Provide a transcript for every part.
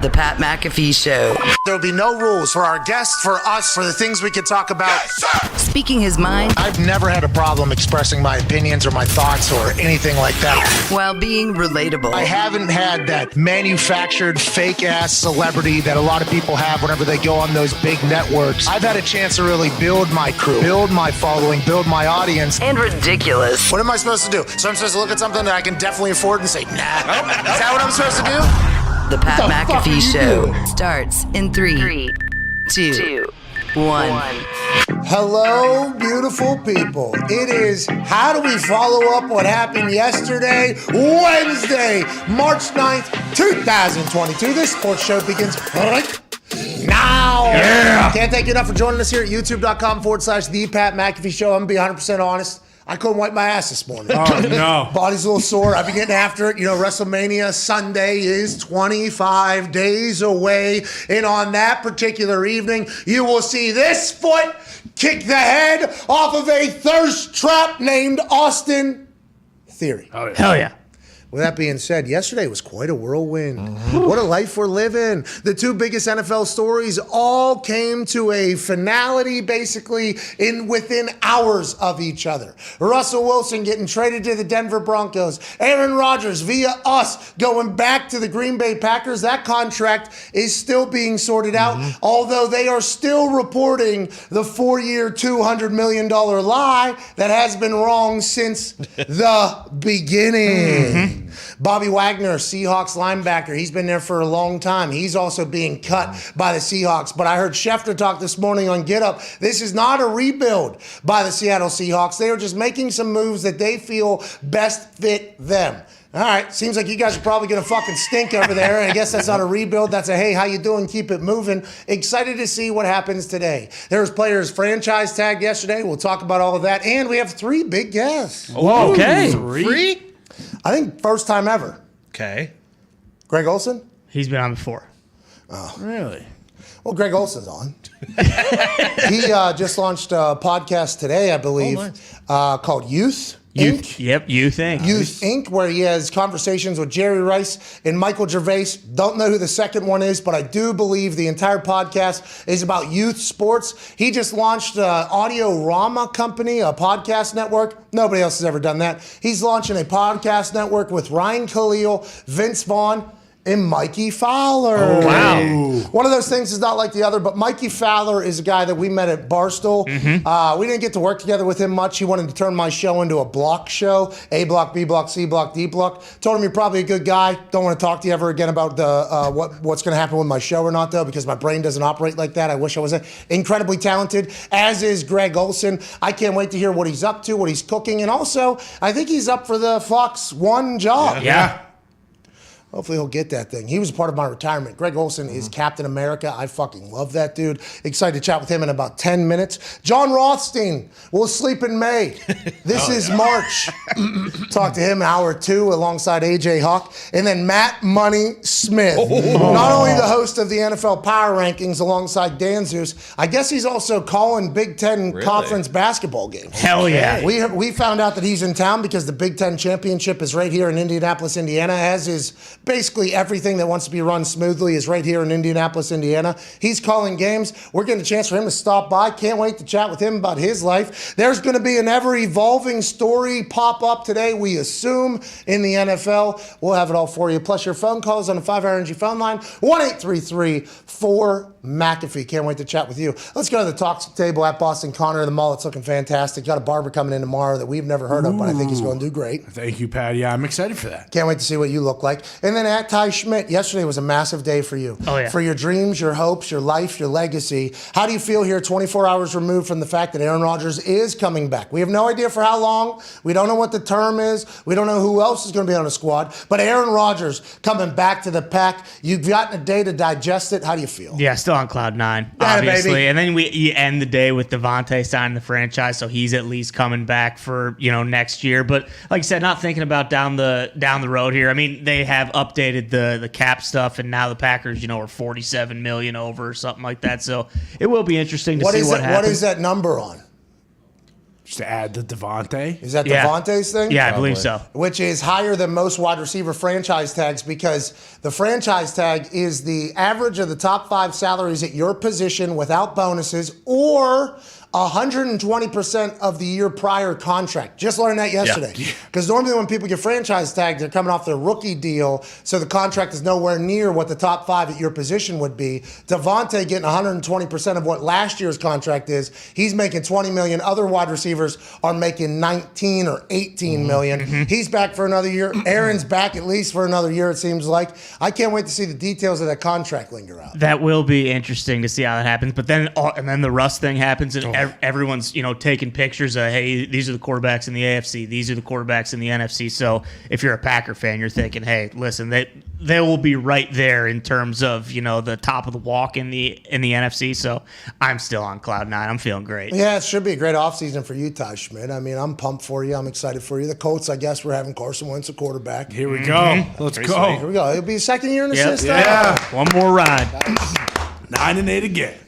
The Pat McAfee Show. There'll be no rules for our guests, for us, for the things we can talk about. Yes, speaking his mind. I've never had a problem expressing my opinions or my thoughts or anything like that. While being relatable. I haven't had that manufactured fake-ass celebrity that a lot of people have whenever they go on those big networks. I've had a chance to really build my crew, build my following, build my audience. And ridiculous. What am I supposed to do? So I'm supposed to look at something that I can definitely afford and say, nah. Is that what I'm supposed to do? The Pat McAfee Show starts in 3, 2, 1. Hello, beautiful people. It is How Do We Follow Up What Happened Yesterday, Wednesday, March 9th, 2022. This sports show begins right now. Yeah. Can't thank you enough for joining us here at youtube.com/The Pat McAfee Show. I'm going to be 100% honest. I couldn't wipe my ass this morning. Oh, no. Body's a little sore. I've been getting after it. You know, WrestleMania Sunday is 25 days away. And on that particular evening, you will see this foot kick the head off of a thirst trap named Austin Theory. Oh, yeah. Hell yeah. With that being said, yesterday was quite a whirlwind. What a life we're living. The two biggest NFL stories all came to a finality basically within hours of each other. Russell Wilson getting traded to the Denver Broncos. Aaron Rodgers via us going back to the Green Bay Packers. That contract is still being sorted out, although they are still reporting the 4-year, $200 million lie that has been wrong since the beginning. Bobby Wagner, Seahawks linebacker, he's been there for a long time. He's also being cut by the Seahawks. But I heard Schefter talk this morning on Get Up. This is not a rebuild by the Seattle Seahawks. They are just making some moves that they feel best fit them. All right, seems like you guys are probably going to fucking stink over there. And I guess that's not a rebuild. That's a, hey, how you doing? Keep it moving. Excited to see what happens today. There's players franchise tagged yesterday. We'll talk about all of that. And we have 3 big guests. Oh, okay. 3? I think first time ever. Okay. Greg Olson? He's been on before. Really? Well, Greg Olson's on. He just launched a podcast today, I believe, called Youth Inc. Yep, Youth Inc. Youth Inc., where he has conversations with Jerry Rice and Michael Gervais. Don't know who the second one is, but I do believe the entire podcast is about youth sports. He just launched Audio Rama Company, a podcast network. Nobody else has ever done that. He's launching a podcast network with Ryan Khalil, Vince Vaughn, and Mikey Fowler. Oh, wow. One of those things is not like the other, but Mikey Fowler is a guy that we met at Barstool. We didn't get to work together with him much. He wanted to turn my show into a block show. A block, B block, C block, D block. Told him you're probably a good guy. Don't want to talk to you ever again about the what's going to happen with my show or not, though, because my brain doesn't operate like that. I wish I was incredibly talented, as is Greg Olson. I can't wait to hear what he's up to, what he's cooking, and also, I think he's up for the Fox 1 job. Yeah. Hopefully he'll get that thing. He was a part of my retirement. Greg Olson is Captain America. I fucking love that dude. Excited to chat with him in about 10 minutes. John Rothstein will sleep in May. This is March. Talk to him hour 2 alongside AJ Hawk. And then Matt Money Smith. Not only the host of the NFL Power Rankings alongside Dan Zeus, I guess he's also calling Big Ten Conference basketball games. Hell yeah. We found out that he's in town because the Big Ten Championship is right here in Indianapolis, Indiana, as is basically everything that wants to be run smoothly is right here in Indianapolis, Indiana. He's calling games. We're getting a chance for him to stop by. Can't wait to chat with him about his life. There's going to be an ever-evolving story pop up today, we assume, in the NFL. We'll have it all for you. Plus your phone calls on the 5 Energy phone line, 1-833-4-McAfee. Can't wait to chat with you. Let's go to the talk table at Boston Connor. The mullet's looking fantastic. Got a barber coming in tomorrow that we've never heard of, but I think he's going to do great. Thank you, Pat. Yeah, I'm excited for that. Can't wait to see what you look like. And then at Ty Schmidt, yesterday was a massive day for you. Oh, yeah. For your dreams, your hopes, your life, your legacy. How do you feel here 24 hours removed from the fact that Aaron Rodgers is coming back? We have no idea for how long. We don't know what the term is. We don't know who else is going to be on the squad. But Aaron Rodgers coming back to the pack. You've gotten a day to digest it. How do you feel? Yeah, still on cloud 9, Yeah, obviously. baby. And then you end the day with Devontae signing the franchise, so he's at least coming back for next year. But like I said, not thinking about down the road here. I mean, they have updated the cap stuff, and now the Packers, are $47 million over or something like that. So it will be interesting to see what happens. What is that number on? Just to add the Devontae. Is that Yeah. Devontae's thing? Yeah, I believe so. Which is higher than most wide receiver franchise tags because the franchise tag is the average of the top 5 salaries at your position without bonuses or 120% of the year prior contract. Just learned that yesterday. Because normally when people get franchise tagged, they're coming off their rookie deal, so the contract is nowhere near what the top 5 at your position would be. Devontae getting 120% of what last year's contract is. He's making $20 million. Other wide receivers are making 19 or 18 million. He's back for another year. Aaron's back at least for another year, it seems like. I can't wait to see the details of that contract linger out. That will be interesting to see how that happens. But then, and then the Russ thing happens, and everyone's taking pictures of, hey, these are the quarterbacks in the AFC, these are the quarterbacks in the NFC. So if you're a Packer fan, you're thinking, hey, listen, they will be right there in terms of the top of the walk in the NFC. So I'm still on cloud 9. I'm feeling great. Yeah, it should be a great offseason for you, Ty Schmidt. I mean, I'm pumped for you. I'm excited for you. The Colts, I guess we're having Carson Wentz a quarterback. Here we go. Let's go. Here we go. It'll be a second year in the system. Yeah. One more ride. 9-8 again.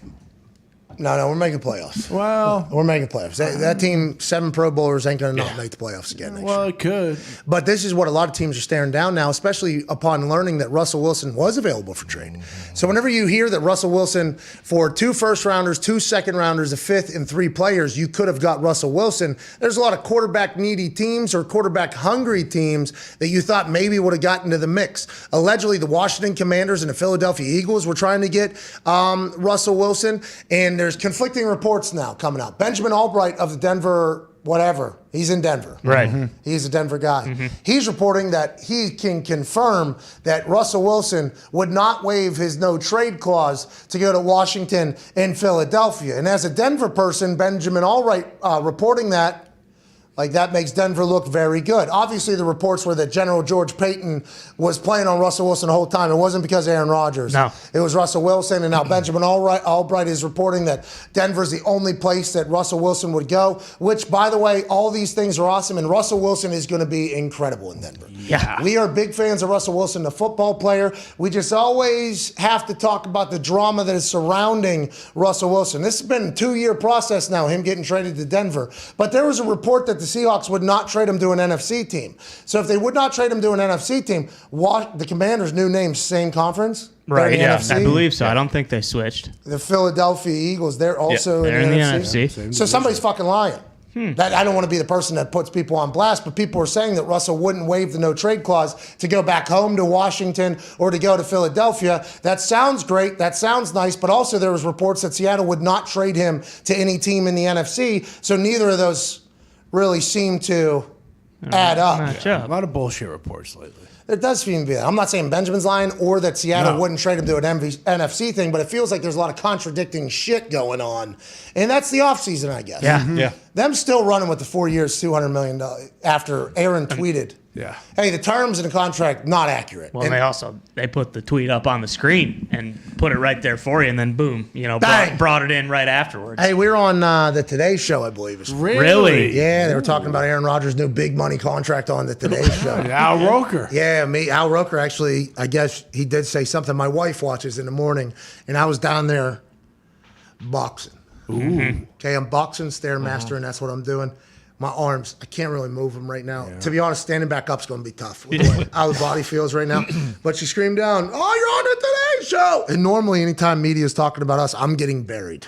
No, we're making playoffs. Well, We're making playoffs. That team, 7 Pro Bowlers, ain't going to not make the playoffs again next year. it could. But this is what a lot of teams are staring down now, especially upon learning that Russell Wilson was available for trade. So whenever you hear that Russell Wilson, for 2 first-rounders, 2 second-rounders, a 5th, and 3 players, you could have got Russell Wilson, there's a lot of quarterback-needy teams or quarterback-hungry teams that you thought maybe would have gotten to the mix. Allegedly, the Washington Commanders and the Philadelphia Eagles were trying to get Russell Wilson, and there's conflicting reports now coming out. Benjamin Albright of the Denver whatever. He's in Denver. Right. He's a Denver guy. He's reporting that he can confirm that Russell Wilson would not waive his no-trade clause to go to Washington and Philadelphia. And as a Denver person, Benjamin Albright reporting that, like, that makes Denver look very good. Obviously, the reports were that General George Payton was playing on Russell Wilson the whole time. It wasn't because of Aaron Rodgers. No. It was Russell Wilson, and now Benjamin Albright is reporting that Denver's the only place that Russell Wilson would go, which, by the way, all these things are awesome, and Russell Wilson is going to be incredible in Denver. Yeah. We are big fans of Russell Wilson, the football player. We just always have to talk about the drama that is surrounding Russell Wilson. This has been a 2-year process now, him getting traded to Denver. But there was a report that the Seahawks would not trade him to an NFC team. So if they would not trade him to an NFC team, the Commanders' new name, same conference? Right, They're yeah. in the NFC. I believe so. I don't think they switched. The Philadelphia Eagles, they're also they're in the NFC. NFC. So somebody's fucking lying. That I don't want to be the person that puts people on blast, but people are saying that Russell wouldn't waive the no-trade clause to go back home to Washington or to go to Philadelphia. That sounds great. That sounds nice. But also there was reports that Seattle would not trade him to any team in the NFC. So neither of those really seem to add up. Match A up. lot of bullshit reports lately. There does seem to be that. I'm not saying Benjamin's lying or that Seattle wouldn't trade him to an NFC thing, but it feels like there's a lot of contradicting shit going on. And that's the offseason, I guess. Yeah. Yeah. Them still running with the 4 years, $200 million after Aaron tweeted. Yeah. Hey, the terms in the contract, not accurate. Well, And they put the tweet up on the screen and put it right there for you, and then boom, Bang. brought it in right afterwards. hey, we were on the Today Show, I believe. Really? Yeah, they were talking about Aaron Rodgers' new big money contract on the Today Show. Al Roker. Yeah, Al Roker actually, I guess he did say something. My wife watches in the morning, and I was down there boxing. Ooh. Okay, I'm boxing, Stairmaster, and that's what I'm doing. My arms, I can't really move them right now. To be honest, standing back up is going to be tough with how the body feels right now. But she screamed down, "Oh, you're on the Today Show!" And normally, anytime media is talking about us, I'm getting buried.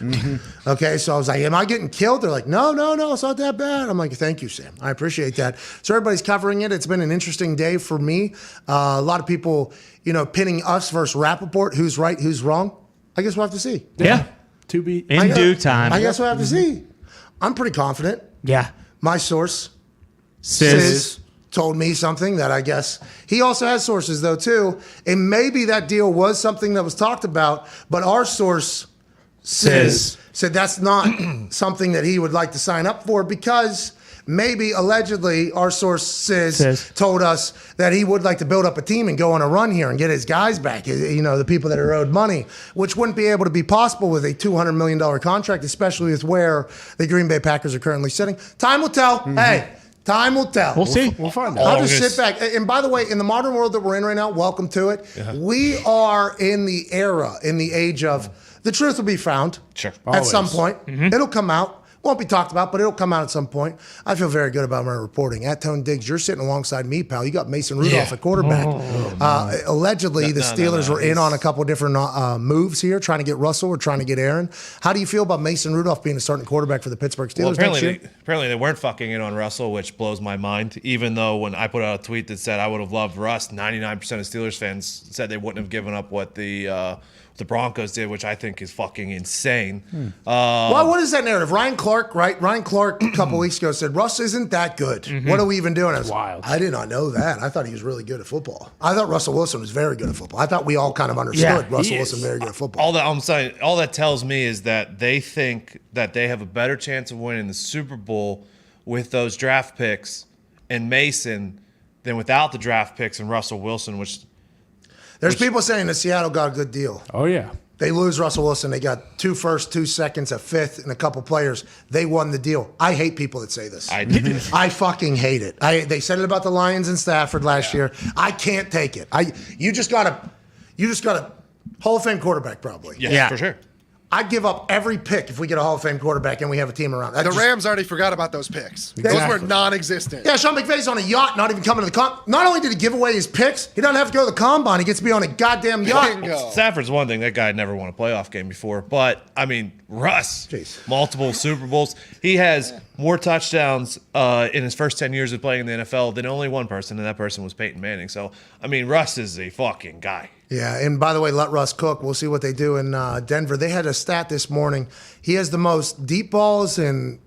Okay, so I was like, "Am I getting killed?" They're like, "No, it's not that bad." I'm like, "Thank you, Sam. I appreciate that." So everybody's covering it. It's been an interesting day for me. A lot of people, pinning us versus Rappaport. Who's right? Who's wrong? I guess we'll have to see. Yeah. To be. In due time. I guess we'll have to see. I'm pretty confident. Yeah. My source, Sis. told me something that I guess he also has sources though too. And maybe that deal was something that was talked about, but our source, Sis, said that's not something that he would like to sign up for because maybe allegedly our source Sis told us that he would like to build up a team and go on a run here and get his guys back, the people that are owed money, which wouldn't be able to be possible with a $200 million contract, especially with where the Green Bay Packers are currently sitting. Time will tell. Hey, time will tell. We'll see. We'll find out. I'll just sit back. And by the way, in the modern world that we're in right now, welcome to it. We are in the age of the truth will be found Sure. at some Always. point. It'll come out. Won't be talked about, but it'll come out at some point. I feel very good about my reporting. At Tone Diggs, you're sitting alongside me, pal. You got Mason Rudolph at quarterback. Allegedly, the Steelers were in on a couple different moves here, trying to get Russell or trying to get Aaron. How do you feel about Mason Rudolph being a starting quarterback for the Pittsburgh Steelers next year? Apparently they weren't fucking in on Russell, which blows my mind. Even though when I put out a tweet that said I would have loved Russ, 99% of Steelers fans said they wouldn't have given up what the Broncos did, which I think is fucking insane. Well, what is that narrative? Ryan Clark, right? Ryan Clark a couple weeks ago said, Russ isn't that good. What are we even doing? Wild. I did not know that. I thought he was really good at football. I thought Russell Wilson was very good at football. I thought we all kind of understood Russell Wilson very good at football. All that tells me is that they think that they have a better chance of winning the Super Bowl with those draft picks and Mason than without the draft picks and Russell Wilson, There's people saying that Seattle got a good deal. Oh, yeah. They lose Russell Wilson. They got 2 firsts, 2 seconds, a 5th, and a couple players. They won the deal. I hate people that say this. I fucking hate it. They said it about the Lions and Stafford last year. I can't take it. You just got a Hall of Fame quarterback probably. Yeah, for sure. I'd give up every pick if we get a Hall of Fame quarterback and we have a team around. The Rams already forgot about those picks. Those were non-existent. Yeah, Sean McVay's on a yacht, not even coming to the Not only did he give away his picks, he doesn't have to go to the combine. He gets to be on a goddamn yacht. Bingo. Stafford's one thing. That guy had never won a playoff game before. But, I mean, Russ, multiple Super Bowls. He has more touchdowns in his first 10 years of playing in the NFL than only one person, and that person was Peyton Manning. So, I mean, Russ is a fucking guy. Yeah, and by the way, let Russ cook. We'll see what they do in Denver. They had a stat this morning. He has the most deep balls and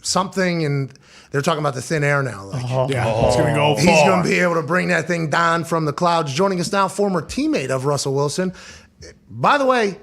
something, and they're talking about the thin air now. It's going to go far. He's going to be able to bring that thing down from the clouds. Joining us now, former teammate of Russell Wilson. By the way,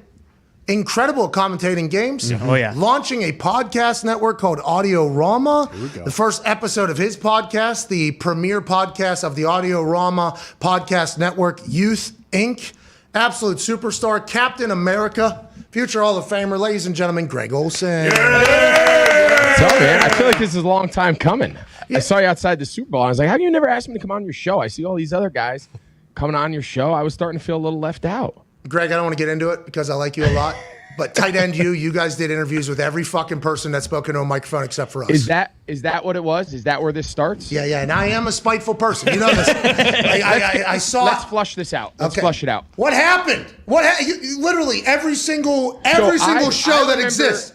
incredible at commentating games. Oh, yeah. Launching a podcast network called Audio Rama. The first episode of his podcast, the premier podcast of the Audio Rama Podcast Network, Youth Inc. Absolute superstar, Captain America, future Hall of Famer, ladies and gentlemen, Greg Olson. So, man, I feel like this is a long time coming. I saw you outside the Super Bowl. And I was like, how do you never ask me to come on your show? I see all these other guys coming on your show. I was starting to feel a little left out. Greg, I don't want to get into it because I like you a lot. But tight end you guys did interviews with every fucking person that's spoken to a microphone except for us. Is that what it was? Is that where this starts? Yeah, and I am a spiteful person. You know this. I saw. Let's flush this out. Let's flush it out. What happened? Literally every single show that exists.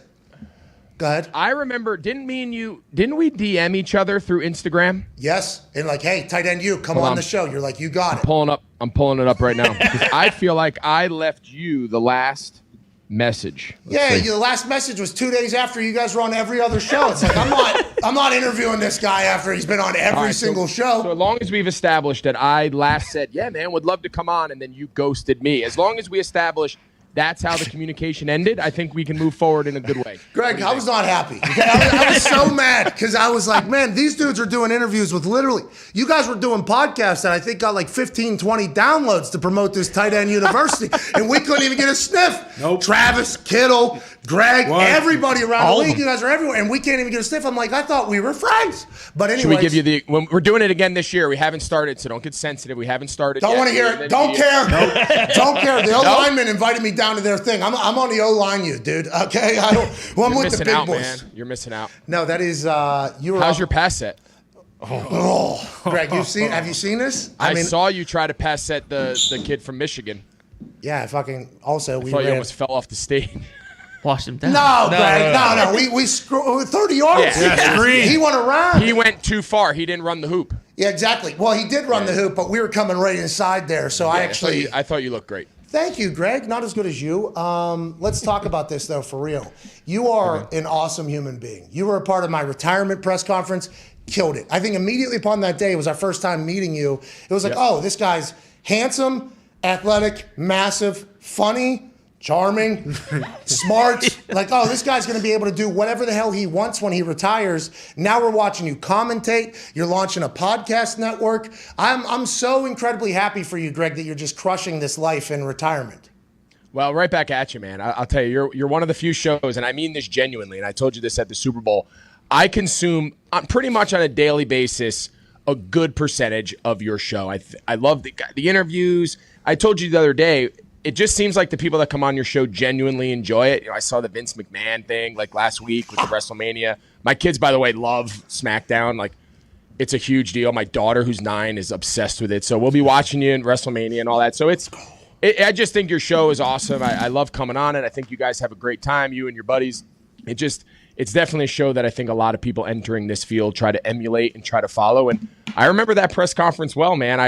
Go ahead. I remember, didn't we DM each other through Instagram? Yes. And like, hey, tight end you, come on the show. You're like, you got it. I'm pulling it up right now. Because I feel like I left you the last message. The last message was 2 days after you guys were on every other show. It's like I'm not interviewing this guy after he's been on every single show. So as long as we've established that I last said, yeah, man, would love to come on, and then you ghosted me. As long as we establish that's how the communication ended, I think we can move forward in a good way. Greg, I was not happy. I was so mad because I was like, man, these dudes are doing interviews with literally, you guys were doing podcasts that I think got like 15, 20 downloads to promote this tight end university, and we couldn't even get a sniff. Nope. Travis, Kittle, Greg, everybody around All the of league, them. you guys are everywhere, and we can't even get a sniff. I'm like, I thought we were friends. But anyway, Should we give you when we're doing it again this year? We haven't started, so don't get sensitive. We haven't started. Don't want to hear it. Don't care. Don't care. The O-lineman invited me down to their thing. I'm on the O-line, you dude. Okay, I'm with the big boys. Man. You're missing out. No, that is you were. How's your pass set? Greg, have you seen this? I saw you try to pass set the kid from Michigan. Yeah, I thought you almost fell off the stage. Wash him down. No, Greg, no. We 30 yards. Yeah. He went around. He went too far. He didn't run the hoop. Yeah, exactly. Well, he did run the hoop, but we were coming right inside there. So I thought you looked great. Thank you, Greg. Not as good as you. Let's talk about this, though, for real. You are an awesome human being. You were a part of my retirement press conference. Killed it. I think immediately upon that day, it was our first time meeting you. It was like, oh, this guy's handsome, athletic, massive, funny, charming, smart. Like, oh, this guy's going to be able to do whatever the hell he wants when he retires. Now we're watching you commentate. You're launching a podcast network. I'm so incredibly happy for you, Greg, that you're just crushing this life in retirement. Well, right back at you, man. I'll tell you, you're one of the few shows, and I mean this genuinely, and I told you this at the Super Bowl. I consume pretty much on a daily basis a good percentage of your show. I love the interviews. I told you the other day, it just seems like the people that come on your show genuinely enjoy it. I saw the Vince McMahon thing like last week with the WrestleMania. My kids, by the way, love SmackDown. Like, it's a huge deal. My daughter, who's 9, is obsessed with it. So we'll be watching you in WrestleMania and all that. So I just think your show is awesome. I love coming on it. I think you guys have a great time, you and your buddies. It's definitely a show that I think a lot of people entering this field try to emulate and try to follow. And I remember that press conference well, man.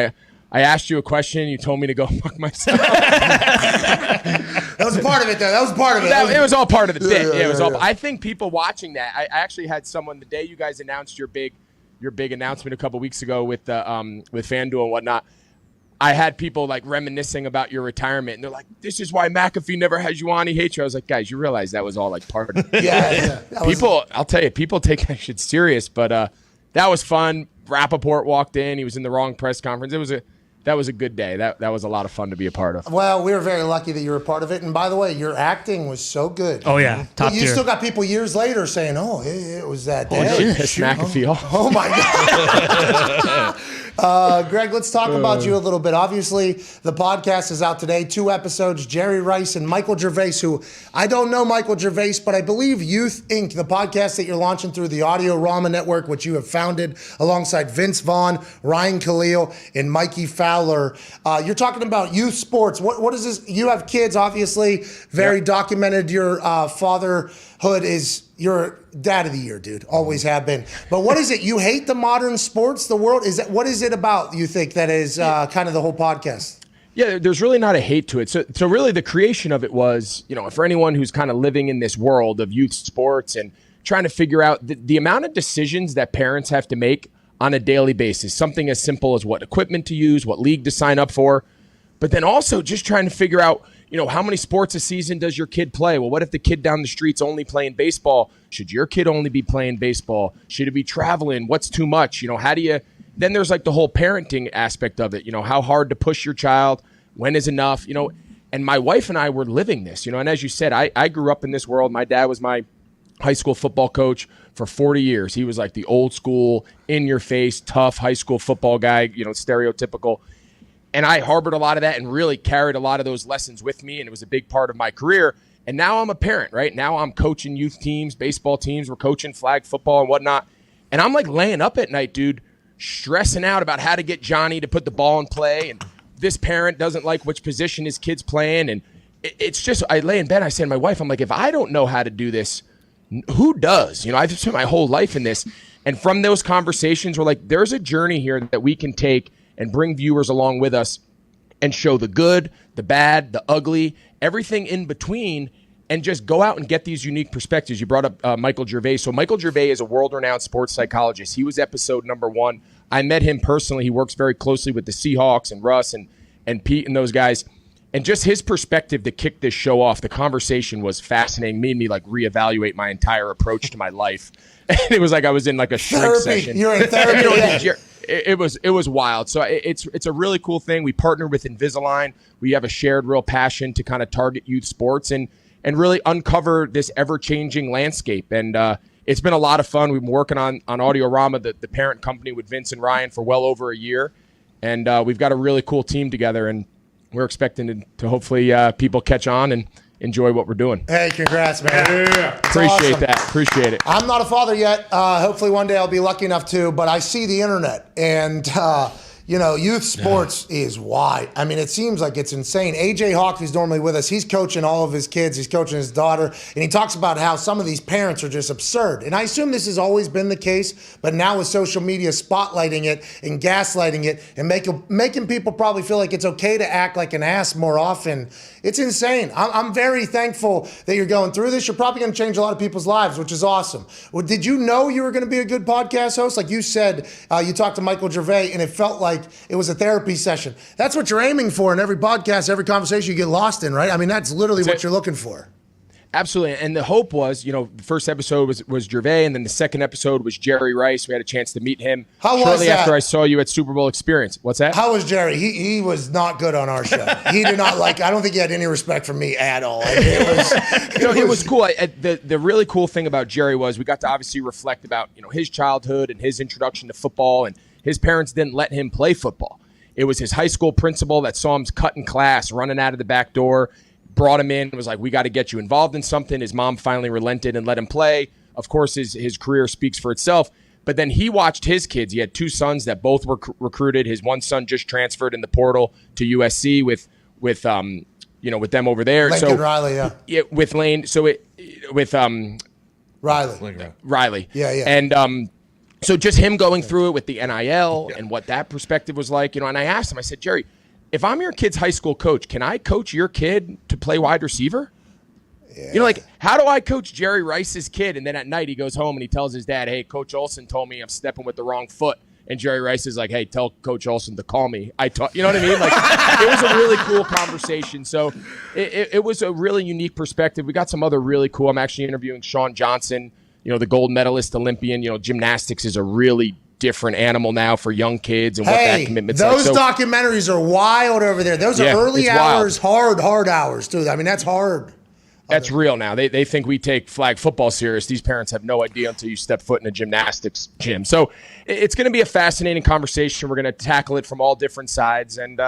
I asked you a question. You told me to go fuck myself. That was a part of it, though. That was part of it. It was all part of the bit. Yeah, it was all. I think people watching that. I actually had someone the day you guys announced your big announcement a couple weeks ago with FanDuel and whatnot. I had people like reminiscing about your retirement, and they're like, "This is why McAfee never has you on. He hates you." I was like, "Guys, you realize that was all like part of it." Yeah. People, I'll tell you, people take that shit serious, but that was fun. Rappaport walked in. He was in the wrong press conference. That was a good day. That was a lot of fun to be a part of. Well, we were very lucky that you were a part of it. And by the way, your acting was so good. Oh, yeah. Top you tier. still got people years later saying, "Oh, it was that day." It's McAfee. Oh my God. Greg, let's talk about you a little bit. Obviously, the podcast is out today. 2 episodes, Jerry Rice and Michael Gervais, who I don't know Michael Gervais, but I believe Youth Inc., the podcast that you're launching through the Audio Rama Network, which you have founded alongside Vince Vaughn, Ryan Khalil, and Mikey Fowler. You're talking about youth sports. What is this? You have kids, obviously, very documented. Your fatherhood is... You're dad of the year, dude. Always have been. But what is it? You hate the modern sports, the world? What is it about, you think, that is kind of the whole podcast? Yeah, there's really not a hate to it. So really the creation of it was, for anyone who's kind of living in this world of youth sports and trying to figure out the amount of decisions that parents have to make on a daily basis, something as simple as what equipment to use, what league to sign up for, but then also just trying to figure out, how many sports a season does your kid play? Well, what if the kid down the street's only playing baseball? Should your kid only be playing baseball? Should it be traveling? What's too much? How do you... Then there's like the whole parenting aspect of it. How hard to push your child? When is enough? And my wife and I were living this, and as you said, I grew up in this world. My dad was my high school football coach for 40 years. He was like the old school, in-your-face, tough high school football guy, stereotypical. And I harbored a lot of that and really carried a lot of those lessons with me, and it was a big part of my career. And now I'm a parent, right? Now I'm coaching youth teams, baseball teams. We're coaching flag football and whatnot. And I'm like laying up at night, dude, stressing out about how to get Johnny to put the ball in play. And this parent doesn't like which position his kid's playing. And it's just, I lay in bed, I say to my wife, I'm like, if I don't know how to do this, who does? I've spent my whole life in this. And from those conversations, we're like, there's a journey here that we can take and bring viewers along with us and show the good, the bad, the ugly, everything in between, and just go out and get these unique perspectives. You brought up Michael Gervais. So Michael Gervais is a world-renowned sports psychologist. He was episode number 1. I met him personally. He works very closely with the Seahawks and Russ and Pete and those guys. And just his perspective to kick this show off, the conversation was fascinating, made me like reevaluate my entire approach to my life. And it was like I was in like a shrink session. You're in therapy. It was wild. So it's a really cool thing. We partnered with Invisalign. We have a shared real passion to kind of target youth sports and really uncover this ever-changing landscape. And it's been a lot of fun. We've been working on Audio Rama, the parent company with Vince and Ryan, for well over a year. And we've got a really cool team together. And we're expecting to hopefully people catch on and enjoy what we're doing. Hey, congrats, man. Yeah. Appreciate awesome. that. Appreciate it. I'm not a father yet. Hopefully one day I'll be lucky enough to, but I see the internet and, youth sports is wide. I mean, it seems like it's insane. AJ Hawk, who's normally with us, he's coaching all of his kids. He's coaching his daughter, and he talks about how some of these parents are just absurd. And I assume this has always been the case, but now with social media spotlighting it and gaslighting it and making people probably feel like it's okay to act like an ass more often, it's insane. I'm very thankful that you're going through this. You're probably going to change a lot of people's lives, which is awesome. Well, did you know you were going to be a good podcast host? Like you said, you talked to Michael Gervais, and it felt like it was a therapy session. That's what you're aiming for in every podcast, every conversation you get lost in, right? I mean, that's literally what you're looking for. Absolutely. And the hope was, the first episode was Gervais, and then the second episode was Jerry Rice. We had a chance to meet him shortly after I saw you at Super Bowl Experience. What's that? How was Jerry? He was not good on our show. He did not I don't think he had any respect for me at all. It was cool. The really cool thing about Jerry was we got to obviously reflect about, his childhood and his introduction to football, and his parents didn't let him play football. It was his high school principal that saw him cutting class, running out of the back door, brought him in, was like, we got to get you involved in something. His mom finally relented and let him play. Of course, his career speaks for itself. But then he watched his kids. He had 2 sons that both were recruited. His one son just transferred in the portal to USC with them over there. Lincoln Riley, yeah. With Lane. Riley. Yeah. And so just him going through it with the NIL and what that perspective was like, and I asked him, I said, Jerry, if I'm your kid's high school coach, can I coach your kid to play wide receiver? Yeah. How do I coach Jerry Rice's kid? And then at night he goes home and he tells his dad, hey, Coach Olson told me I'm stepping with the wrong foot. And Jerry Rice is like, hey, tell Coach Olson to call me. You know what I mean? It was a really cool conversation. So it was a really unique perspective. We got some other really cool. I'm actually interviewing Sean Johnson, the gold medalist Olympian. Gymnastics is a really different animal now for young kids and what that commitment's like. Those documentaries are wild over there. Those are early hours, hard hours, too. I mean, that's hard. That's real now. They think we take flag football serious. These parents have no idea until you step foot in a gymnastics gym. So it's going to be a fascinating conversation. We're going to tackle it from all different sides. And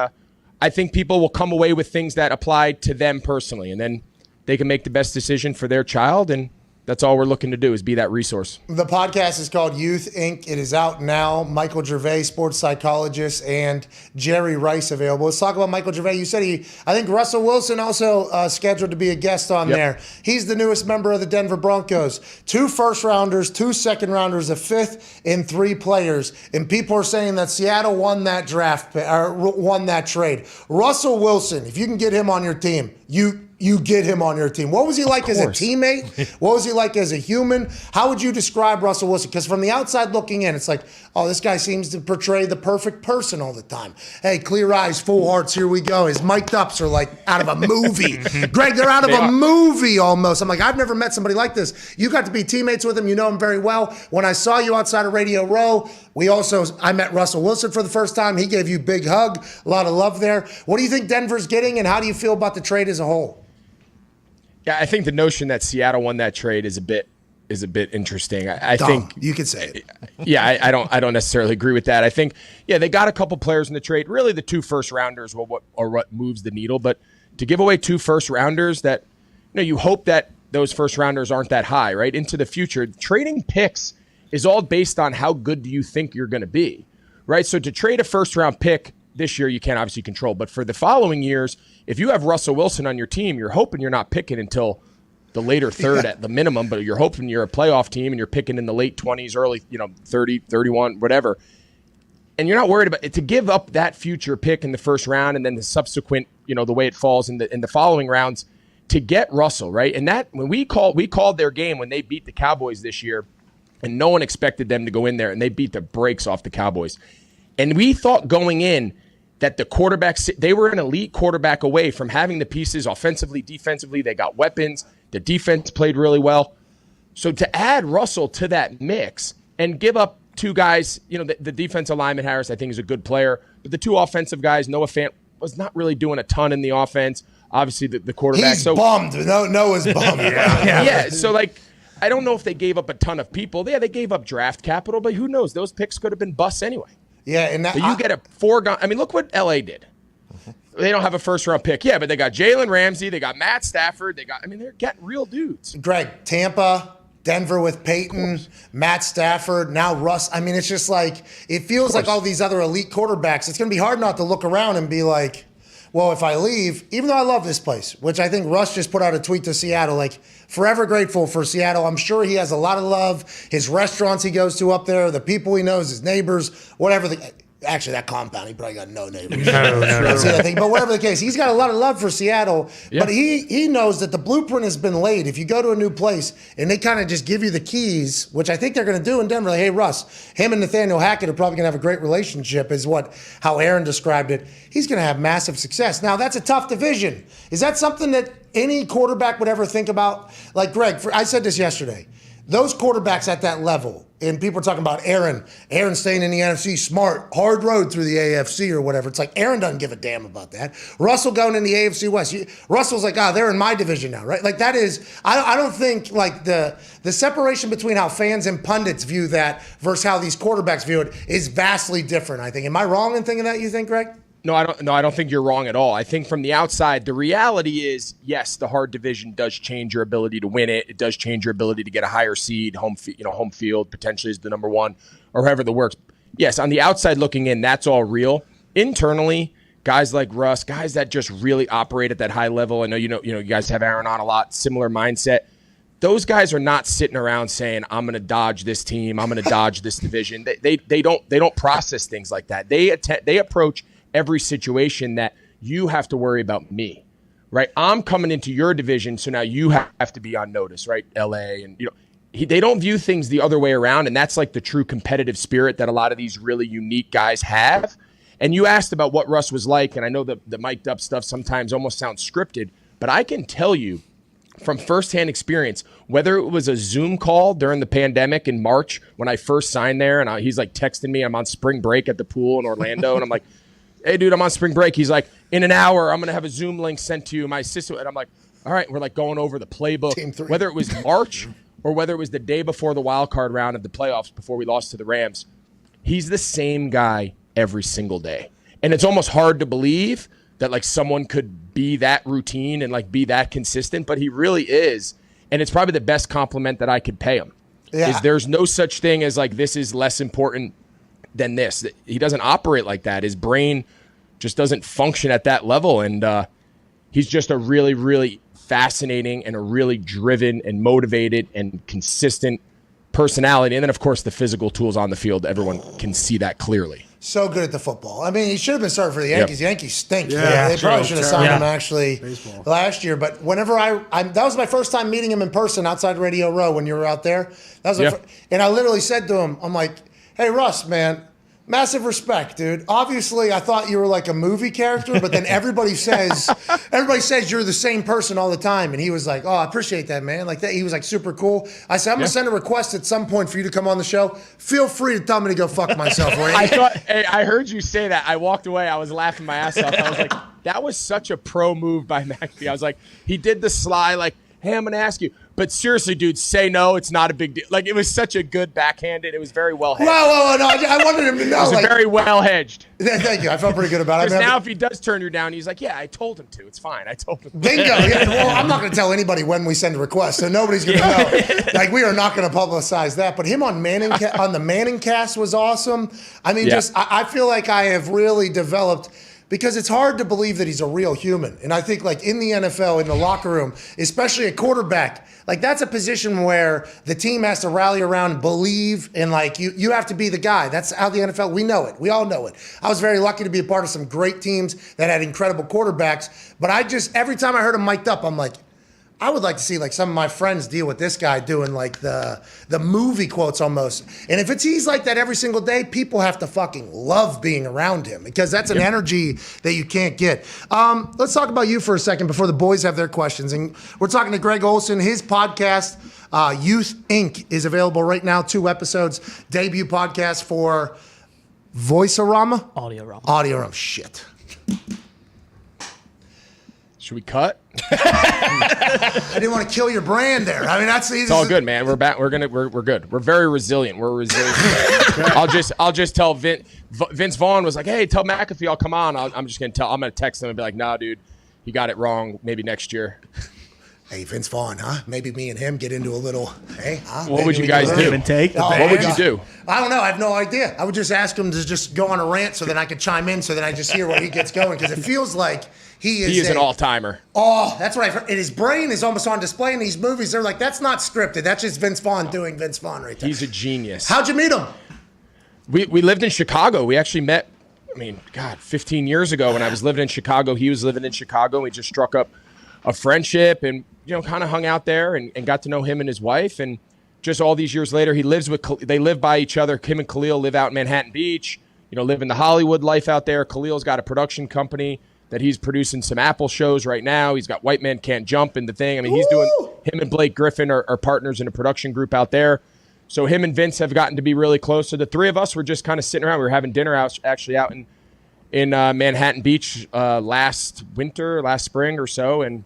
I think people will come away with things that apply to them personally. And then they can make the best decision for their child. And that's all we're looking to do is be that resource. The podcast is called Youth Inc. It is out now. Michael Gervais, sports psychologist, and Jerry Rice available. Let's talk about Michael Gervais. You said I think Russell Wilson also scheduled to be a guest on there. He's the newest member of the Denver Broncos. 2 first-rounders, 2 second-rounders, a 5th, and 3 players. And people are saying that Seattle won that won that trade. Russell Wilson, if you can get him on your team, you get him on your team. What was he like as a teammate? What was he like as a human? How would you describe Russell Wilson? Because from the outside looking in, it's like, oh, this guy seems to portray the perfect person all the time. Hey, clear eyes, full hearts, here we go. His mic'd ups are like out of a movie. Greg, they're out of a movie almost. I'm like, I've never met somebody like this. You got to be teammates with him. You know him very well. When I saw you outside of Radio Row, I met Russell Wilson for the first time. He gave you a big hug, a lot of love there. What do you think Denver's getting, and how do you feel about the trade as a whole? Yeah, I think the notion that Seattle won that trade is a bit interesting. I think you could say it. Yeah, I don't necessarily agree with that. I think they got a couple players in the trade. Really, the 2 first rounders were what moves the needle. But to give away 2 first rounders, that you hope that those first rounders aren't that high, right? Into the future, trading picks is all based on how good do you think you're going to be, right? So to trade a first round pick this year, you can't obviously control. But for the following years, if you have Russell Wilson on your team, you're hoping you're not picking until the later third at the minimum, but you're hoping you're a playoff team and you're picking in the late 20s, early 30, 31, whatever. And you're not worried about it. To give up that future pick in the first round and then the subsequent, the way it falls in the following rounds to get Russell, right? And that when we called their game when they beat the Cowboys this year, and no one expected them to go in there, and they beat the brakes off the Cowboys. And we thought going in that the quarterbacks, they were an elite quarterback away from having the pieces offensively, defensively. They got weapons. The defense played really well. So to add Russell to that mix and give up 2 guys, the defensive lineman Harris, I think, is a good player. But the 2 offensive guys, Noah Fant was not really doing a ton in the offense. Obviously, the quarterback. He's bummed. Noah's bummed. Yeah. So, I don't know if they gave up a ton of people. Yeah, they gave up draft capital, but who knows? Those picks could have been busts anyway. Yeah, and but you get a foregone. I mean, look what LA did. They don't have a first-round pick. Yeah, but they got Jalen Ramsey. They got Matt Stafford. They're getting real dudes. Greg, Tampa, Denver with Peyton, Matt Stafford, now Russ. I mean, it's just like, it feels like all these other elite quarterbacks. It's going to be hard not to look around and be like, well, if I leave, even though I love this place, which I think Russ just put out a tweet to Seattle, forever grateful for Seattle. I'm sure he has a lot of love. His restaurants he goes to up there, the people he knows, his neighbors, whatever. Actually, that compound, he probably got no neighbors. No. But whatever the case, he's got a lot of love for Seattle. Yeah. But he knows that the blueprint has been laid. If you go to a new place and they kind of just give you the keys, which I think they're going to do in Denver, hey, Russ, him and Nathaniel Hackett are probably going to have a great relationship, is how Aaron described it. He's going to have massive success. Now, that's a tough division. Is that something that any quarterback would ever think about? Like, Greg, I said this yesterday. those quarterbacks at that level, and people are talking about Aaron staying in the NFC, smart, hard road through the AFC or whatever. It's like Aaron doesn't give a damn about that. Russell going in the AFC West. Russell's like, they're in my division now, right? Like that is, I don't think like the separation between how fans and pundits view that versus how these quarterbacks view it is vastly different, I think. Am I wrong in thinking that, you think, Greg? No, I don't think you're wrong at all. I think from the outside, the reality is, yes, the hard division does change your ability to win it. It does change your ability to get a higher seed, home field, potentially is the number one, or however that works. Yes, on the outside looking in, that's all real. Internally, guys like Russ, guys that just really operate at that high level. I know you guys have Aaron on a lot, similar mindset. Those guys are not sitting around saying, I'm going to dodge this team, I'm going to dodge this division. They don't process things like that. They approach every situation that you have to worry about me, right? I'm coming into your division, so now you have to be on notice, right? LA, and they don't view things the other way around, and that's like the true competitive spirit that a lot of these really unique guys have. And you asked about what Russ was like, and I know the mic'd up stuff sometimes almost sounds scripted, but I can tell you from firsthand experience, whether it was a Zoom call during the pandemic in March when I first signed there, and he's like texting me, I'm on spring break at the pool in Orlando, and I'm like, hey, dude, I'm on spring break. He's like, in an hour, I'm going to have a Zoom link sent to you, my assistant. And I'm like, all right, we're like going over the playbook. Whether it was March or whether it was the day before the wild card round of the playoffs before we lost to the Rams, he's the same guy every single day. And it's almost hard to believe that like someone could be that routine and like be that consistent, but he really is. And it's probably the best compliment that I could pay him. Yeah. Is there's no such thing as like this is less important than this. He doesn't operate like that. His brain just doesn't function at that level. And he's just a really, really fascinating and a really driven and motivated and consistent personality. And then, of course, the physical tools on the field. Everyone can see that clearly. So good at the football. I mean, he should have been starting for the Yankees. Yep. The Yankees stink. Yeah, they probably should have signed him actually Baseball. Last year. But whenever that was my first time meeting him in person outside Radio Row when you were out there. That was and I literally said to him, I'm like, hey, Russ, man, massive respect, dude. Obviously, I thought you were like a movie character, but then everybody says you're the same person all the time. And he was like, oh, I appreciate that, man. Like that, he was like super cool. I said, I'm gonna send a request at some point for you to come on the show. Feel free to tell me to go fuck myself. I heard you say that. I walked away. I was laughing my ass off. I was like, that was such a pro move by McAfee. I was like, he did the sly, like, hey, I'm gonna ask you. But seriously, dude, say no. It's not a big deal. Like, it was such a good backhanded. It was very well hedged. Whoa, no. I wanted him to know. It was very well hedged. Thank you. I felt pretty good about it. Because now if he does turn you down, he's like, yeah, I told him to. It's fine. I told him. Bingo. Yeah, well, I'm not going to tell anybody when we send a request, so nobody's going to know. Like, we are not going to publicize that. But him on on the Manning cast was awesome. I mean, I feel like I have really developed – because it's hard to believe that he's a real human. And I think like in the NFL, in the locker room, especially a quarterback, like that's a position where the team has to rally around and believe, and like you have to be the guy. That's how the NFL, we know it. We all know it. I was very lucky to be a part of some great teams that had incredible quarterbacks. But every time I heard him mic'd up, I'm like, I would like to see like some of my friends deal with this guy doing like the movie quotes almost. And if he's like that every single day, people have to fucking love being around him because that's an energy that you can't get. Let's talk about you for a second before the boys have their questions. And we're talking to Greg Olson. His podcast, Youth Inc. is available right now. 2 episodes. Debut podcast for Voice-O-Rama? Audio-Rama. Shit. Should we cut? I didn't want to kill your brand there. I mean, it's all good, man. We're back. We're good. We're very resilient. We're resilient. I'll just tell Vince Vaughn was like, hey, tell McAfee I'll come on. I'm gonna text him and be like, nah, dude, he got it wrong. Maybe next year. Hey, Vince Vaughn, huh? Maybe me and him get into a little, what would you guys do? What would you do? I don't know. I have no idea. I would just ask him to just go on a rant so then I could chime in so then I just hear where he gets going because it feels like he is an all-timer. Oh, that's what I've heard. And his brain is almost on display in these movies. They're like, that's not scripted. That's just Vince Vaughn doing Vince Vaughn right there. He's a genius. How'd you meet him? We lived in Chicago. We actually met, 15 years ago when I was living in Chicago. He was living in Chicago. And we just struck up a friendship and, kind of hung out there and got to know him and his wife. And just all these years later, they live by each other. Him and Khalil live out in Manhattan Beach, live in the Hollywood life out there. Khalil's got a production company that he's producing some Apple shows right now. He's got White Man Can't Jump in the thing. I mean, he's doing, him and Blake Griffin are partners in a production group out there. So him and Vince have gotten to be really close. So the three of us were just kind of sitting around. We were having dinner out in Manhattan Beach last spring or so, and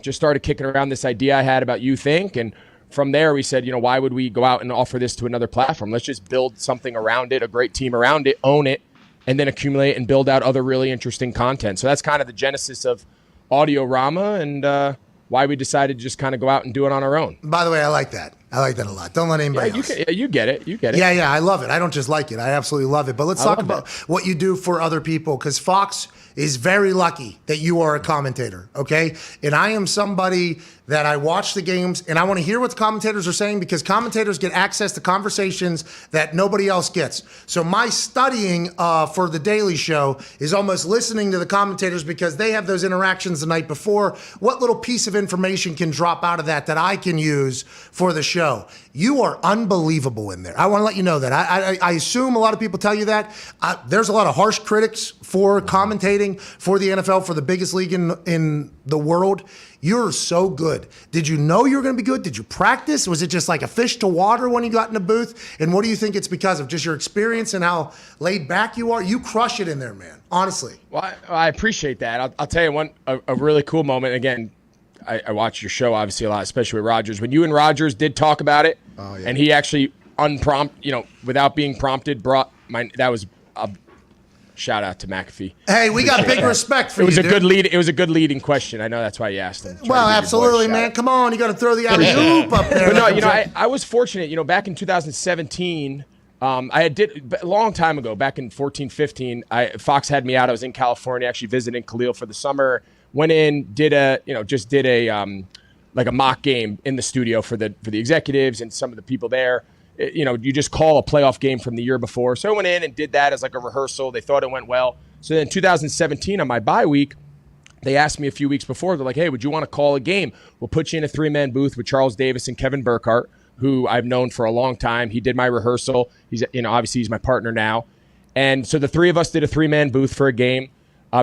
just started kicking around this idea I had about You Think. And from there, we said, why would we go out and offer this to another platform? Let's just build something around it, a great team around it, own it, and then accumulate and build out other really interesting content. So that's kind of the genesis of Audiorama and why we decided to just kind of go out and do it on our own. By the way, I like that. I like that a lot. Don't let anybody else. You get it. Yeah, I love it. I don't just like it. I absolutely love it. But let's talk about what you do for other people, because Fox is very lucky that you are a commentator, okay? And I am somebody that I watch the games, and I want to hear what the commentators are saying, because commentators get access to conversations that nobody else gets. So my studying for The Daily Show is almost listening to the commentators, because they have those interactions the night before. What little piece of information can drop out of that I can use for the show? You are unbelievable in there. I want to let you know that. I assume a lot of people tell you that. There's a lot of harsh critics for commentating for the NFL, for the biggest league in the world. You're so good. Did you know you were going to be good? Did you practice? Was it just like a fish to water when you got in the booth? And what do you think it's because of? Just your experience and how laid back you are? You crush it in there, man. Honestly. Well, I appreciate that. I'll tell you a really cool moment. Again, I watch your show obviously a lot, especially with Rodgers. When you and Rodgers did talk about it, and he actually without being prompted, that was a shout out to McAfee. Hey, we got big respect for you. It was a good lead. It was a good leading question. I know that's why you asked him. Well, absolutely, man. Come on, you got to throw the alley-oop up there. But no, I was fortunate. Back in 2017. I did a long time ago, back in 14, 15, Fox had me out. I was in California, actually visiting Khalil for the summer. Went in, did a mock game in the studio for the executives and some of the people there. You just call a playoff game from the year before. So I went in and did that as like a rehearsal. They thought it went well. So then 2017 on my bye week, they asked me a few weeks before. They're like, "Hey, would you want to call a game? We'll put you in a 3-man booth with Charles Davis and Kevin Burkhardt, who I've known for a long time. He did my rehearsal. He's obviously he's my partner now. And so the three of us did a 3-man booth for a game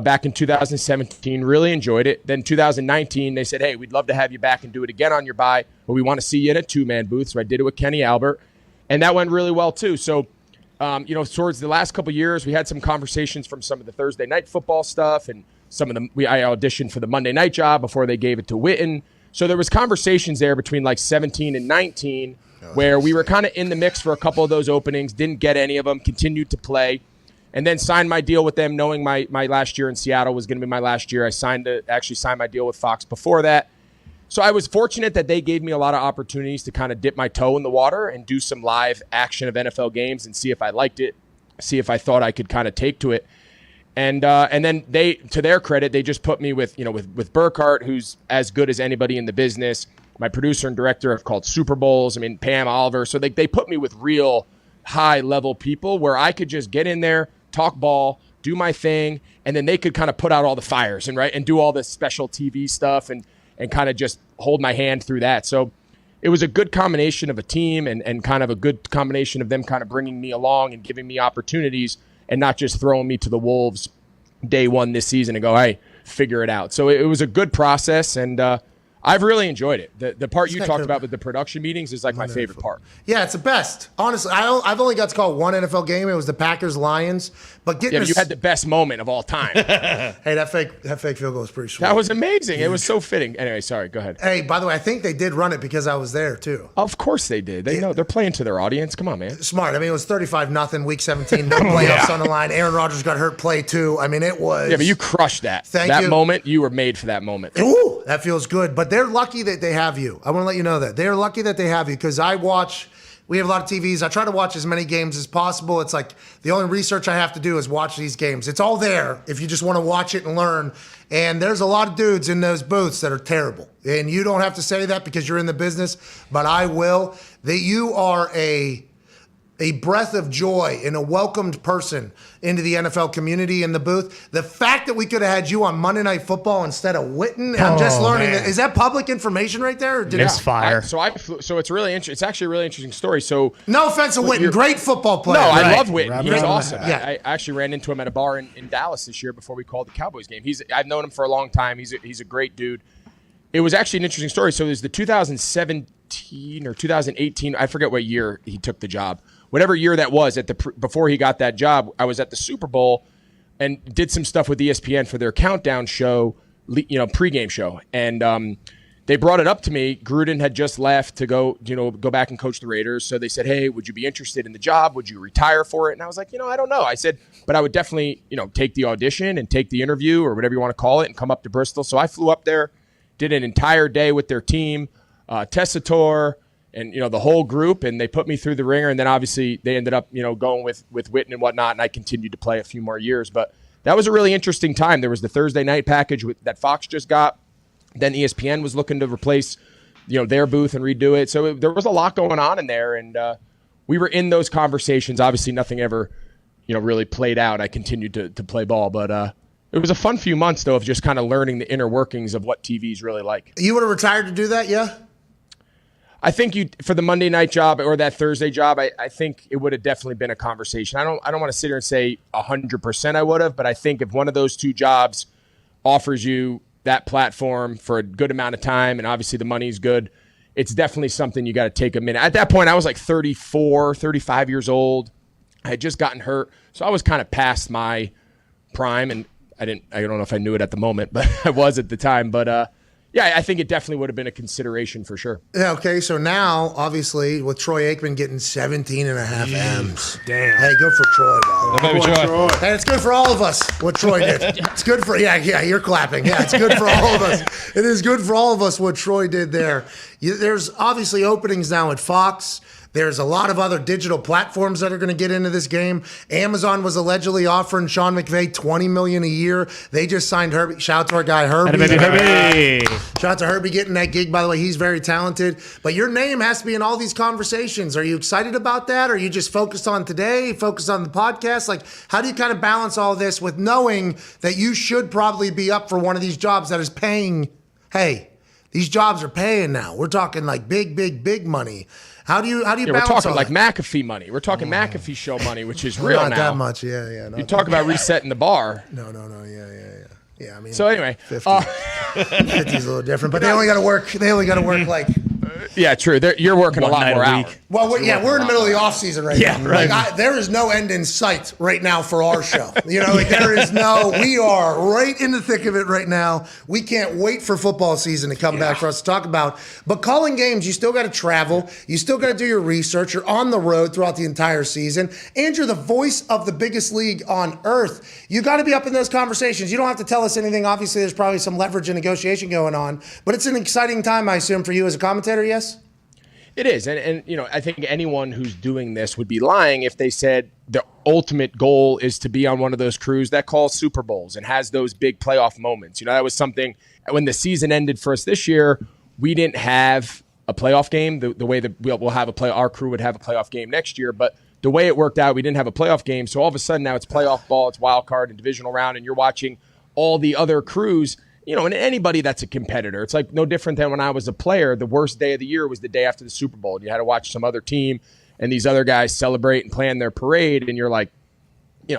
back in 2017. Really enjoyed it. Then 2019, they said, "Hey, we'd love to have you back and do it again on your bye, but we want to see you in a 2-man booth." So I did it with Kenny Albert, and that went really well too. So, towards the last couple of years, we had some conversations from some of the Thursday night football stuff, and some of them. I auditioned for the Monday night job before they gave it to Witten. So there was conversations there between like 17 and 19 where we were kind of in the mix for a couple of those openings, didn't get any of them, continued to play, and then signed my deal with them knowing my last year in Seattle was going to be my last year. I actually signed my deal with Fox before that. So I was fortunate that they gave me a lot of opportunities to kind of dip my toe in the water and do some live action of NFL games and see if I liked it, see if I thought I could kind of take to it. And then they, to their credit, they just put me with Burkhardt, who's as good as anybody in the business. My producer and director have called Super Bowls. I mean, Pam Oliver. So they put me with real high-level people where I could just get in there, talk ball, do my thing, and then they could kind of put out all the fires and do all this special TV stuff and kind of just hold my hand through that. So it was a good combination of a team and kind of a good combination of them kind of bringing me along and giving me opportunities and not just throwing me to the wolves day one this season and go, "Hey, figure it out." So it was a good process, and I've really enjoyed it. The part you talked about with the production meetings is like my favorite part. Yeah, it's the best. Honestly, I've only got to call one NFL game. It was the Packers-Lions. But you had the best moment of all time. Hey, that fake field goal was pretty sweet. That was amazing. It was so fitting. Anyway, sorry, go ahead. Hey, by the way, I think they did run it because I was there too. Of course they did. They know they're playing to their audience. Come on, man. Smart. I mean, it was 35-0, week 17, no playoffs on the line. Aaron Rodgers got hurt play 2. I mean, it was. Yeah, but you crushed that. That moment, you were made for that moment. Ooh, that feels good. But they're lucky that they have you. I want to let you know that. They're lucky that they have you because we have a lot of TVs. I try to watch as many games as possible. It's like the only research I have to do is watch these games. It's all there if you just want to watch it and learn. And there's a lot of dudes in those booths that are terrible. And you don't have to say that because you're in the business, but I will. That you are a breath of joy and a welcomed person into the NFL community in the booth. The fact that we could have had you on Monday Night Football instead of Witten, I'm just learning that. Is that public information right there? Or did It's fire. So it's really interesting. It's actually a really interesting story. So no offense to Witten, great football player. No, right? I love Witten. Right. He's Right. awesome. Yeah. I actually ran into him at a bar in Dallas this year before we called the Cowboys game. I've known him for a long time. He's a great dude. It was actually an interesting story. So there's the 2017 or 2018. I forget what year he took the job. Whatever year that was, before he got that job, I was at the Super Bowl and did some stuff with ESPN for their countdown show, pregame show, and they brought it up to me. Gruden had just left to go back and coach the Raiders, so they said, "Hey, would you be interested in the job? Would you retire for it?" And I was like, I don't know. I said, but I would definitely, take the audition and take the interview or whatever you want to call it, and come up to Bristol. So I flew up there, did an entire day with their team, Tessitore, and the whole group, and they put me through the ringer, and then obviously they ended up going with Witten and whatnot, and I continued to play a few more years. But that was a really interesting time. There was the Thursday night package that Fox just got. Then ESPN was looking to replace their booth and redo it. So there was a lot going on in there, and we were in those conversations. Obviously nothing ever really played out. I continued to play ball, but it was a fun few months though of just kind of learning the inner workings of what TV's really like. You would have retired to do that, yeah? I think for the Monday night job or that Thursday job, I think it would have definitely been a conversation. I don't want to sit here and say 100% I would have, but I think if one of those two jobs offers you that platform for a good amount of time, and obviously the money's good, it's definitely something you got to take a minute. At that point, I was like 34, 35 years old. I had just gotten hurt, so I was kind of past my prime, and I don't know if I knew it at the moment, but I was at the time. But yeah, I think it definitely would have been a consideration for sure. Yeah, okay, so now, obviously, with Troy Aikman getting 17 and a half M's. Damn. Hey, good for Troy, by the way. Maybe Troy. And it's good for all of us, what Troy did. It's good for, yeah, you're clapping. Yeah, it's good for all of us. It is good for all of us what Troy did there. There's obviously openings now at Fox. There's a lot of other digital platforms that are going to get into this game. Amazon was allegedly offering Sean McVay $20 million a year. They just signed Herbie. Shout out to our guy Herbie. Herbie. Shout out to Herbie getting that gig. By the way, he's very talented. But your name has to be in all these conversations. Are you excited about that? Or are you just focused on today, focused on the podcast? Like, how do you kind of balance all this with knowing that you should probably be up for one of these jobs that is paying? Hey, these jobs are paying now. We're talking like big money. How do you balance we're talking all like that? McAfee money. We're talking McAfee Show money, which is Well, real not now. that much, yeah. You talk about resetting the bar. No, yeah. I mean, So anyway, 50's a little different, but they only got to work. They only got to work like. yeah, true. You're working a One lot night more a week. hours. Well, we're in the middle of the off season right now. right. Like, there is no end in sight right now for our show. We are right in the thick of it right now. We can't wait for football season to come back for us to talk about. But calling games, you still got to travel. You still got to do your research. You're on the road throughout the entire season. And you're the voice of the biggest league on earth. You got to be up in those conversations. You don't have to tell us anything. Obviously, there's probably some leverage and negotiation going on. But it's an exciting time, I assume, for you as a commentator, yes? It is. And I think anyone who's doing this would be lying if they said the ultimate goal is to be on one of those crews that calls Super Bowls and has those big playoff moments. That was something when the season ended for us this year, we didn't have a playoff game the way that we'll have our crew would have a playoff game next year. But the way it worked out, we didn't have a playoff game. So all of a sudden now it's playoff ball, it's wild card and divisional round, and you're watching all the other crews. And anybody that's a competitor, it's like no different than when I was a player. The worst day of the year was the day after the Super Bowl. And you had to watch some other team and these other guys celebrate and plan their parade. And you're like,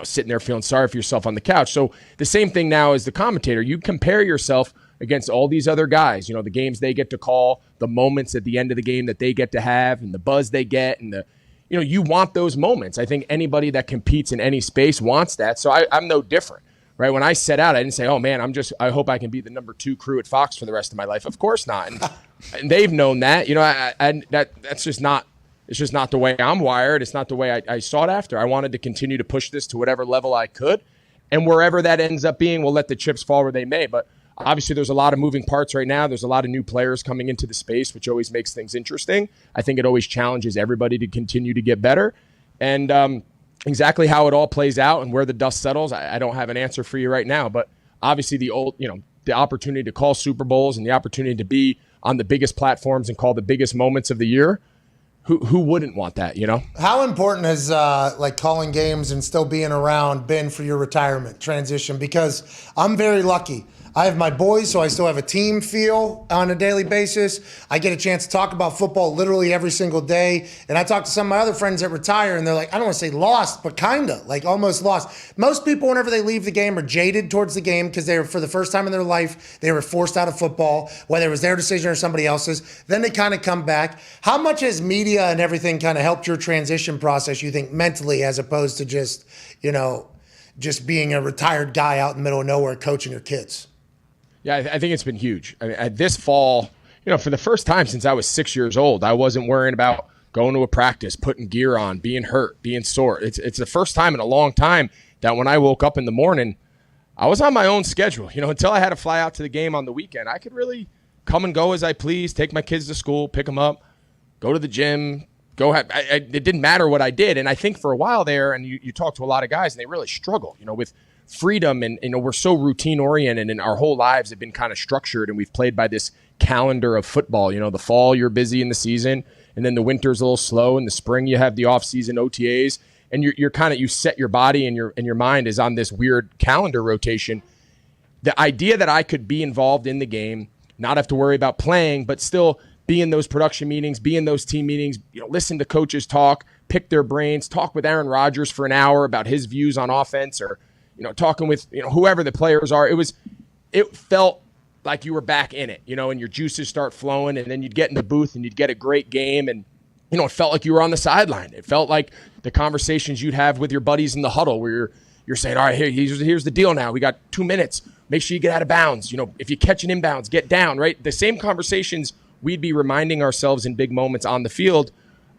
sitting there feeling sorry for yourself on the couch. So the same thing now as the commentator. You compare yourself against all these other guys, the games they get to call, the moments at the end of the game that they get to have and the buzz they get. And you want those moments. I think anybody that competes in any space wants that. So I'm no different. Right, when I set out, I didn't say, "Oh man, I hope I can be the number 2 crew at Fox for the rest of my life." Of course not, and they've known that. That's just not. It's just not the way I'm wired. It's not the way I sought after. I wanted to continue to push this to whatever level I could, and wherever that ends up being, we'll let the chips fall where they may. But obviously, there's a lot of moving parts right now. There's a lot of new players coming into the space, which always makes things interesting. I think it always challenges everybody to continue to get better, and exactly how it all plays out and where the dust settles, I don't have an answer for you right now. But obviously the opportunity to call Super Bowls and the opportunity to be on the biggest platforms and call the biggest moments of the year, who wouldn't want that, you know? How important has like calling games and still being around been for your retirement transition? Because I'm very lucky. I have my boys, so I still have a team feel on a daily basis. I get a chance to talk about football literally every single day. And I talk to some of my other friends that retire, and they're like, I don't want to say lost, but kind of, like almost lost. Most people, whenever they leave the game, are jaded towards the game because they were, for the first time in their life, they were forced out of football, whether it was their decision or somebody else's. Then they kind of come back. How much has media and everything kind of helped your transition process, you think, mentally, as opposed to just, just being a retired guy out in the middle of nowhere coaching your kids? Yeah, I think it's been huge. I mean, this fall, for the first time since I was 6 years old, I wasn't worrying about going to a practice, putting gear on, being hurt, being sore. It's the first time in a long time that when I woke up in the morning, I was on my own schedule. Until I had to fly out to the game on the weekend, I could really come and go as I please, take my kids to school, pick them up, go to the gym, it didn't matter what I did. And I think for a while there, and you talk to a lot of guys, and they really struggle, with freedom, and we're so routine oriented, and our whole lives have been kind of structured, and we've played by this calendar of football. The fall you're busy in the season, and then the winter's a little slow. In the spring you have the off-season OTAs, and you're kind of, you set your body and your mind is on this weird calendar rotation. The idea that I could be involved in the game, not have to worry about playing, but still be in those production meetings, be in those team meetings, listen to coaches talk, pick their brains, talk with Aaron Rodgers for an hour about his views on offense, or talking with, whoever the players are. It felt like you were back in it, and your juices start flowing, and then you'd get in the booth and you'd get a great game. And, it felt like you were on the sideline. It felt like the conversations you'd have with your buddies in the huddle where you're saying, all right, here's the deal now. We got 2 minutes. Make sure you get out of bounds. If you catch an inbounds, get down, right? The same conversations we'd be reminding ourselves in big moments on the field.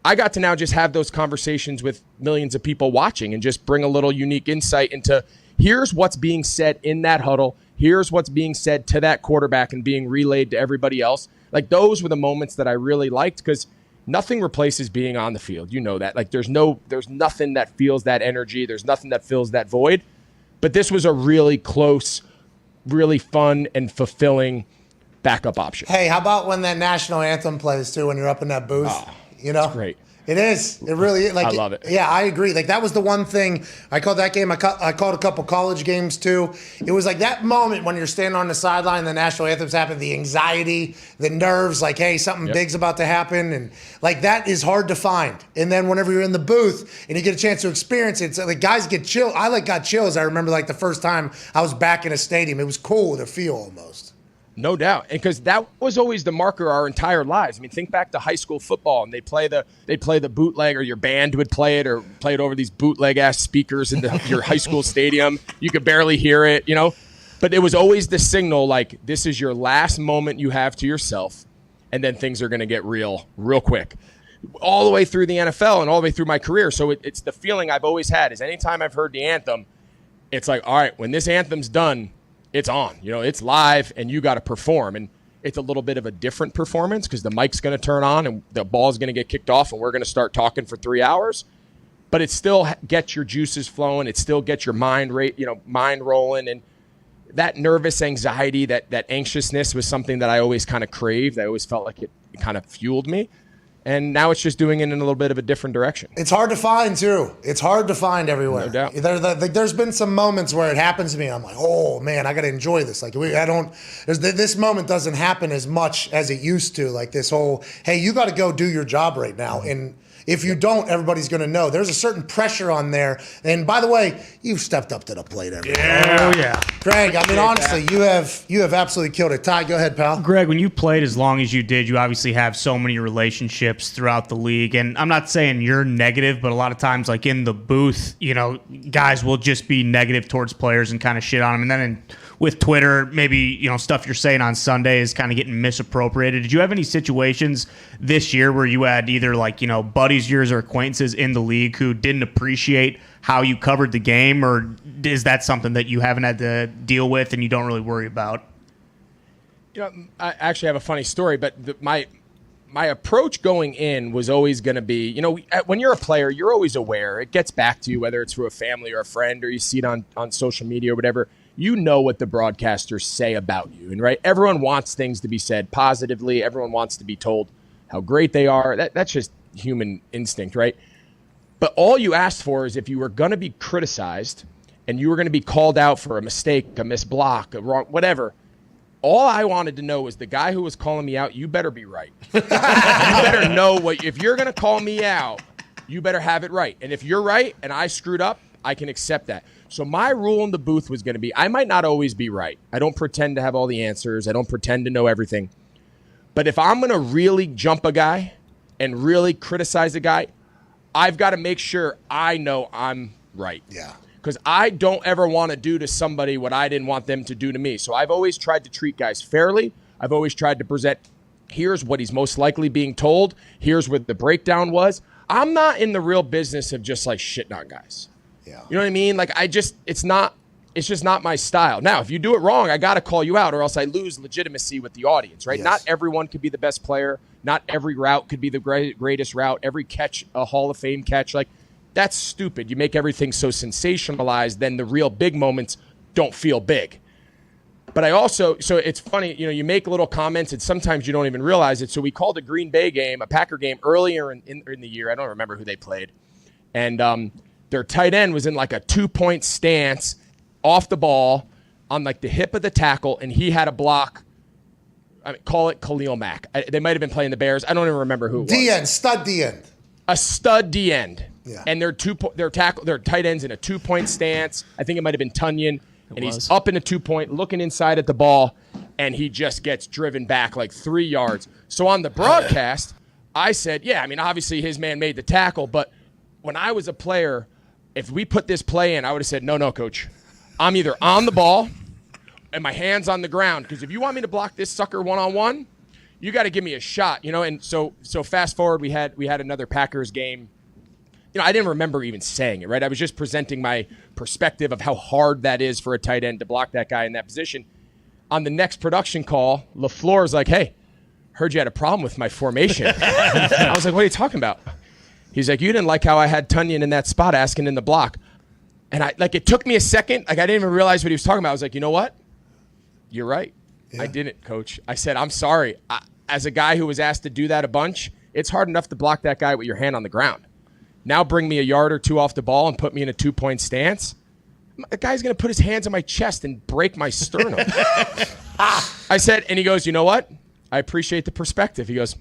I got to now just have those conversations with millions of people watching and just bring a little unique insight into, here's what's being said in that huddle. Here's what's being said to that quarterback and being relayed to everybody else. Like, those were the moments that I really liked, because nothing replaces being on the field. That. Like, there's nothing that feels that energy. There's nothing that fills that void. But this was a really close, really fun and fulfilling backup option. Hey, how about when that national anthem plays too, when you're up in that booth? It's great. It is. It really is. Like, I love it. Yeah, I agree. Like, that was the one thing. I called that game. I called a couple college games too. It was like that moment when you're standing on the sideline and the national anthem's happening, the anxiety, the nerves, like, hey, something big's about to happen. And like, that is hard to find. And then whenever you're in the booth and you get a chance to experience it, it's like guys get chills. I got chills. I remember like the first time I was back in a stadium. It was cool to feel almost. No doubt. And because that was always the marker our entire lives. I mean, think back to high school football, and they'd play the bootleg, or your band would play it, or play it over these bootleg ass speakers in your high school stadium. You could barely hear it, but it was always the signal, like, this is your last moment you have to yourself, and then things are going to get real quick. All the way through the NFL and all the way through my career. So it's the feeling I've always had, is anytime I've heard the anthem, it's like, all right, when this anthem's done, it's on, it's live, and you got to perform. And it's a little bit of a different performance, because the mic's going to turn on and the ball's going to get kicked off, and we're going to start talking for 3 hours. But it still gets your juices flowing. It still gets your mind rolling. And that nervous anxiety, that anxiousness was something that I always kind of craved. I always felt like it kind of fueled me. And now it's just doing it in a little bit of a different direction. It's hard to find, too. It's hard to find everywhere. No doubt. There's been some moments where it happens to me, and I'm like, oh, man, I got to enjoy this. Like, this moment doesn't happen as much as it used to. Like, this whole, hey, you got to go do your job right now. Mm-hmm. And if you don't, everybody's going to know. There's a certain pressure on there. And by the way, you've stepped up to the plate every Oh, yeah. Greg, I mean, honestly, you have absolutely killed it. Ty, go ahead, pal. Greg, when you played as long as you did, you obviously have so many relationships throughout the league. And I'm not saying you're negative, but a lot of times, like in the booth, guys will just be negative towards players and kind of shit on them. And then with Twitter, maybe, stuff you're saying on Sunday is kind of getting misappropriated. Did you have any situations this year where you had either buddies, yours, or acquaintances in the league who didn't appreciate how you covered the game, or is that something that you haven't had to deal with and you don't really worry about? I actually have a funny story, but my approach going in was always going to be, when you're a player, you're always aware. It gets back to you, whether it's through a family or a friend, or you see it on social media or whatever. You know what the broadcasters say about you, and right? Everyone wants things to be said positively. Everyone wants to be told how great they are. That's just human instinct, right? But all you asked for is if you were going to be criticized and you were going to be called out for a mistake, a missed block, a wrong, whatever. All I wanted to know was the guy who was calling me out, you better be right. You better know if you're going to call me out, you better have it right. And if you're right and I screwed up, I can accept that. So my rule in the booth was going to be, I might not always be right. I don't pretend to have all the answers. I don't pretend to know everything. But if I'm going to really jump a guy and really criticize a guy, I've got to make sure I know I'm right. Yeah. Because I don't ever want to do to somebody what I didn't want them to do to me. So I've always tried to treat guys fairly. I've always tried to present, here's what he's most likely being told. Here's what the breakdown was. I'm not in the real business of just like shitting on guys. Yeah. You know what I mean? Like it's just not my style. Now, if you do it wrong, I got to call you out or else I lose legitimacy with the audience, right? Yes. Not everyone could be the best player. Not every route could be the greatest route. Every catch, a Hall of Fame catch. Like, that's stupid. You make everything so sensationalized, then the real big moments don't feel big. But so it's funny, you make little comments and sometimes you don't even realize it. So we called a Green Bay game, a Packer game earlier in the year. I don't remember who they played. And their tight end was in like a 2-point stance off the ball on like the hip of the tackle, and he had a block. I mean, call it Khalil Mack. They might have been playing the Bears. I don't even remember who it was. D-end, stud D-end. A stud D-end. Yeah. And their tight ends in a 2-point stance. I think it might have been Tunyon. He's up in a 2-point, looking inside at the ball, and he just gets driven back like 3 yards. So on the broadcast, I said, yeah, I mean, obviously his man made the tackle, but when I was a player, if we put this play in, I would have said, no, coach. I'm either on the ball and my hand's on the ground, because if you want me to block this sucker one-on-one, you got to give me a shot, And so fast forward, we had another Packers game. I didn't remember even saying it, right? I was just presenting my perspective of how hard that is for a tight end to block that guy in that position. On the next production call, LaFleur's like, hey, heard you had a problem with my formation. I was like, what are you talking about? He's like, you didn't like how I had Tunyon in that spot asking in the block. And it took me a second. I didn't even realize what he was talking about. I was like, you know what? You're right. Yeah. I didn't, coach. I said, I'm sorry. As a guy who was asked to do that a bunch, it's hard enough to block that guy with your hand on the ground. Now bring me a yard or two off the ball and put me in a 2-point stance. The guy's going to put his hands on my chest and break my sternum. I said, and he goes, you know what? I appreciate the perspective. He goes,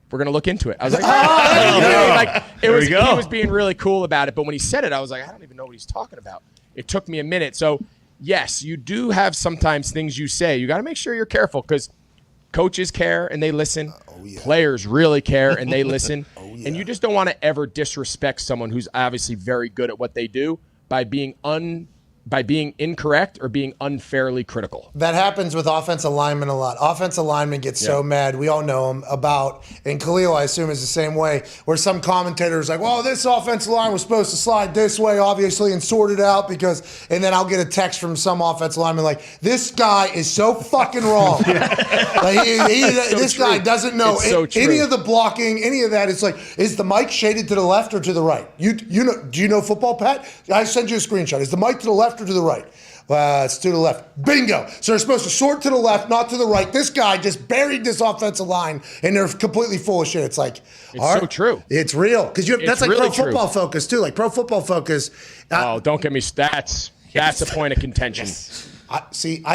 we're going to look into it. I was like, he was being really cool about it. But when he said it, I was like, I don't even know what he's talking about. It took me a minute. So, yes, you do have sometimes things you say. You got to make sure you're careful because coaches care and they listen. Players really care and they listen. And you just don't want to ever disrespect someone who's obviously very good at what they do by being incorrect or being unfairly critical. That happens with offensive linemen a lot. Offensive linemen get so mad. We all know them about, and Khalil, I assume, is the same way, where some commentators like, well, this offensive line was supposed to slide this way, obviously, and sort it out and then I'll get a text from some offensive lineman like, this guy is so fucking wrong. This guy doesn't know any of the blocking, any of that. It's like, is the mic shaded to the left or to the right? Do you know football, Pat? I sent you a screenshot. Is the mic to the left or to the right? It's to the left. Bingo. So they're supposed to sort to the left, not to the right. This guy just buried this offensive line, and they're completely full of shit. It's like, so true. It's real. Because that's like really Pro Football Focus, too. Like Pro Football Focus. Don't get me stats. That's a point of contention. I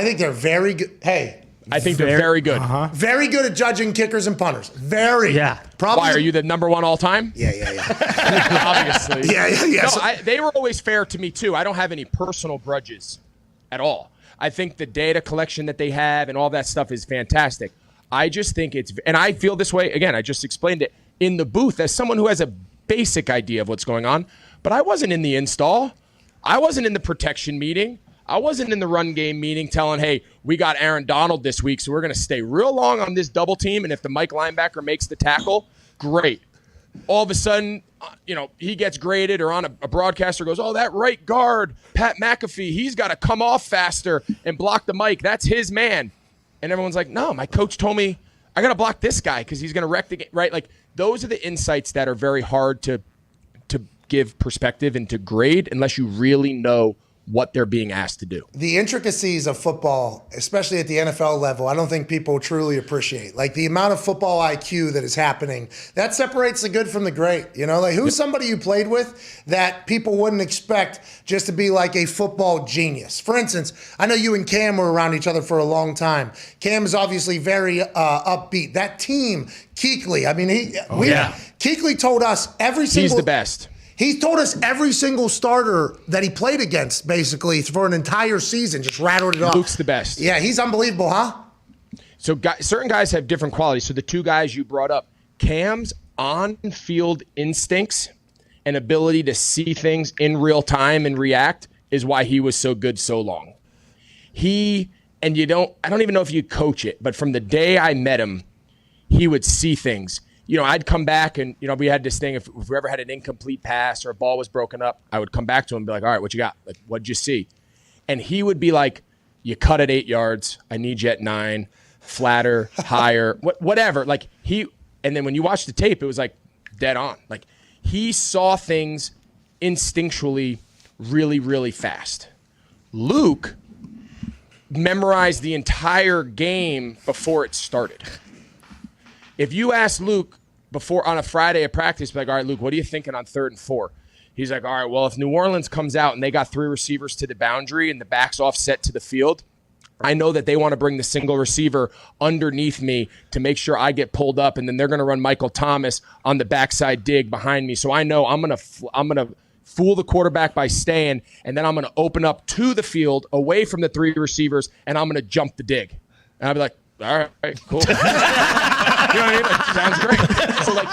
think they're very good. Hey. I think they're very good. Uh-huh. Very good at judging kickers and punters. Very. Yeah. Probably. Why, are you the number one all time? Yeah. Obviously. Yeah. No, they were always fair to me, too. I don't have any personal grudges at all. I think the data collection that they have and all that stuff is fantastic. I just think and I feel this way, again, I just explained it, in the booth as someone who has a basic idea of what's going on, but I wasn't in the install. I wasn't in the protection meeting. I wasn't in the run game meeting telling, hey, we got Aaron Donald this week, so we're going to stay real long on this double team, and if the Mike linebacker makes the tackle, great. All of a sudden, he gets graded, or on a broadcaster goes, oh, that right guard, Pat McAfee, he's got to come off faster and block the Mike. That's his man. And everyone's like, no, my coach told me I got to block this guy because he's going to wreck the game, right? Like, those are the insights that are very hard to give perspective and to grade unless you really know what they're being asked to do. The intricacies of football, especially at the NFL level, I don't think people truly appreciate. Like the amount of football IQ that is happening, that separates the good from the great. You know, like who's somebody you played with that people wouldn't expect just to be like a football genius? For instance, I know you and Cam were around each other for a long time. Cam is obviously very upbeat. That team, Kuechly, I mean, Kuechly told us every single... He's the best. He told us every single starter that he played against, basically, for an entire season, just rattled it off. Luke's the best. Yeah, he's unbelievable, huh? So certain guys have different qualities. So the two guys you brought up, Cam's on-field instincts and ability to see things in real time and react is why he was so good so long. I don't even know if you coach it, but from the day I met him, he would see things. You know, I'd come back and, you know, we had this thing, if we ever had an incomplete pass or a ball was broken up, I would come back to him and be like, all right, what you got? Like, what'd you see? And he would be like, you cut at 8 yards. I need you at 9, flatter, higher, whatever. Like and then when you watch the tape, it was like dead on. Like he saw things instinctually really, really fast. Luke memorized the entire game before it started. If you ask Luke before on a Friday at practice, be like, all right, Luke, what are you thinking on 3rd and 4? He's like, all right, well, if New Orleans comes out and they got 3 receivers to the boundary and the back's offset to the field, I know that they want to bring the single receiver underneath me to make sure I get pulled up, and then they're going to run Michael Thomas on the backside dig behind me. So I know I'm going to fool the quarterback by staying, and then I'm going to open up to the field away from the 3 receivers, and I'm going to jump the dig. And I'll be like, all right, cool. You know what I mean? Like, sounds great. So like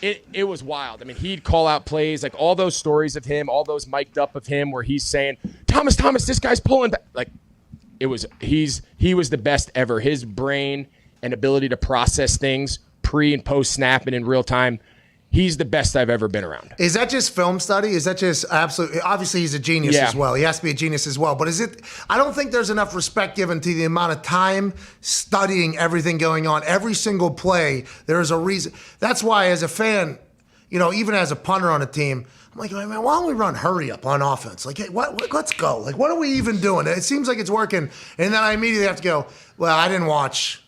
it was wild. I mean, he'd call out plays, like all those stories of him, all those mic'd up of him where he's saying, Thomas, this guy's pulling back. Like he was the best ever. His brain and ability to process things pre and post snap and in real time, he's the best I've ever been around. Is that just film study? Is that just absolutely? Obviously, he's a genius as well. He has to be a genius as well. But is it? I don't think there's enough respect given to the amount of time studying everything going on. Every single play, there is a reason. That's why, as a fan, you know, even as a punter on a team, I'm like, man, why don't we run hurry up on offense? Like, hey, let's go. Like, what are we even doing? It seems like it's working. And then I immediately have to go, well, I didn't watch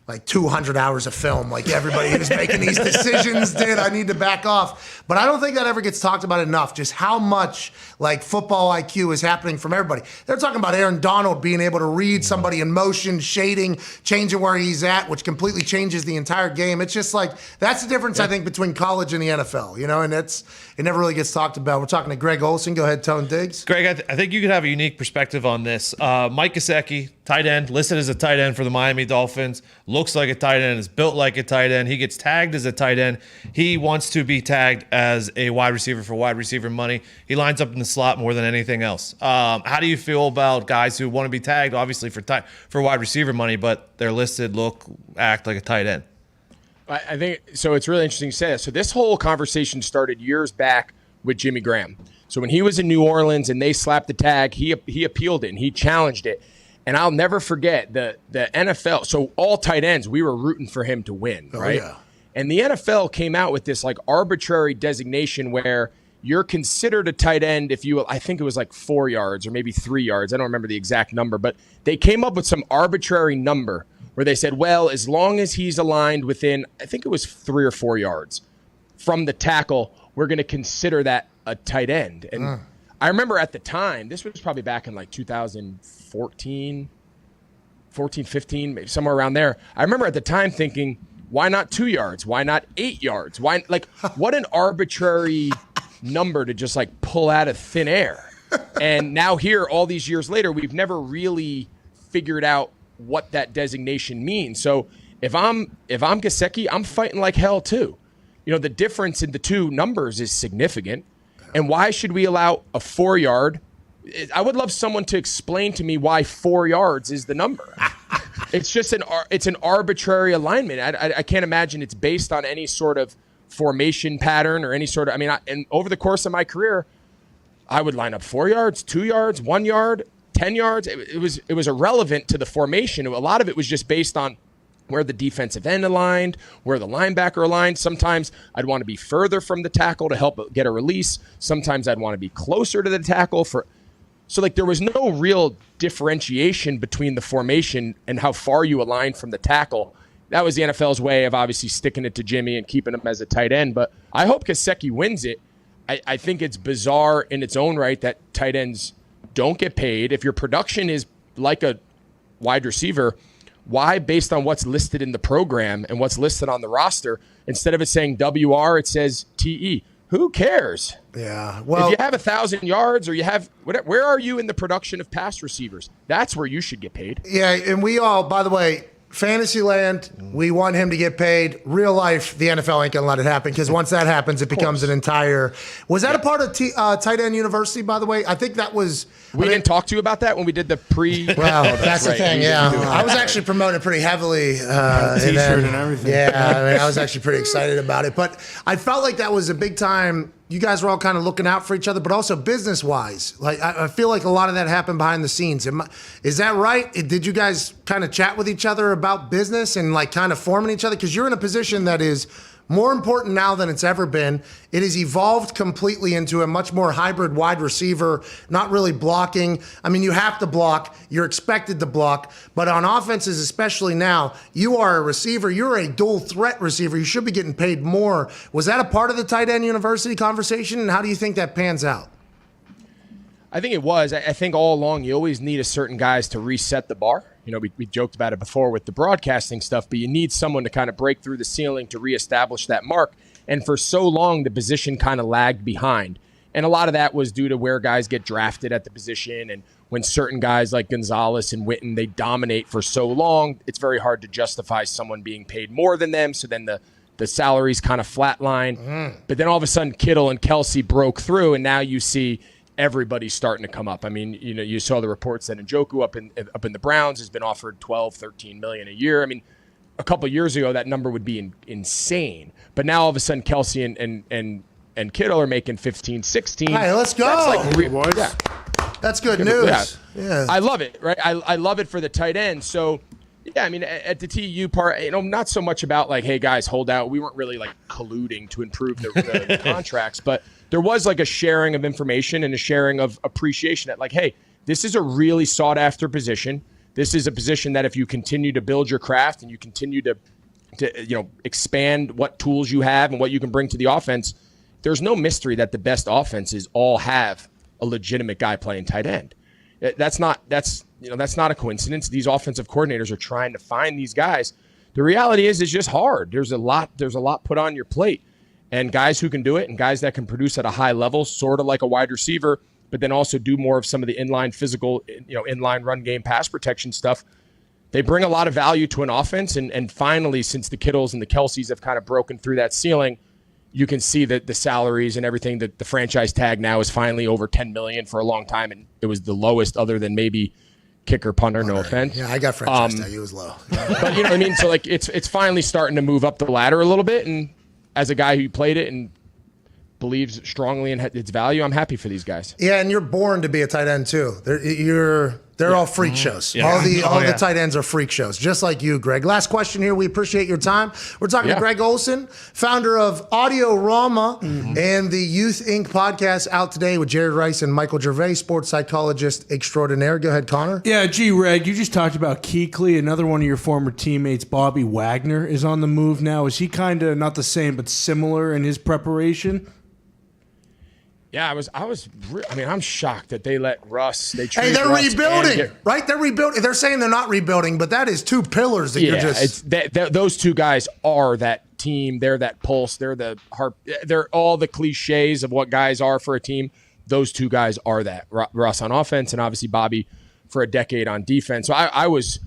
like 200 hours of film like everybody who's making these decisions did. I need to back off. But I don't think that ever gets talked about enough, just how much like football IQ is happening from everybody. They're talking about Aaron Donald being able to read somebody in motion, shading, changing where he's at, which completely changes the entire game. It's just like, that's the difference, I think, between college and the NFL, you know, and it never really gets talked about. We're talking to Greg Olson. Go ahead, Tone Diggs. Greg, I think you could have a unique perspective on this. Mike Gesicki, tight end, listed as a tight end for the Miami Dolphins, looks like a tight end, is built like a tight end. He gets tagged as a tight end. He wants to be tagged as a wide receiver for wide receiver money. He lines up in the slot more than anything else. How do you feel about guys who want to be tagged, obviously, for wide receiver money, but they're listed, act like a tight end? I think so. It's really interesting to say that. So this whole conversation started years back with Jimmy Graham. So when he was in New Orleans and they slapped the tag, he appealed it and he challenged it. And I'll never forget the NFL. So all tight ends, we were rooting for him to win, right? Yeah. And the NFL came out with this like arbitrary designation where you're considered a tight end if you, I think it was like 4 yards or maybe 3 yards. I don't remember the exact number, but they came up with some arbitrary number where they said, well, as long as he's aligned within, I think it was 3 or 4 yards from the tackle, we're going to consider that a tight end. And I remember at the time, this was probably back in like 2014, 15, maybe somewhere around there. I remember at the time thinking, why not 2 yards? Why not 8 yards? Why, like, what an arbitrary number to just like pull out of thin air. And now here, all these years later, we've never really figured out what that designation means. So if I'm Gesicki, I'm fighting like hell too. You know, the difference in the two numbers is significant. And why should we allow a 4 yard? I would love someone to explain to me why 4 yards is the number. It's just an arbitrary alignment. I can't imagine it's based on any sort of formation pattern or any sort of, and over the course of my career, I would line up 4 yards, 2 yards, 1 yard, 10 yards. It was irrelevant to the formation. A lot of it was just based on where the defensive end aligned, where the linebacker aligned. Sometimes I'd want to be further from the tackle to help get a release. Sometimes I'd want to be closer to the tackle so like there was no real differentiation between the formation and how far you aligned from the tackle. That was the NFL's way of obviously sticking it to Jimmy and keeping him as a tight end. But I hope Gesicki wins it. I think it's bizarre in its own right that tight ends don't get paid. If your production is like a wide receiver, why, based on what's listed in the program and what's listed on the roster, instead of it saying WR, it says TE? Who cares? Yeah. Well, if you have 1,000 yards or you have where are you in the production of pass receivers? That's where you should get paid. Yeah, and we all, by the way, Fantasyland, we want him to get paid. Real life, the NFL ain't gonna let it happen because once that happens, it becomes an entire. Was that a part of Tight End University? By the way, I think that was. We didn't talk to you about that when we did the pre. Well, that's the thing. Yeah, I was actually promoting it pretty heavily. T-shirt and everything. Yeah, I mean, I was actually pretty excited about it, but I felt like that was a big time. You guys were all kind of looking out for each other, but also business-wise. Like I feel like a lot of that happened behind the scenes. Is that right? Did you guys kind of chat with each other about business and like kind of forming each other? Because you're in a position that is more important now than it's ever been. It has evolved completely into a much more hybrid wide receiver, not really blocking. I mean, you have to block. You're expected to block. But on offenses, especially now, you are a receiver. You're a dual threat receiver. You should be getting paid more. Was that a part of the Tight End University conversation? And how do you think that pans out? I think it was. I think all along you always need a certain guys to reset the bar. You know, we joked about it before with the broadcasting stuff, but you need someone to kind of break through the ceiling to reestablish that mark. And for so long, the position kind of lagged behind. And a lot of that was due to where guys get drafted at the position. And when certain guys like Gonzalez and Witten, they dominate for so long, it's very hard to justify someone being paid more than them. So then the salaries kind of flatline. But then all of a sudden, Kittle and Kelsey broke through, and now you see everybody's starting to come up. I mean, you know, you saw the reports that Njoku up in the Browns has been offered 12, 13 million a year. I mean, a couple of years ago, that number would be insane. But now all of a sudden, Kelsey and Kittle are making 15, 16. Hey, let's go. That's That's good news. Yeah. I love it, right? I love it for the tight end. So, yeah, I mean, at the TU part, you know, not so much about like, hey, guys, hold out. We weren't really like colluding to improve the contracts, but there was like a sharing of information and a sharing of appreciation that like, hey, this is a really sought after position. This is a position that if you continue to build your craft and you continue to you know, expand what tools you have and what you can bring to the offense, there's no mystery that the best offenses all have a legitimate guy playing tight end. That's not a coincidence. These offensive coordinators are trying to find these guys. The reality is it's just hard. There's a lot put on your plate. And guys who can do it and guys that can produce at a high level, sort of like a wide receiver, but then also do more of some of the inline physical, you know, inline run game pass protection stuff, they bring a lot of value to an offense. And finally, since the Kittles and the Kelseys have kind of broken through that ceiling, you can see that the salaries and everything, that the franchise tag now is finally over $10 million for a long time. And it was the lowest other than maybe kicker, punter, no offense. Yeah, I got franchise tag. It was low. But you know what I mean? So like it's finally starting to move up the ladder a little bit. And as a guy who played it and believes strongly in its value, I'm happy for these guys. Yeah, and you're born to be a tight end too. They're all freak shows. Yeah. All the tight ends are freak shows, just like you, Greg. Last question here. We appreciate your time. We're talking to Greg Olson, founder of Audio Rama and the Youth Inc. podcast out today with Jared Rice and Michael Gervais, sports psychologist extraordinaire. Go ahead, Connor. Yeah, Reg, you just talked about Kuechly. Another one of your former teammates, Bobby Wagner, is on the move now. Is he kind of not the same, but similar in his preparation? Yeah, I'm shocked that they let Russ. They're rebuilding, right? They're rebuilding. They're saying they're not rebuilding, but that is two pillars that you're just. Those two guys are that team. They're that pulse. They're the heart. They're all the cliches of what guys are for a team. Those two guys are that. Russ on offense and obviously Bobby for a decade on defense. So I was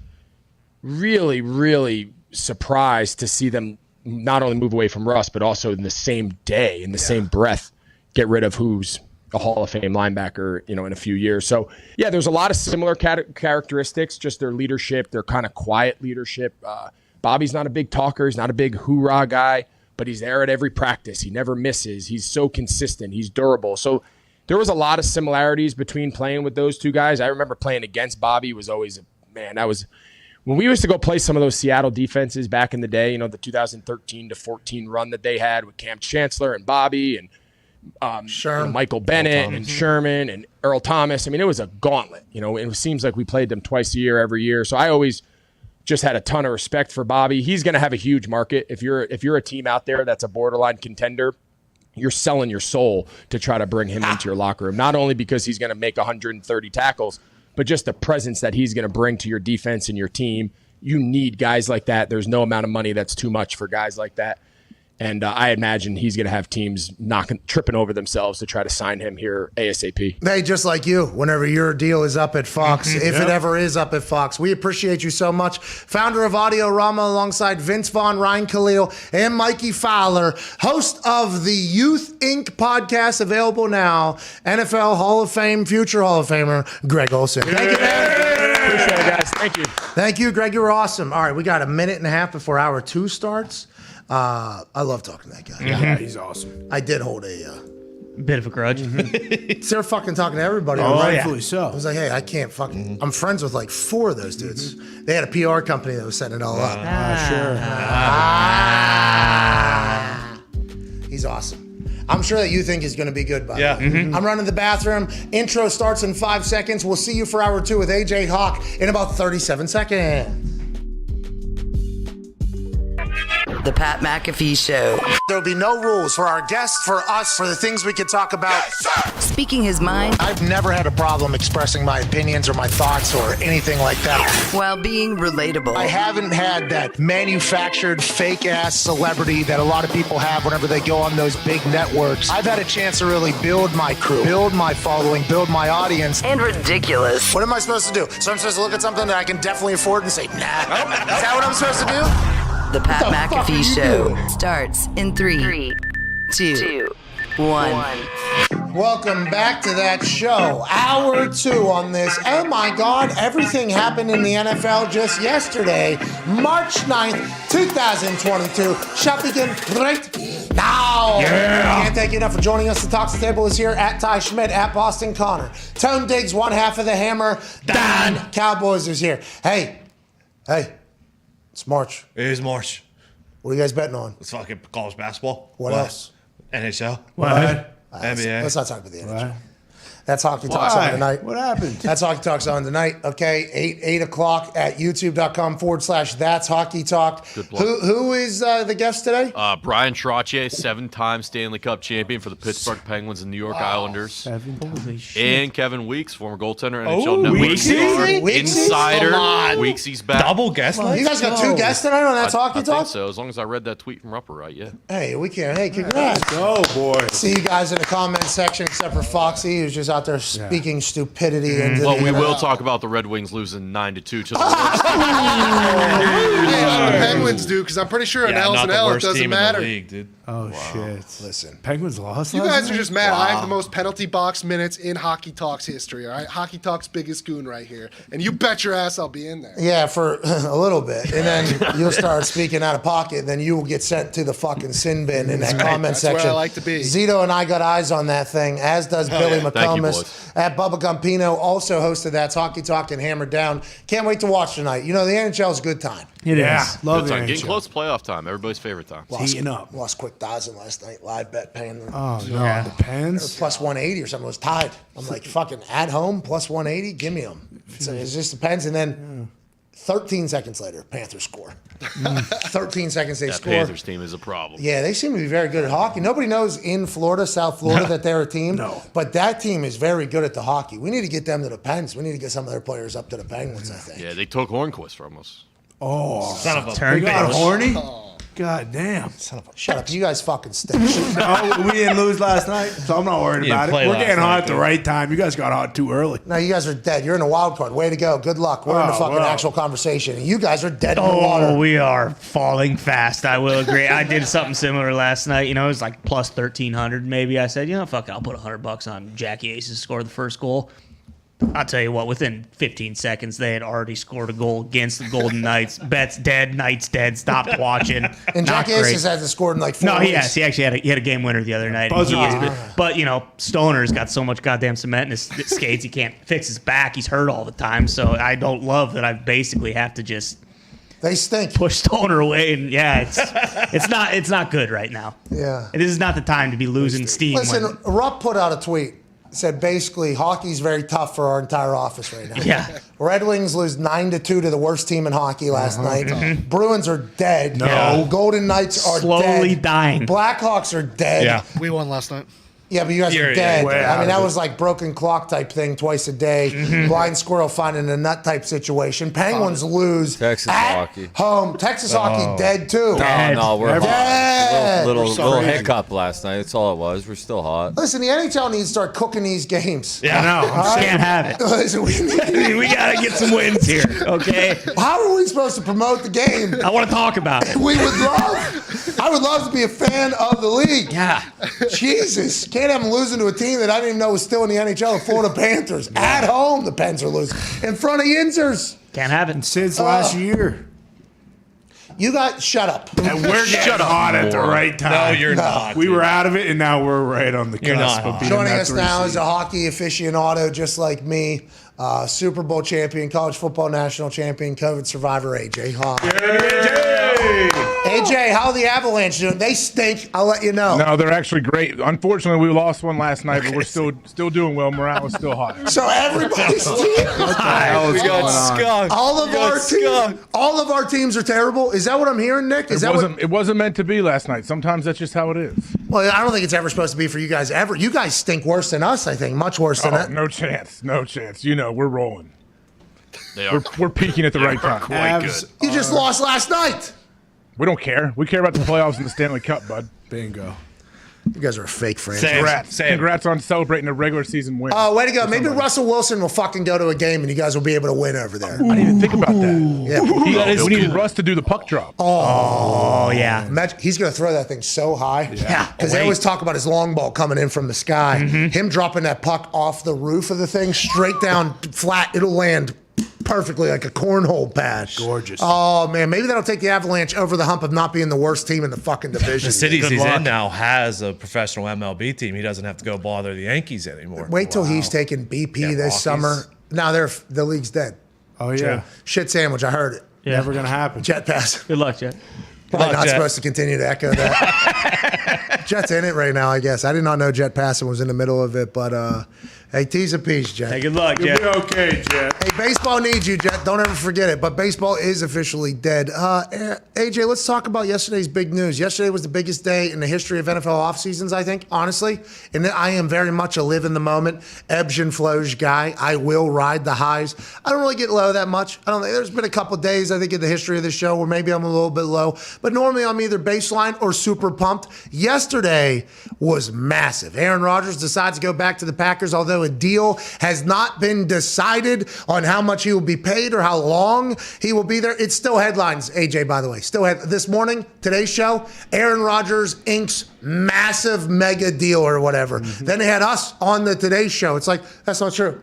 really, really surprised to see them not only move away from Russ, but also in the same day, in the same breath, get rid of who's a Hall of Fame linebacker, you know, in a few years. So, yeah, there's a lot of similar characteristics, just their leadership, their kind of quiet leadership. Bobby's not a big talker. He's not a big hoorah guy, but he's there at every practice. He never misses. He's so consistent. He's durable. So there was a lot of similarities between playing with those two guys. I remember playing against Bobby was always, when we used to go play some of those Seattle defenses back in the day, you know, the 2013 to 14 run that they had with Cam Chancellor and Bobby and Michael Bennett and Sherman and Earl Thomas. I mean, it was a gauntlet. You know, it seems like we played them twice a year, every year. So I always just had a ton of respect for Bobby. He's going to have a huge market. If you're a team out there that's a borderline contender, you're selling your soul to try to bring him into your locker room. Not only because he's going to make 130 tackles, but just the presence that he's going to bring to your defense and your team. You need guys like that. There's no amount of money that's too much for guys like that. And I imagine he's going to have teams tripping over themselves to try to sign him here ASAP. Hey, just like you, whenever your deal is up at Fox, if it ever is up at Fox, we appreciate you so much. Founder of Audio Rama alongside Vince Vaughn, Ryan Khalil, and Mikey Fowler, host of the Youth Inc. podcast, available now, NFL Hall of Fame, future Hall of Famer, Greg Olson. Thank you, man. Appreciate it, guys. Thank you. Thank you, Greg. You were awesome. All right, we got a minute and a half before hour 2 starts. I love talking to that guy. Yeah, he's awesome. I did hold a bit of a grudge. They're fucking talking to everybody. Rightfully so. I was like, hey, I can't fucking. I'm friends with like 4 of those dudes. They had a PR company that was setting it all up. Sure. He's awesome. I'm sure that you think he's going to be good, by the way. I'm running the bathroom. Intro starts in 5 seconds. We'll see you for hour 2 with AJ Hawk in about 37 seconds. The Pat McAfee Show. There'll be no rules for our guests, for us, for the things we could talk about. Speaking his mind I've never had a problem expressing my opinions or my thoughts or anything like that. while being relatable. I haven't had that manufactured fake-ass celebrity that a lot of people have whenever they go on those big networks. I've had a chance to really build my crew, build my following, build my audience. And ridiculous. What am I supposed to do? So I'm supposed to look at something that I can definitely afford and say, nah. Is that what I'm supposed to do? The Pat McAfee Show starts in 3, 2, 1. Welcome back to that show. Hour 2 on this. Oh my God, everything happened in the NFL just yesterday. March 9th, 2022. Shall begin right now. Yeah. Can't thank you enough for joining us. The Talks Table is here at Ty Schmidt, at Boston Connor. Tone Diggs, one half of the Hammer. Dahn. Cowboys is here. Hey. It's March. It is March. What are you guys betting on? It's fucking college basketball. What else? NHL. What? NBA. Let's not talk about the NHL. That's Hockey Talks on tonight. What happened? That's Hockey Talks on tonight. Okay, 8 o'clock at youtube.com/That's Hockey Talk. Good plug. Who is the guest today? Brian Trottier, 7-time Stanley Cup champion for the Pittsburgh Penguins and New York Islanders. Holy shit. And Kevin Weeks, former goaltender, NHL Network Weeksy? star, insider. Weeksy's back. Double guest You guys got 2 guests tonight on That's Hockey I Talk? think so, as long as I read that tweet from Rupper right, yeah. Hey, we can. Hey, congrats. Oh, boy. See you guys in the comment section, except for Foxy, who's just out there speaking stupidity into Well, the we will NFL. talk about the Red Wings losing 9-2 to the Hey, the Penguins do, because I'm pretty sure an L's not an the L, it worst doesn't team in matter. the league, dude. Oh, shit. Listen. Penguins lost You last guys night? are just mad. I have the most penalty box minutes in Hockey Talks history, all right? Hockey Talks biggest goon right here. And you bet your ass I'll be in there. Yeah, for a little bit. And then you'll start speaking out of pocket, and then you will get sent to the fucking sin bin in that comment That's where section. I like to be. Zito and I got eyes on that thing, as does Billy Thank you, McComas boys. at Bubba Gumpino, also hosted That's Hockey Talk and Hammered Down. Can't wait to watch tonight. You know, the NHL is a good time. It Yeah. is. Love Good the time. Getting NHL. close to playoff time. Everybody's favorite time. Heating up. Lost quick $1,000 last night. Live bet paying them. Oh, no. The Pens? Plus 180 or something. It was tied. I'm like, fucking at home, plus 180, give me them. So it just depends. And then 13 seconds later, Panthers score. 13 seconds they That score. Panthers team is a problem. Yeah, they seem to be very good at hockey. Nobody knows in Florida, South Florida, that they're a team. No. But that team is very good at the hockey. We need to get them to the Pens. We need to get some of their players up to the Penguins, I think. Yeah, they took Hornquist from us. Oh. Son of a You turn. got horny? God damn. Shut up. You guys fucking stink. No, we didn't lose last night, so I'm not worried You about it. didn't play We're last getting hot night, at the dude. right time. You guys got hot too early. Now you guys are dead. You're in a wild card. Way to go. Good luck. We're in the Oh, fucking well. actual conversation. And you guys are dead in the water. Oh, we are falling fast. I will agree. I did something similar last night. You know, it was like plus 1,300 maybe. I said, you know, fuck it. I'll put $100 on Jackie Ace to score the first goal. I'll tell you what, within 15 seconds, they had already scored a goal against the Golden Knights. Bet's dead, Knight's dead, stopped watching. And Jack Aces hasn't scored in like 4 No, weeks. he has. He actually had a game winner the other night. But, Stoner's got so much goddamn cement in his skates, he can't fix his back. He's hurt all the time. So I don't love that I basically have to just They stink. push Stoner away. And, it's not good right now. Yeah. This is not the time to be losing steam. Listen, Rupp put out a tweet. Said basically hockey's very tough for our entire office right now. Yeah. Red Wings lose 9-2 to the worst team in hockey last night. Mm-hmm. Bruins are dead. No. Golden Knights are Slowly dead. dying. Blackhawks are dead. Yeah. We won last night. Yeah, but you guys You're are dead. way I out mean, of that it. was like broken clock type thing twice a day. Blind squirrel finding a nut type situation. Penguins lose Texas at hockey. home. Texas hockey dead too. No, we're Dead. hot. Little crazy. hiccup last night. That's all it was. We're still hot. Listen, the NHL needs to start cooking these games. I know. I can't have it. Listen, We got to get some wins here, okay? how are we supposed to promote the game? I want to talk about it. I would love to be a fan of the league. Yeah. Jesus. Can't have them losing to a team that I didn't even know was still in the NHL, the Florida Panthers. At home, the Pens are losing. In front of Yinzers. Can't have it. Since last year. You got shut up. And we're getting hot at the right time. No, you're not. We were out of it, and now we're right on the You're cusp not of being Joining that us 3 now seed. is a hockey aficionado just like me, Super Bowl champion, college football national champion, COVID survivor, AJ Hawk. AJ, how are the Avalanche doing? They stink. I'll let you know. No, they're actually great. Unfortunately, we lost one last night, but we're still doing well. Morale is still hot. So everybody's team. We got skunked. All of our teams are terrible. Is that what I'm hearing, Nick? Is It wasn't meant to be last night. Sometimes that's just how it is. Well, I don't think it's ever supposed to be for you guys ever. You guys stink worse than us, I think. Much worse than that. No chance. No chance. We're rolling. They are We're peaking at the right time. quite good. You just lost last night. We don't care. We care about the playoffs and the Stanley Cup, bud. Bingo. You guys are a fake franchise. Congrats. Congrats on celebrating a regular season win. Oh, way to go. Maybe Russell Wilson will fucking go to a game and you guys will be able to win over there. I didn't even think about that. Yeah. We need Russ to do the puck drop. Oh, yeah. Imagine, he's going to throw that thing so high. Yeah. Because they always talk about his long ball coming in from the sky. Him dropping that puck off the roof of the thing straight down flat. It'll land perfectly like a cornhole pad. Gorgeous. Oh, man. Maybe that'll take the Avalanche over the hump of not being the worst team in the fucking division. The cities Good he's luck. in now has a professional MLB team. He doesn't have to go bother the Yankees anymore. Wait till he's taking BP this Rockies. summer. Now the league's dead. Oh, yeah. Shit sandwich. I heard it. Yeah. Never going to happen. Jet pass. Good luck, Jet. Probably luck, not Jet. supposed to continue to echo that. Jet's in it right now, I guess. I did not know Jet passing was in the middle of it, but hey, tease a piece, Jet. Hey, good luck, You'll Jet. be okay, Jet. Hey, baseball needs you, Jet. Don't ever forget it. But baseball is officially dead. AJ, let's talk about yesterday's big news. Yesterday was the biggest day in the history of NFL off seasons, I think, honestly. And I am very much a live in the moment, ebbs and flows guy. I will ride the highs. I don't really get low that much. I don't think there's been a couple days, I think, in the history of the show where maybe I'm a little bit low. But normally I'm either baseline or super pumped. Yesterday was massive. Aaron Rodgers decides to go back to the Packers, although a deal has not been decided on how much he will be paid or how long he will be there. It's still headlines, AJ, by the way. This morning, today's show, Aaron Rodgers inks massive mega deal or whatever. Then they had us on the Today Show. It's like, that's not true.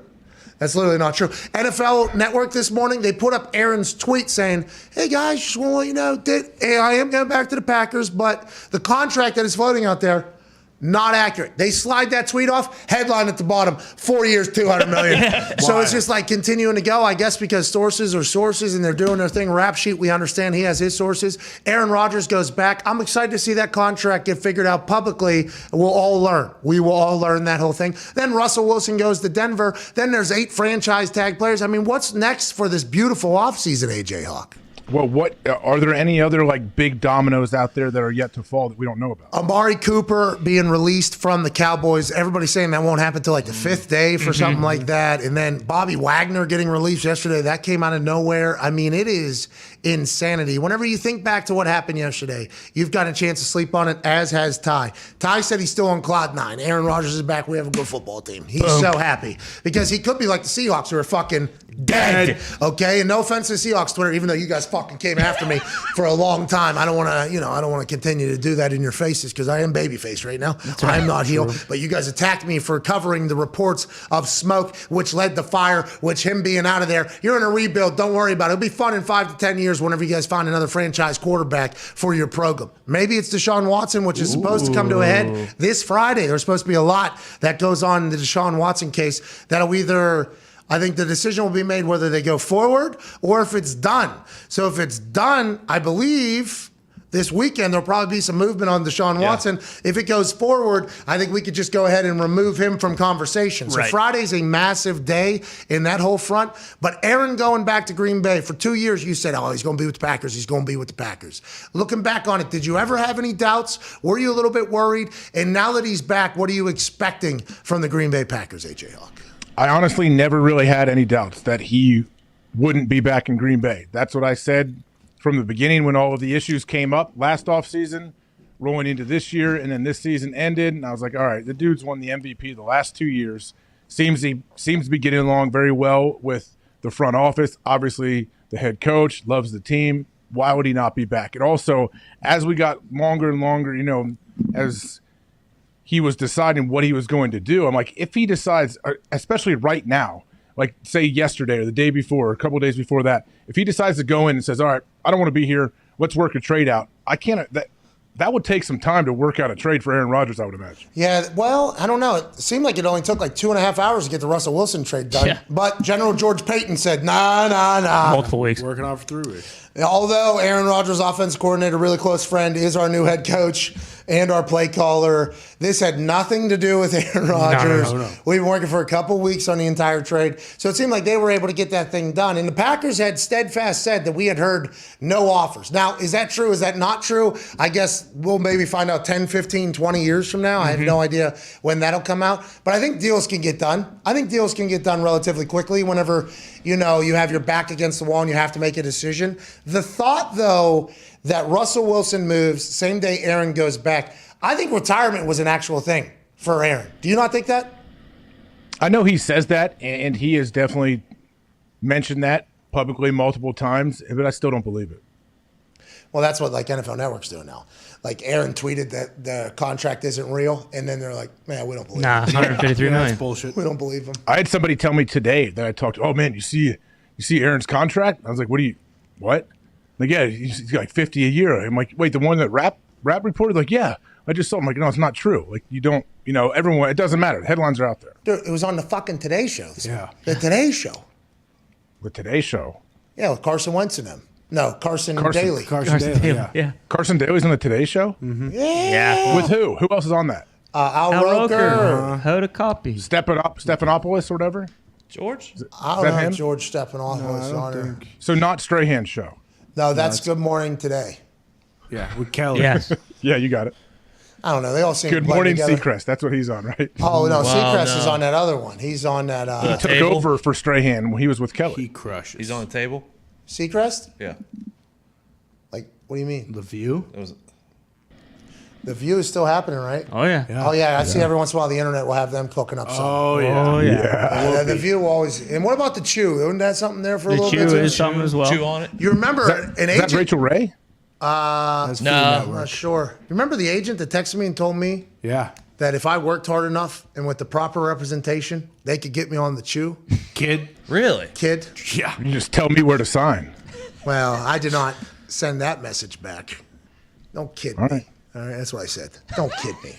That's literally not true. NFL Network this morning, they put up Aaron's tweet saying, hey guys, just want to let you know, I am going back to the Packers, but the contract that is floating out there, not accurate. They slide that tweet off, headline at the bottom, 4 years, $200 million. So it's just like continuing to go, I guess, because sources are sources and they're doing their thing. Rap sheet, we understand he has his sources. Aaron Rodgers goes back. I'm excited to see that contract get figured out publicly. We'll all learn. We will all learn that whole thing. Then Russell Wilson goes to Denver. Then there's 8 franchise tag players. I mean, what's next for this beautiful offseason, AJ Hawk? Well, what are there any other like big dominoes out there that are yet to fall that we don't know about? Amari Cooper being released from the Cowboys. Everybody's saying that won't happen until like the 5th day for something like that. And then Bobby Wagner getting released yesterday. That came out of nowhere. I mean, it is insanity. Whenever you think back to what happened yesterday, you've got a chance to sleep on it, as has Ty. Ty said he's still on cloud 9. Aaron Rodgers is back. We have a good football team. He's so happy because he could be like the Seahawks who are fucking dead. Okay? And no offense to Seahawks Twitter, even though you guys fucking came after me for a long time. I don't want to, I don't want to continue to do that in your faces because I am babyface right now. I'm not heel. But you guys attacked me for covering the reports of smoke, which led to fire, which him being out of there. You're in a rebuild. Don't worry about it. It'll be fun in 5 to 10 years whenever you guys find another franchise quarterback for your program. Maybe it's Deshaun Watson, which is supposed to come to a head this Friday. There's supposed to be a lot that goes on in the Deshaun Watson case that'll either, I think the decision will be made whether they go forward or if it's done. So if it's done, I believe this weekend there'll probably be some movement on Deshaun Watson. If it goes forward, I think we could just go ahead and remove him from conversation. So Friday's a massive day in that whole front. But Aaron going back to Green Bay for 2 years, you said, oh, he's going to be with the Packers. He's going to be with the Packers. Looking back on it, did you ever have any doubts? Were you a little bit worried? And now that he's back, what are you expecting from the Green Bay Packers, AJ Hawk? I honestly never really had any doubts that he wouldn't be back in Green Bay. That's what I said from the beginning when all of the issues came up last offseason, rolling into this year, and then this season ended. And I was like, all right, the dude's won the MVP the last 2 years. Seems to be getting along very well with the front office. Obviously, the head coach loves the team. Why would he not be back? And also, as we got longer and longer, as he was deciding what he was going to do, I'm like, if he decides, especially right now, like say yesterday or the day before, or a couple of days before that, if he decides to go in and says, all right, I don't want to be here, let's work a trade out, I can't, that would take some time to work out a trade for Aaron Rodgers, I would imagine. Yeah, well, I don't know. It seemed like it only took like 2.5 hours to get the Russell Wilson trade done. Yeah. But General George Payton said, nah. Multiple weeks. Working on for 3 weeks. Although Aaron Rodgers, offensive coordinator, really close friend, is our new head coach and our play caller, this had nothing to do with Aaron Rodgers. No. We've been working for a couple weeks on the entire trade. So it seemed like they were able to get that thing done. And the Packers had steadfast said that we had heard no offers. Now, is that true? Is that not true? I guess we'll maybe find out 10, 15, 20 years from now. I have no idea when that'll come out. But I think deals can get done. I think deals can get done relatively quickly whenever, you have your back against the wall and you have to make a decision. The thought, though, that Russell Wilson moves, same day Aaron goes back, I think retirement was an actual thing for Aaron. Do you not think that? I know he says that, and he has definitely mentioned that publicly multiple times, but I still don't believe it. Well, that's what NFL Network's doing now. Like Aaron tweeted that the contract isn't real, and then they're like, man, we don't believe him. 153 million. That's bullshit. We don't believe him. I had somebody tell me today that I talked to, oh man, you see Aaron's contract? I was like, what? Like, yeah, he's like 50 a year. I'm like, wait, the one that rap reported? Like, yeah. I just saw him. Like, no, it's not true. Like, you don't, everyone, it doesn't matter. The headlines are out there. Dude, it was on the fucking Today Show. Yeah. The Today Show. The Today Show? Yeah, with Carson Wentz in them. No, Carson Daly. Carson Daly, yeah. Carson Daly's on the Today Show? Mm-hmm. Yeah. With who? Who else is on that? Al Roker. How to copy. Stephanopoulos or whatever? George? I don't know if George Stephanopoulos is on there. So not Strahan's show? No, that's Good Morning Today. Yeah, with Kelly. Yes. Yeah, you got it. I don't know. They all seem Good to blend Morning together. Seacrest. That's what he's on, right? Oh, no. Seacrest is on that other one. He's on that. He took over for Strahan when he was with Kelly. He crushes. He's on the table? Seacrest? Yeah. Like, what do you mean? The View? The View is still happening, right? Oh, yeah. Oh, yeah. I see every once in a while the internet will have them cooking up something. Oh, yeah. Oh, yeah. The View will always. And what about the Chew? Isn't that something there for a The little Chew bit? is something as well. Chew on it? You remember an Is agent? that Rachel Ray? That's Food I'm Network. not sure. Remember the agent that texted me and told me Yeah. that if I worked hard enough and with the proper representation, they could get me on the Chew? Kid. Really? Kid? Yeah. You just tell me where to sign. Well, I did not send that message back. Don't kid All me. right. All right, that's what I said. Don't kid me.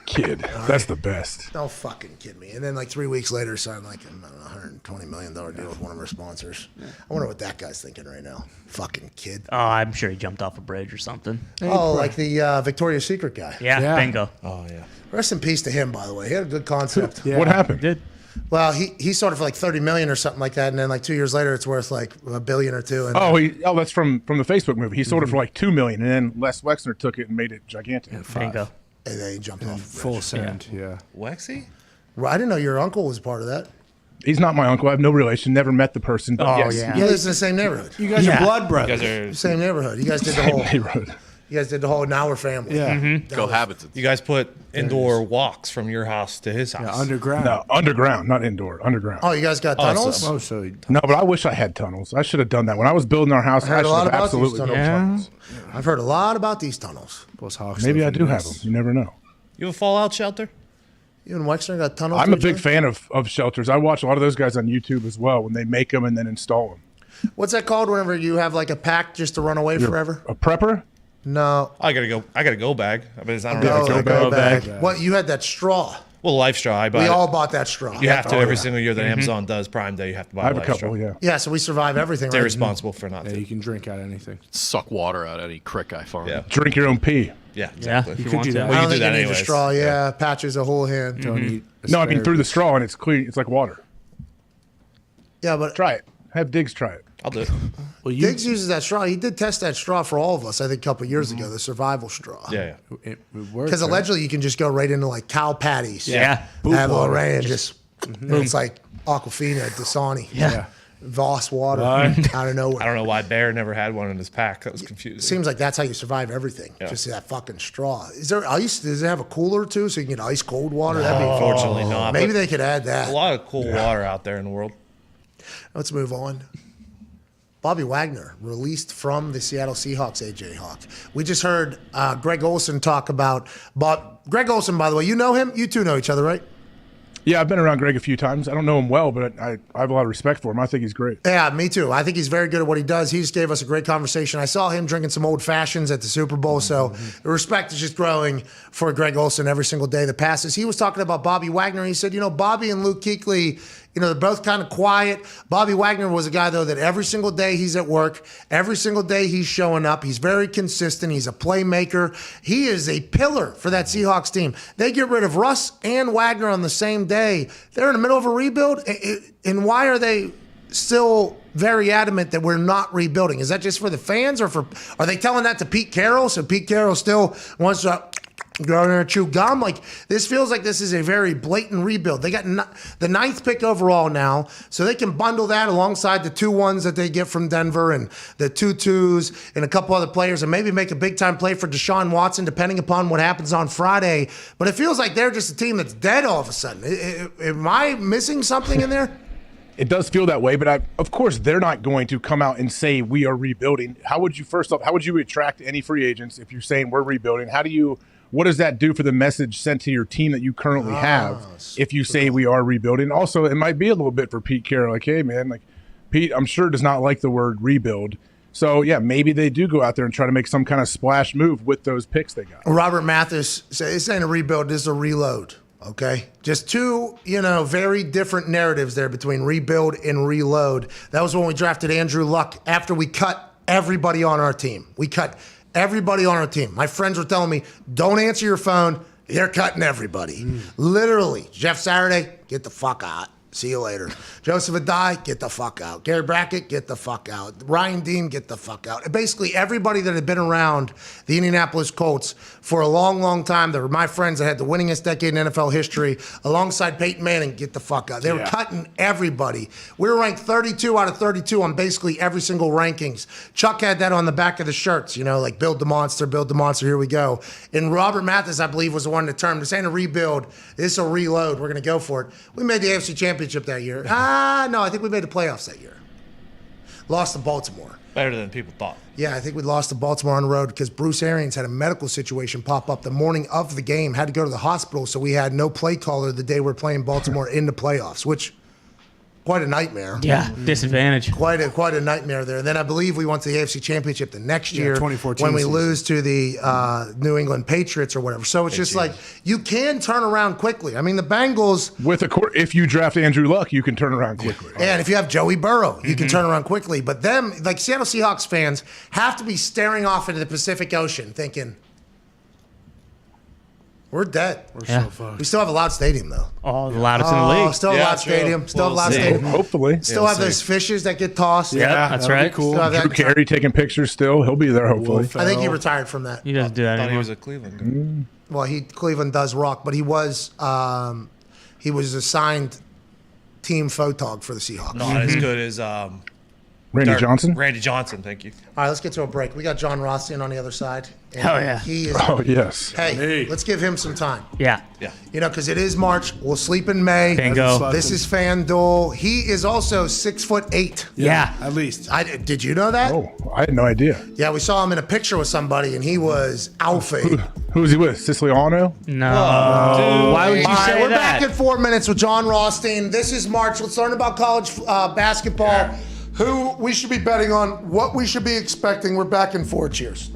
Kid. That's the best. Don't fucking kid me. And then like 3 weeks later, signed like a $120 million deal with one of our sponsors. I wonder what that guy's thinking right now. Fucking kid. Oh, I'm sure he jumped off a bridge or something. Oh, like the Victoria's Secret guy. Yeah, bingo. Oh, yeah. Rest in peace to him, by the way. He had a good concept. What happened? Did. Well, he sold it for like $30 million or something like that, and then like 2 years later, it's worth like $1 billion or $2 billion. Oh, that's from the Facebook movie. He sold it for like $2 million, and then Les Wexner took it and made it gigantic. Bingo. And then he jumped off. Full send. Yeah. Wexy? Well, I didn't know your uncle was part of that. He's not my uncle. I have no relation. Never met the person. But Oh, yes. yeah. You live in the same neighborhood. You guys are blood You brothers. guys are Same neighborhood. You guys did the whole. Neighborhood. You guys did the whole now we're family. Yeah. Cohabitants. You guys put indoor walks from your house to his house. Underground. No, underground, not indoor. Underground. Oh, you guys got tunnels? Oh, so No, but I wish I had tunnels. I should have done that when I was building our house. I heard I a lot should have about absolutely these built tunnels. tunnels. I've heard a lot about these tunnels. Maybe I do have them. You never know. You have a fallout shelter? You and Wexner got tunnels? I'm a too, big Joe? fan of shelters. I watch a lot of those guys on YouTube as well when they make them and then install them. What's that called whenever you have like a pack just to run away forever? A prepper? No. I got a go bag. I mean, I don't No, know. a go bag. What, you had that straw. Well, life straw. I buy We it. all bought that straw. You have to every yeah. single year that Amazon does Prime Day. You have to buy I have a life couple, straw. yeah. Yeah, so we survive everything. They're right? responsible for not. Yeah, you can drink out of anything. Suck water out of any crick I find. Yeah. Drink your own pee. Yeah, exactly. You could do that. Well, I you don't do think that you need anyways. the straw. Yeah, Patches a whole hand. Don't eat No, I mean through the asparagus. straw and it's clean. It's like water. Yeah, but Try it. Have Diggs try it. I'll do it. Well, you, Diggs uses that straw. He did test that straw for all of us, I think, a couple of years ago, the survival straw. Yeah, yeah. it works. Because allegedly you can just go right into like cow patties. Yeah. Have a little rain and just, it's like Aquafina, Dasani. Yeah. Voss water out of nowhere. I don't know why Bear never had one in his pack. That was confusing. Seems like that's how you survive everything. Yeah. Just that fucking straw. Is there ice? Does it have a cooler too, so you can get ice cold water? That'd be Unfortunately not. Maybe but they could add a that. lot of cool water out there in the world. Let's move on. Bobby Wagner released from the Seattle Seahawks. AJ Hawk. We just heard Greg Olson talk about. Greg Olson, by the way, you know him. You two know each other, right? Yeah, I've been around Greg a few times. I don't know him well, but I have a lot of respect for him. I think he's great. Yeah, me too. I think he's very good at what he does. He just gave us a great conversation. I saw him drinking some old fashions at the Super Bowl, so the respect is just growing for Greg Olson every single day that passes. He was talking about Bobby Wagner. He said, Bobby and Luke Kuechly, they're both kind of quiet. Bobby Wagner was a guy, though, that every single day he's at work, every single day he's showing up. He's very consistent. He's a playmaker. He is a pillar for that Seahawks team. They get rid of Russ and Wagner on the same day. They're in the middle of a rebuild, and why are they still very adamant that we're not rebuilding? Is that just for the fans, or are they telling that to Pete Carroll? So Pete Carroll still wants to go in there and chew gum? Like, this feels like this is a very blatant rebuild. They got the 9th pick overall now, so they can bundle that alongside the 2 1s that they get from Denver and the 2 2s and a couple other players, and maybe make a big time play for Deshaun Watson, depending upon what happens on Friday. But it feels like they're just a team that's dead all of a sudden. Am I missing something in there? It does feel that way, but of course they're not going to come out and say we are rebuilding. How would you attract any free agents if you're saying we're rebuilding? What does that do for the message sent to your team that you currently have if you say we are rebuilding? Also, it might be a little bit for Pete Carroll. Like, hey, man, Pete, I'm sure does not like the word rebuild. So, yeah, maybe they do go out there and try to make some kind of splash move with those picks they got. Robert Mathis says this ain't a rebuild, this is a reload. Okay? Just two, very different narratives there between rebuild and reload. That was when we drafted Andrew Luck after we cut everybody on our team. We cut everybody on our team. My friends were telling me, don't answer your phone. They're cutting everybody. Literally. Jeff Saturday, get the fuck out. See you later. Joseph Adai, get the fuck out. Gary Brackett, get the fuck out. Ryan Dean, get the fuck out. Basically, everybody that had been around the Indianapolis Colts for a long, long time, that were my friends that had the winningest decade in NFL history, alongside Peyton Manning, get the fuck out. They were cutting everybody. We were ranked 32 out of 32 on basically every single rankings. Chuck had that on the back of the shirts, like build the monster, here we go. And Robert Mathis, I believe, was the one that termed, this ain't a rebuild, this is a reload. We're going to go for it. We made the AFC Championship that year. No, I think we made the playoffs that year. Lost to Baltimore. Better than people thought. Yeah, I think we lost to Baltimore on the road because Bruce Arians had a medical situation pop up the morning of the game, had to go to the hospital, so we had no play caller the day we're playing Baltimore in the playoffs, which quite a nightmare. Yeah, disadvantage. Quite a nightmare there. And then I believe we went to the AFC Championship the next year 2014 when we season. lose to the New England Patriots or whatever. So it's just like you can turn around quickly. I mean, the Bengals. If you draft Andrew Luck, you can turn around quickly. And if you have Joey Burrow, you can turn around quickly. But them, like Seattle Seahawks fans, have to be staring off into the Pacific Ocean thinking, we're dead. We're so fucked. We still have a loud stadium, though. Oh, the loudest in the league. Still a loud stadium. Still a loud stadium. Hopefully. Still have those fishes that get tossed. Yeah, that's that'll be right. cool. Still have that- Drew Carey taking pictures still. He'll be there, hopefully. I think he retired from that. He doesn't do that I thought he anymore. was a Cleveland guy. Well, Cleveland does rock, but he was assigned team photog for the Seahawks. Not as good as Randy Johnson? Randy Johnson, thank you. All right, let's get to a break. We got John Rothstein on the other side. And Hell yeah. He is. Oh, yes. Hey, let's give him some time. Yeah. You know, because it is March. We'll sleep in May. Bingo. This is FanDuel. He is also 6'8". Yeah. At least. Did you know that? Oh, I had no idea. Yeah, we saw him in a picture with somebody, and he was alpha. Who was he with? Siciliano? No. Why would you All right, say we're that? back in 4 minutes with John Rothstein. This is March. Let's learn about college basketball. Who we should be betting on, what we should be expecting. We're back in 4. Cheers.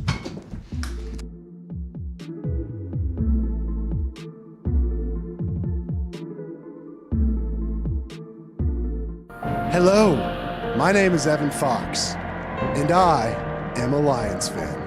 Hello, my name is Evan Fox, and I am a Lions fan.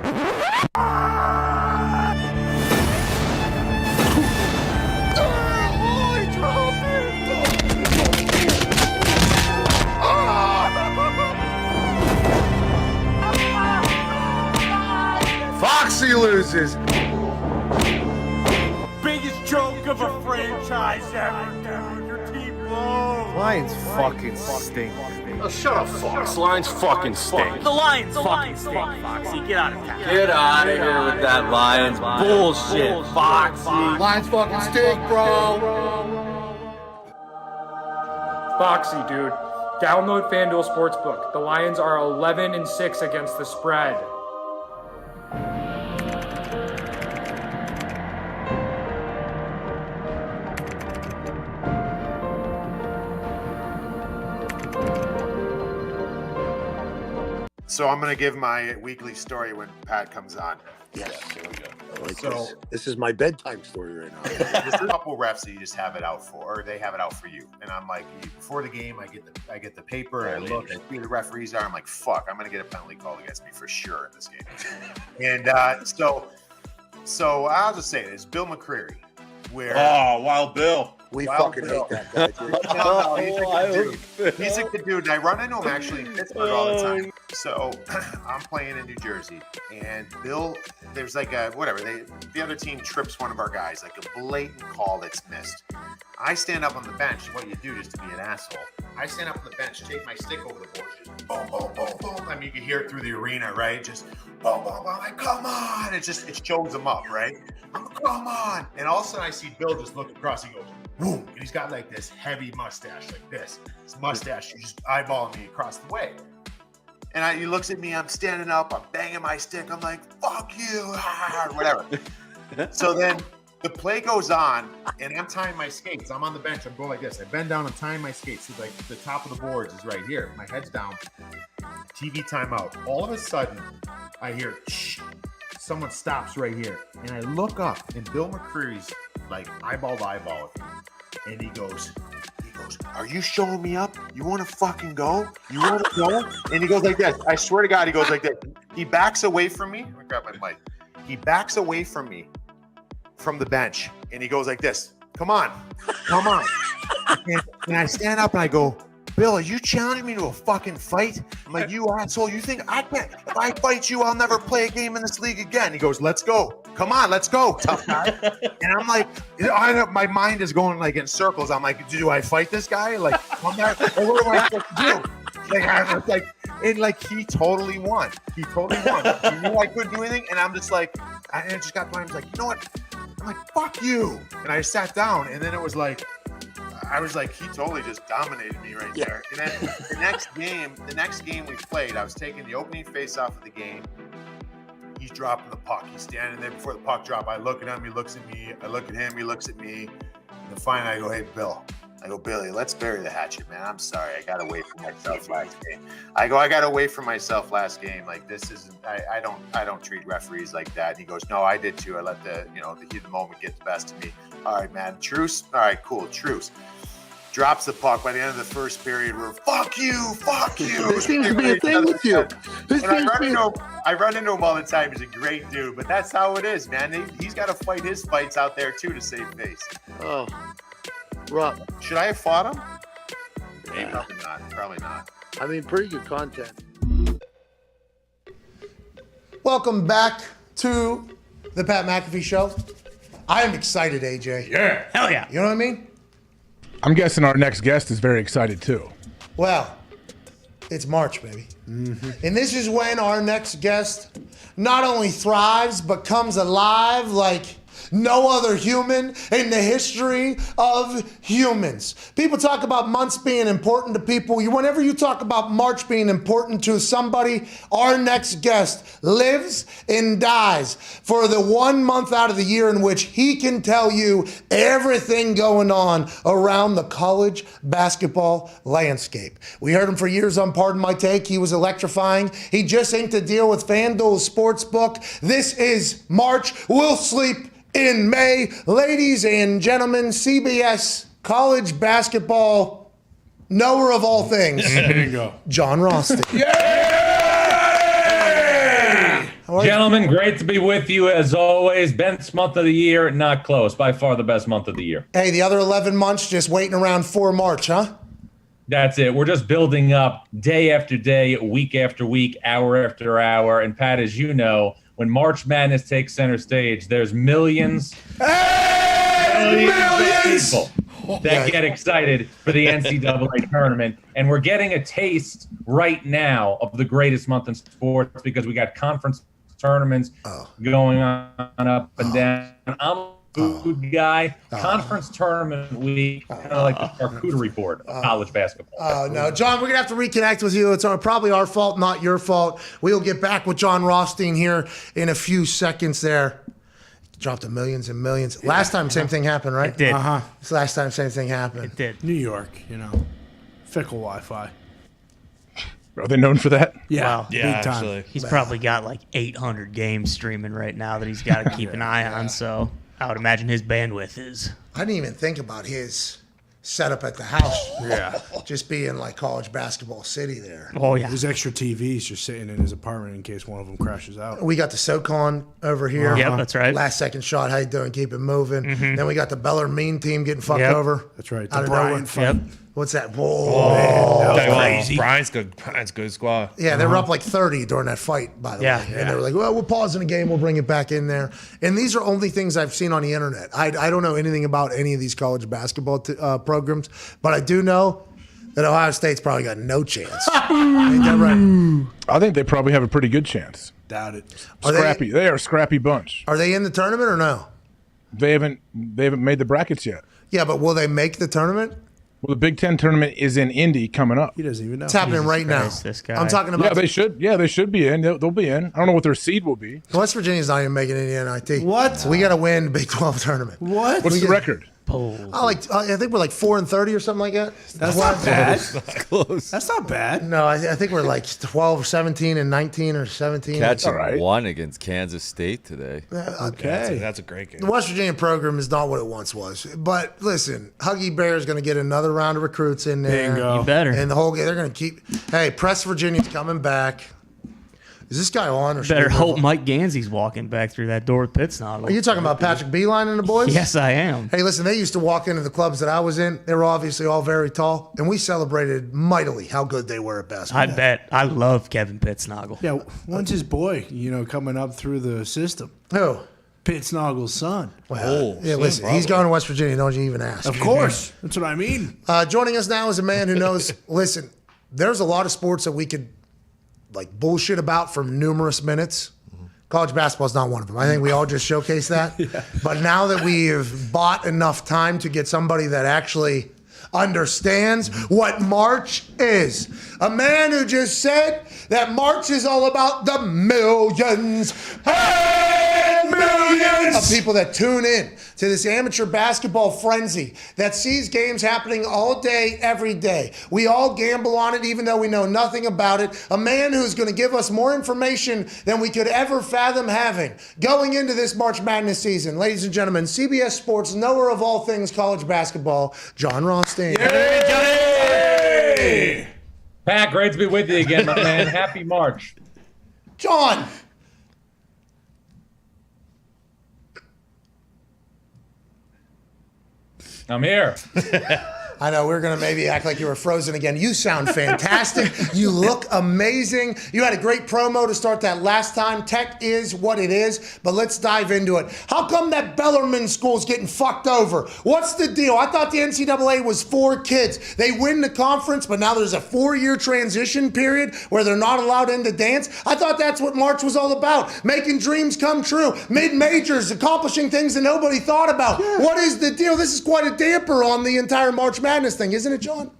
Foxy loses. Biggest joke of a franchise ever, dude. Your team blows. Lions fucking stink. Oh, shut up, Fox. Lions fucking stink. The Lions fucking stink, Foxy. Get out of town. Get out of here with that Lions bullshit, Foxy. Lions fucking stink, bro. Foxy, dude. Download FanDuel Sportsbook. The Lions are 11-6 against the spread. So I'm going to give my weekly story when Pat comes on. Yes, there we go. This is my bedtime story right now. There's a couple refs that you just have it out for, or they have it out for you. And I'm like, before the game, I get the paper, I look, I see who the referees are. I'm like, fuck, I'm going to get a penalty called against me for sure in this game. And so I'll just say this: Bill McCreary. Wild Bill. We fucking hate that guy, dude. No, he's a good dude. He's a good dude. And I run into him actually in Pittsburgh all the time. So I'm playing in New Jersey, and Bill, there's like a whatever. The other team trips one of our guys, like a blatant call that's missed. I stand up on the bench. What you do just to be an asshole. I stand up on the bench, take my stick over the board, just boom, boom, boom, boom. I mean, you can hear it through the arena, right? Just boom, boom, boom. Like, come on! It shows him up, right? Come on! And all of a sudden, I see Bill just look across. He goes, boom, and he's got like this heavy mustache, like this. His mustache, he's just eyeballing me across the way. And he looks at me, I'm standing up, I'm banging my stick, I'm like, fuck you, whatever. So then the play goes on, and I'm tying my skates. I'm on the bench, I'm going like this. I bend down, I'm tying my skates. So like the top of the boards is right here. My head's down, TV timeout. All of a sudden, I hear, shh, someone stops right here. And I look up, and Bill McCreary's like eyeball to eyeball with me. And he goes, are you showing me up? You want to fucking go? You want to go? And he goes like this. I swear to God, he goes like this. He backs away from me. Let me grab my mic. He backs away from me from the bench. And he goes like this. Come on. Come on. And I stand up and I go, Bill, are you challenging me to a fucking fight? I'm like, you asshole. You think I can't? If I fight you, I'll never play a game in this league again. He goes, let's go. Come on, let's go, tough guy. And I'm like, my mind is going like in circles. I'm like, do I fight this guy? Like, I'm not, or what am I supposed to do? Like, I was like, and like he totally won. He totally won. He knew I couldn't do anything, and I'm just like, I just got by. I was like, you know what? I'm like, fuck you. And I sat down, and then it was like, I was like, he totally just dominated me right there. And then the next game we played, I was taking the opening face off of the game. He's dropping the puck. He's standing there before the puck drop. I look at him, he looks at me. I look at him, he looks at me. And then finally I go, hey, Bill. I go, Billy, let's bury the hatchet, man. I'm sorry. I got away from myself last game. I got away from myself last game. Like, this isn't, I don't treat referees like that. And he goes, no, I did too. I let the heat of the moment get the best of me. All right, man. Truce. All right, cool. Truce. Drops the puck by the end of the first period. We're fuck you. This seems to be a thing with you. I run into him all the time. He's a great dude, but that's how it is, man. He's got to fight his fights out there too to save face. Oh, Rob, should I have fought him? Yeah. Probably not. I mean, pretty good content. Welcome back to the Pat McAfee Show. I am excited, AJ. Yeah. Hell yeah. You know what I mean? I'm guessing our next guest is very excited too. Well, It's March, baby. And this is when our next guest not only thrives, but comes alive like no other human in the history of humans. People talk about months being important to people. Whenever you talk about March being important to somebody, our next guest lives and dies for the 1 month out of the year in which he can tell you everything going on around the college basketball landscape. We heard him for years on Pardon My Take. He was electrifying. He just inked a deal with FanDuel Sportsbook. This is March. We'll sleep in May. Ladies and gentlemen, CBS college basketball knower of all things. There you go. John Rothstein. Gentlemen, great to be with you as always. Best month of the year, not close. By far the best month of the year. Hey, the other 11 months just waiting around for March, huh? That's it. We're just building up day after day, week after week, hour after hour. And Pat, as you know, when March Madness takes center stage, there's millions of people that get excited for the NCAA tournament. And we're getting a taste right now of the greatest month in sports because we got conference tournaments going on up and down. I'm a food guy. Conference tournament week, kind of like the charcuterie board of college basketball. No, John, we're going to have to reconnect with you. It's probably our fault, not your fault. We'll get back with John Rothstein here in a few seconds there. Dropped to millions and millions. Last time, same thing happened, right? It did. This last time, same thing happened. It did. New York, fickle Wi-Fi. Are they known for that? Yeah, Well, big time. Actually. He's probably got like 800 games streaming right now that he's got to keep an eye on. So I would imagine his bandwidth is. I didn't even think about his setup at the house. Yeah. Just being like college basketball city there. Oh, yeah. His extra TVs just sitting in his apartment in case one of them crashes out. We got the SoCon over here. Yep, that's right. Last second shot. How you doing? Keep it moving. Then we got the Bellarmine team getting fucked Yep. over. That's right. Out The of Bryant nowhere. fight. Yep. What's that? Whoa, man. That was crazy. Brian's good. Brian's good squad. Yeah, they were up like 30 during that fight, by the way. And they were like, well, we're pausing the game. We'll bring it back in there. And these are only things I've seen on the internet. I don't know anything about any of these college basketball programs, but I do know that Ohio State's probably got no chance. Ain't that right? I think they probably have a pretty good chance. Doubt it. Scrappy. They are a scrappy bunch. Are they in the tournament or no? They haven't made the brackets yet. Yeah, but will they make the tournament? Well, the Big Ten tournament is in Indy coming up. He doesn't even know. It's happening right now. This guy. I'm talking about. Yeah, they should. Yeah, they should be in. They'll be in. I don't know what their seed will be. West Virginia's not even making it in the NIT. What? We got to win the Big 12 tournament. What? What's the record? I think we're like 4-30 or something like that. That's not bad. That's close. That's not bad. No, I think we're like 12, 17, and 19 or 17. Catching all right. one against Kansas State today. Okay. That's a great game. The West Virginia program is not what it once was. But listen, Huggy Bear is going to get another round of recruits in there. Bingo. You better. And the whole game, they're going to keep. Hey, Press Virginia's coming back. Is this guy on or should Better we move hope on? Mike Gansey's walking back through that door with Pittsnoggle. Are you talking about Patrick Beeline and the boys? Yes, I am. Hey, listen, they used to walk into the clubs that I was in. They were obviously all very tall, and we celebrated mightily how good they were at basketball. I bet. I love Kevin Pittsnoggle. Yeah, when's his boy, coming up through the system? Who? Pittsnoggle's son. Well, yeah, listen, he's going to West Virginia. Don't you even ask. Of course. That's what I mean. Joining us now is a man who knows, listen, there's a lot of sports that we could bullshit about for numerous minutes. College basketball is not one of them. I think we all just showcased that. But now that we have bought enough time to get somebody that actually understands what March is, a man who just said that March is all about the millions and millions of people that tune in to this amateur basketball frenzy that sees games happening all day, every day. We all gamble on it, even though we know nothing about it. A man who's going to give us more information than we could ever fathom having going into this March Madness season. Ladies and gentlemen, CBS Sports knower of all things college basketball, John Rothstein. Hey! Pat, great to be with you again, my man. Happy March. John! I'm here. I know we're going to maybe act like you were frozen again. You sound fantastic. You look amazing. You had a great promo to start that last time. Tech is what it is, but let's dive into it. How come that Bellarmine school's getting fucked over? What's the deal? I thought the NCAA was for kids. They win the conference, but now there's a 4-year transition period where they're not allowed in to dance. I thought that's what March was all about, making dreams come true, mid-majors, accomplishing things that nobody thought about. Yeah. What is the deal? This is quite a damper on the entire March Madness thing, isn't it, John?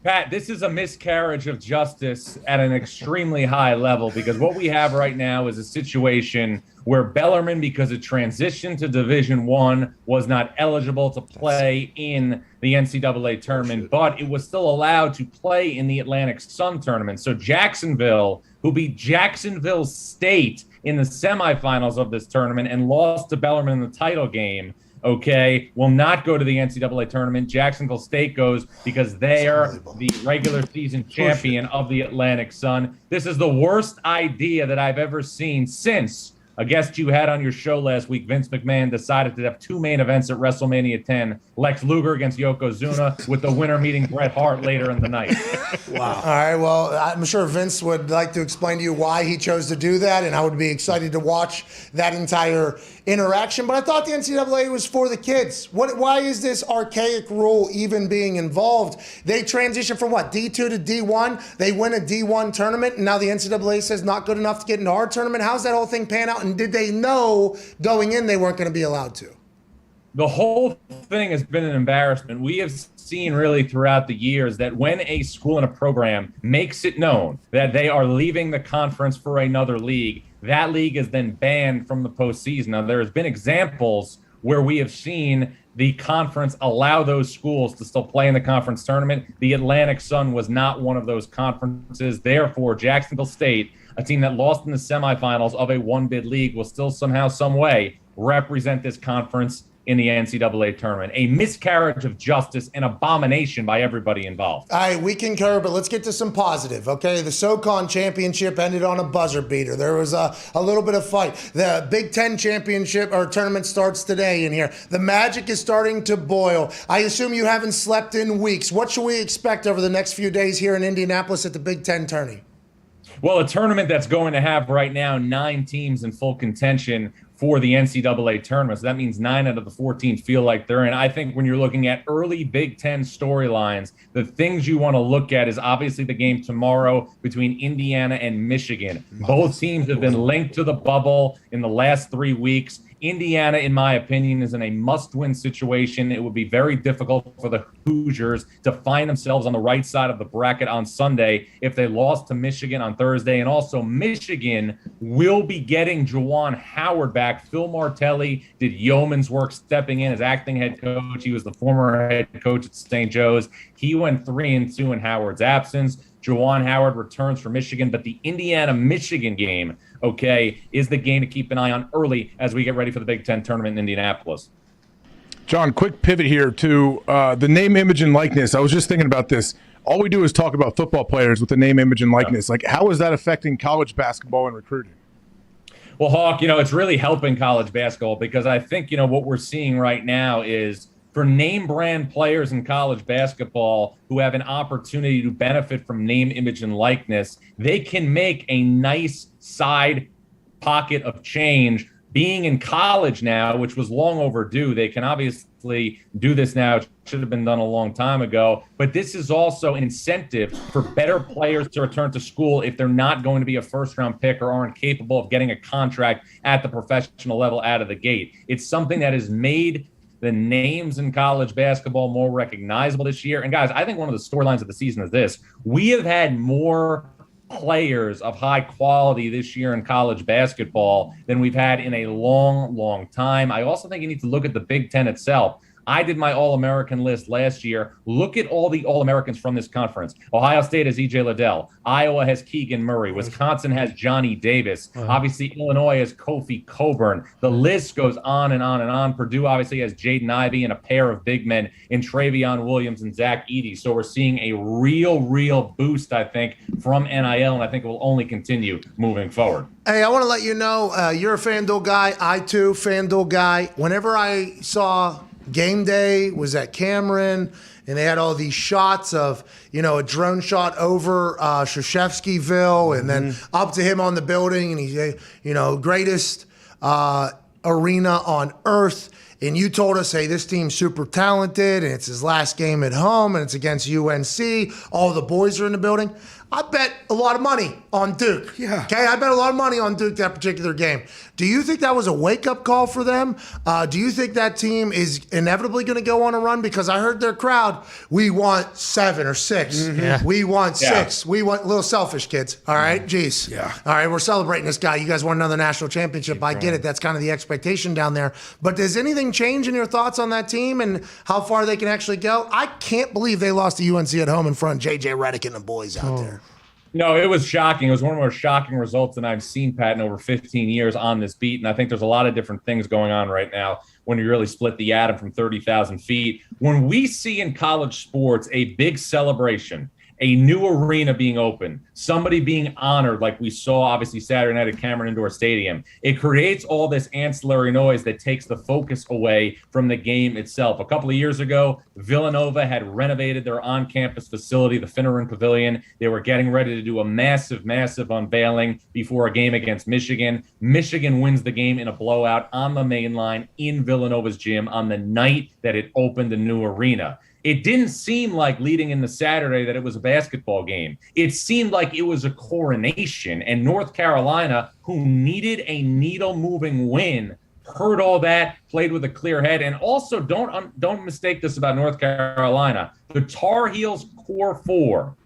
Pat, this is a miscarriage of justice at an extremely high level, because what we have right now is a situation where Bellarmine, because it transitioned to Division I, was not eligible to play in the NCAA tournament, but it was still allowed to play in the Atlantic Sun tournament. So Jacksonville, who beat Jacksonville State in the semifinals of this tournament and lost to Bellarmine in the title game, will not go to the NCAA tournament. Jacksonville State goes because they are the regular season champion of the Atlantic Sun. This is the worst idea that I've ever seen since a guest you had on your show last week, Vince McMahon, decided to have 2 main events at WrestleMania 10, Lex Luger against Yokozuna, with the winner meeting Bret Hart later in the night. Wow. All right, well, I'm sure Vince would like to explain to you why he chose to do that, and I would be excited to watch that entire interaction. But I thought the NCAA was for the kids. Why is this archaic rule even being involved? They transition from what, D2 to D1? They win a D1 tournament, and now the NCAA says not good enough to get into our tournament. How's that whole thing pan out? And did they know going in they weren't going to be allowed to? The whole thing has been an embarrassment. We have seen really throughout the years that when a school and a program makes it known that they are leaving the conference for another league, that league is then banned from the postseason. Now, there's been examples where we have seen the conference allow those schools to still play in the conference tournament. The Atlantic Sun was not one of those conferences. Therefore, Jacksonville State, a team that lost in the semifinals of a one-bid league, will still somehow, some way represent this conference in the NCAA tournament. A miscarriage of justice, an abomination by everybody involved. All right, we concur, but let's get to some positive, okay? The SoCon championship ended on a buzzer beater. There was a little bit of fight. The Big Ten championship or tournament starts today in here. The Magic is starting to boil. I assume you haven't slept in weeks. What should we expect over the next few days here in Indianapolis at the Big Ten tourney? Well, a tournament that's going to have right now 9 teams in full contention for the NCAA tournament. So that means 9 out of the 14 feel like they're in. I think when you're looking at early Big Ten storylines, the things you want to look at is obviously the game tomorrow between Indiana and Michigan. Both teams have been linked to the bubble in the last 3 weeks. Indiana, in my opinion, is in a must-win situation. It would be very difficult for the Hoosiers to find themselves on the right side of the bracket on Sunday if they lost to Michigan on Thursday. And also, Michigan will be getting Juwan Howard back. Phil Martelli did yeoman's work stepping in as acting head coach. He was the former head coach at St. Joe's. He went 3-2 in Howard's absence. Juwan Howard returns for Michigan, but the Indiana-Michigan game, is the game to keep an eye on early as we get ready for the Big Ten tournament in Indianapolis. John, quick pivot here to the name, image, and likeness. I was just thinking about this. All we do is talk about football players with the name, image, and likeness. Like, how is that affecting college basketball and recruiting? Well, Hawk, it's really helping college basketball because I think, what we're seeing right now is for name brand players in college basketball who have an opportunity to benefit from name, image, and likeness, they can make a nice side pocket of change being in college now, which was long overdue. They can obviously do this now. It should have been done a long time ago. But this is also an incentive for better players to return to school if they're not going to be a first-round pick or aren't capable of getting a contract at the professional level out of the gate. It's something that has made the names in college basketball more recognizable this year. And guys, I think one of the storylines of the season is this. We have had more players of high quality this year in college basketball than we've had in a long, long time. I also think you need to look at the Big Ten itself. I did my All-American list last year. Look at all the All-Americans from this conference. Ohio State has E.J. Liddell. Iowa has Keegan Murray. Wisconsin has Johnny Davis. Obviously, Illinois has Kofi Coburn. The list goes on and on and on. Purdue obviously has Jaden Ivey and a pair of big men in Travion Williams and Zach Edey. So we're seeing a real boost, I think, from NIL, and I think it will only continue moving forward. Hey, I want to let you know, you're a FanDuel guy. I, too, FanDuel guy. Whenever I saw game day was at Cameron, and they had all these shots of, a drone shot over Krzyzewskiville and then up to him on the building, and he's, greatest arena on earth. And you told us, hey, this team's super talented, and it's his last game at home, and it's against UNC. All the boys are in the building. I bet a lot of money on Duke. Yeah. Okay, I bet a lot of money on Duke that particular game. Do you think that was a wake-up call for them? Do you think that team is inevitably going to go on a run? Because I heard their crowd, we want 7 or 6. Yeah. We want 6. We want a little selfish, kids. All right? Jeez. Yeah. All right, we're celebrating this guy. You guys won another national championship. I get it. That's kind of the expectation down there. But does anything change in your thoughts on that team and how far they can actually go? I can't believe they lost to UNC at home in front of J.J. Redick and the boys out there. No, it was shocking. It was one of the most shocking results that I've seen, Pat, in over 15 years on this beat. And I think there's a lot of different things going on right now when you really split the atom from 30,000 feet. When we see in college sports a big celebration, a new arena being opened, somebody being honored like we saw obviously Saturday night at Cameron Indoor Stadium, it creates all this ancillary noise that takes the focus away from the game itself. A couple of years ago, Villanova had renovated their on-campus facility, the Finneran Pavilion. They were getting ready to do a massive, massive unveiling before a game against Michigan. Michigan wins the game in a blowout on the main line in Villanova's gym on the night that it opened the new arena. It didn't seem like leading into Saturday that it was a basketball game. It seemed like it was a coronation. And North Carolina, who needed a needle-moving win, heard all that, played with a clear head. And also, don't mistake this about North Carolina. The Tar Heels core 4,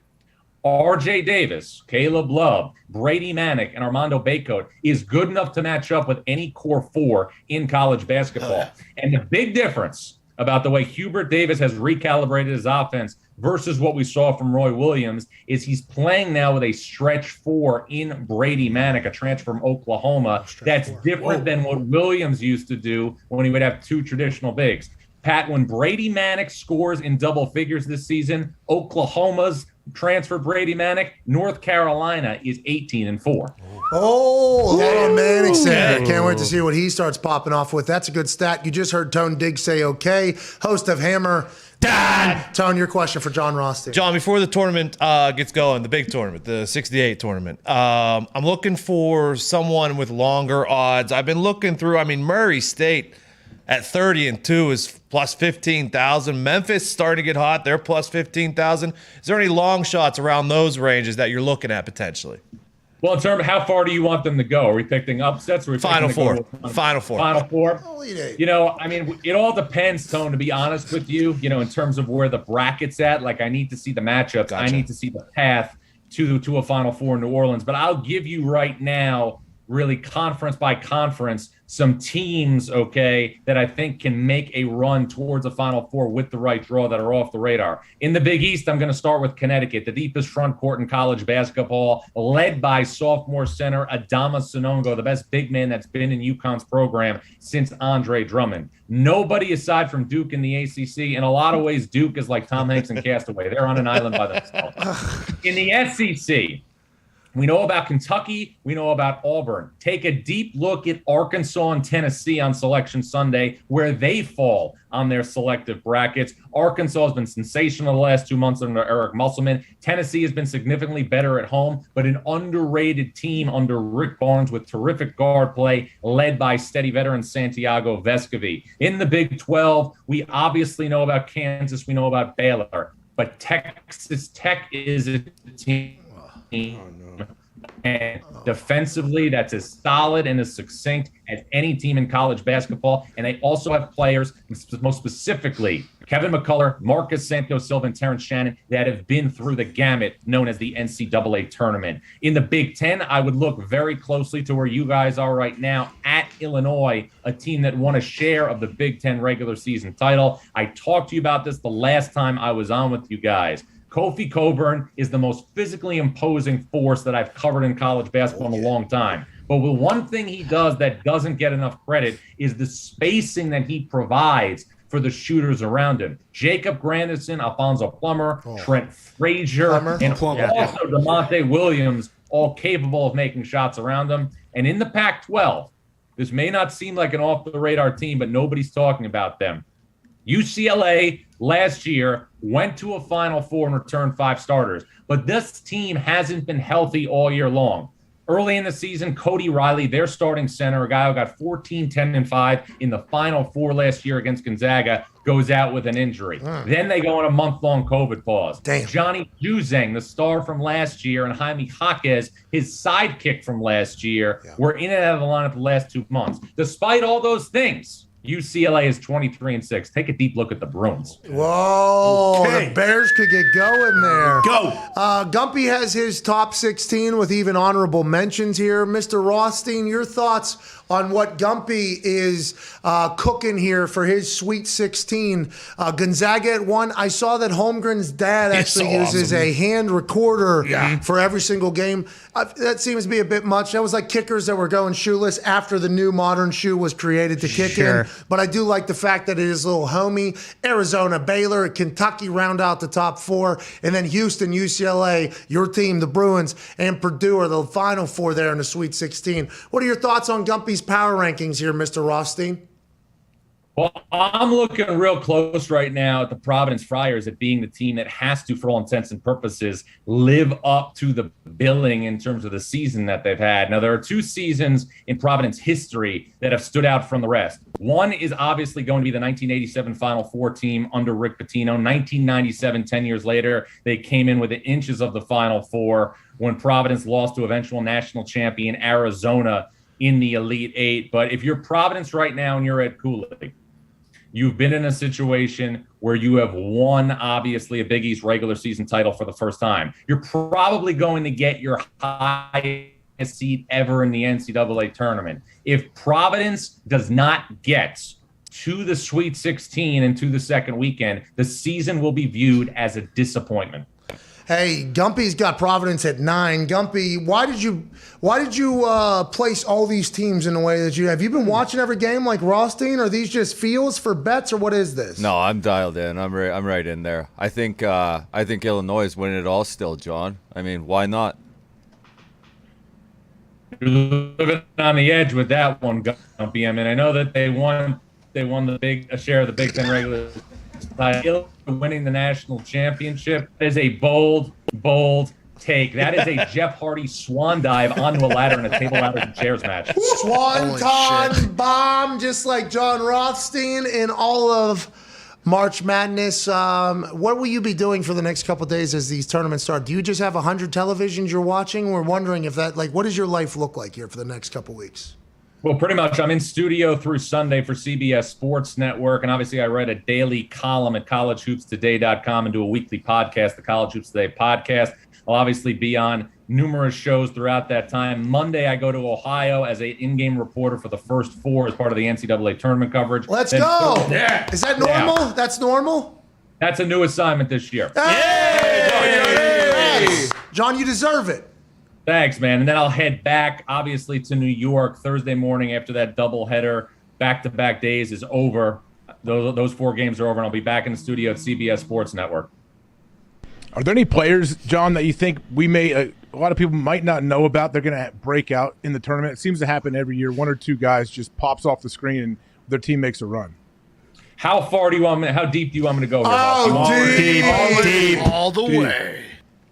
R.J. Davis, Caleb Love, Brady Manick, and Armando Bacot is good enough to match up with any core 4 in college basketball. And the big difference about the way Hubert Davis has recalibrated his offense versus what we saw from Roy Williams is he's playing now with a stretch 4 in Brady Manick, a transfer from Oklahoma. That's different than what Williams used to do when he would have 2 traditional bigs. Pat, when Brady Manick scores in double figures this season, Oklahoma's transfer Brady Manick, North Carolina is 18-4. Oh, a little Manick there. Can't wait to see what he starts popping off with. That's a good stat. You just heard Tone Diggs say okay. Host of Hammer, Dahn. Tone, your question for John Ross. John, before the tournament gets going, the big tournament, the 68 tournament, I'm looking for someone with longer odds. I've been looking through, Murray State at 30-2 is plus 15,000. Memphis starting to get hot. They're plus 15,000. Is there any long shots around those ranges that you're looking at potentially? Well, in terms of how far do you want them to go? Are we picking upsets? Or are we Final four. Final four. It all depends, Tone, to be honest with you, in terms of where the bracket's at. Like, I need to see the matchups. Gotcha. I need to see the path to a Final Four in New Orleans. But I'll give you right now, really conference by conference, some teams, that I think can make a run towards a Final Four with the right draw that are off the radar. In the Big East, I'm going to start with Connecticut, the deepest front court in college basketball, led by sophomore center Adama Sonongo, the best big man that's been in UConn's program since Andre Drummond. Nobody aside from Duke in the ACC. In a lot of ways, Duke is like Tom Hanks in Castaway. They're on an island by themselves. In the SEC, we know about Kentucky. We know about Auburn. Take a deep look at Arkansas and Tennessee on Selection Sunday, where they fall on their selective brackets. Arkansas has been sensational the last 2 months under Eric Musselman. Tennessee has been significantly better at home, but an underrated team under Rick Barnes with terrific guard play, led by steady veteran Santiago Vescovi. In the Big 12, we obviously know about Kansas. We know about Baylor. But Texas Tech is a team. And defensively, that's as solid and as succinct as any team in college basketball. And they also have players, most specifically Kevin McCullough, Marcus Santos-Silva, and Terrence Shannon, that have been through the gamut known as the NCAA tournament. In the Big Ten, I would look very closely to where you guys are right now at Illinois, a team that won a share of the Big Ten regular season title. I talked to you about this the last time I was on with you guys. Kofi Cockburn is the most physically imposing force that I've covered in college basketball in a long time. But the one thing he does that doesn't get enough credit is the spacing that he provides for the shooters around him. Jacob Grandison, Alfonso Plummer, Trent Frazier, and also DeMonte Williams, all capable of making shots around them. And in the Pac-12, this may not seem like an off-the-radar team, but nobody's talking about them. UCLA last year went to a Final Four and returned 5 starters, but this team hasn't been healthy all year long. Early in the season, Cody Riley, their starting center, a guy who got 14, 10, and 5 in the Final Four last year against Gonzaga, goes out with an injury. Then they go on a month-long COVID pause. Johnny Juzang, the star from last year, and Jaime Jaquez, his sidekick from last year, were in and out of the lineup the last 2 months. Despite all those things, UCLA is 23-6. Take a deep look at the Bruins. Whoa, the Bears could get going there. Go. Gumpy has his top 16 with even honorable mentions here. Mr. Rothstein, your thoughts on what Gumpy is cooking here for his Sweet 16. Gonzaga at 1. I saw that Holmgren's dad actually uses a hand recorder for every single game. That seems to be a bit much. That was like kickers that were going shoeless after the new modern shoe was created to kick in. But I do like the fact that it is a little homey. Arizona, Baylor, Kentucky round out the top 4. And then Houston, UCLA, your team, the Bruins, and Purdue are the final 4 there in the Sweet 16. What are your thoughts on Gumpy's power rankings here, Mr. Rothstein? Well, I'm looking real close right now at the Providence Friars at being the team that has to, for all intents and purposes, live up to the billing in terms of the season that they've had. Now, there are 2 seasons in Providence history that have stood out from the rest. One is obviously going to be the 1987 Final Four team under Rick Pitino. 1997, 10 years later, they came in within inches of the Final Four when Providence lost to eventual national champion Arizona in the Elite 8. But if you're Providence right now and you're at Cooley, you've been in a situation where you have won, obviously, a Big East regular season title for the first time. You're probably going to get your highest seed ever in the NCAA tournament. If Providence does not get to the Sweet 16 and to the second weekend, the season will be viewed as a disappointment. Hey, Gumpy's got Providence at 9. Gumpy, why did you place all these teams in the way that you have? You been watching every game like Rothstein? Are these just feels for bets, or what is this? No, I'm dialed in. I'm right in there. I think Illinois is winning it all still, John. I mean, why not? You're living on the edge with that one, Gumpy. I mean, I know that they won a share of the Big Ten regular title, winning the national championship. That is a bold take. That is a Jeff Hardy swan dive onto a ladder in a table ladders and chairs match. Swanton bomb, just like John Rothstein in all of March Madness. What will you be doing for the next couple of days as these tournaments start? Do you just have 100 televisions you're watching? We're wondering if that, what does your life look like here for the next couple of weeks? Well, pretty much. I'm in studio through Sunday for CBS Sports Network, and obviously I write a daily column at collegehoopstoday.com and do a weekly podcast, the College Hoops Today podcast. I'll obviously be on numerous shows throughout that time. Monday, I go to Ohio as an in-game reporter for the first 4 as part of the NCAA tournament coverage. Let's go. Yeah. Is that normal? Yeah. That's normal? That's a new assignment this year. Hey! John, you deserve it. Thanks, man. And then I'll head back, obviously, to New York Thursday morning after that doubleheader. Back-to-back days is over. Those 4 games are over, and I'll be back in the studio at CBS Sports Network. Are there any players, John, that you think a lot of people might not know about? They're going to break out in the tournament. It seems to happen every year. 1 or 2 guys just pops off the screen and their team makes a run. How deep do you want me to go here? Deep. All the way.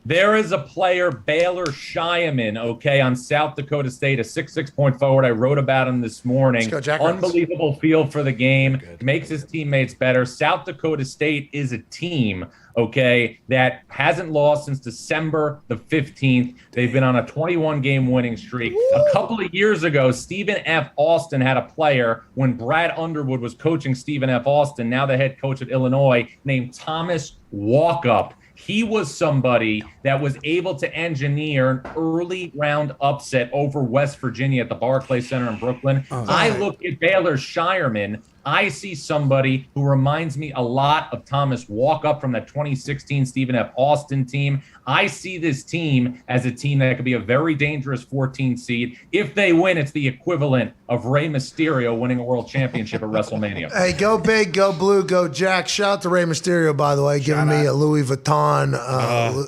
There is a player, Baylor Shireman, on South Dakota State, a 6'6" point forward. I wrote about him this morning. Let's go, Unbelievable feel for the game, makes his teammates better. South Dakota State is a team, that hasn't lost since December the 15th. They've been on a 21-game winning streak. A couple of years ago, Stephen F. Austin had a player when Brad Underwood was coaching Stephen F. Austin, now the head coach at Illinois, named Thomas Walkup. He was somebody that was able to engineer an early round upset over West Virginia at the Barclays Center in Brooklyn. I look at Baylor Shireman. I see somebody who reminds me a lot of Thomas Walkup from that 2016 Stephen F. Austin team. I see this team as a team that could be a very dangerous 14 seed. If they win, it's the equivalent of Rey Mysterio winning a world championship at WrestleMania. Hey, go big, go blue, go Jack. Shout out to Rey Mysterio, by the way, giving me a Louis Vuitton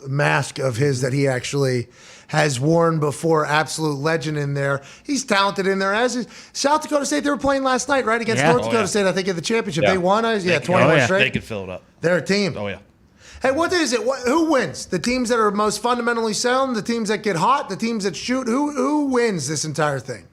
mask of his that he actually has worn before. Absolute legend in there. He's talented in there. As is South Dakota State. They were playing last night, right, against North Dakota State. I think in the championship they won. 21 straight. They could fill it up. They're a team. Oh yeah. Hey, what is it? Who wins? The teams that are most fundamentally sound, the teams that get hot, the teams that shoot. Who wins this entire thing?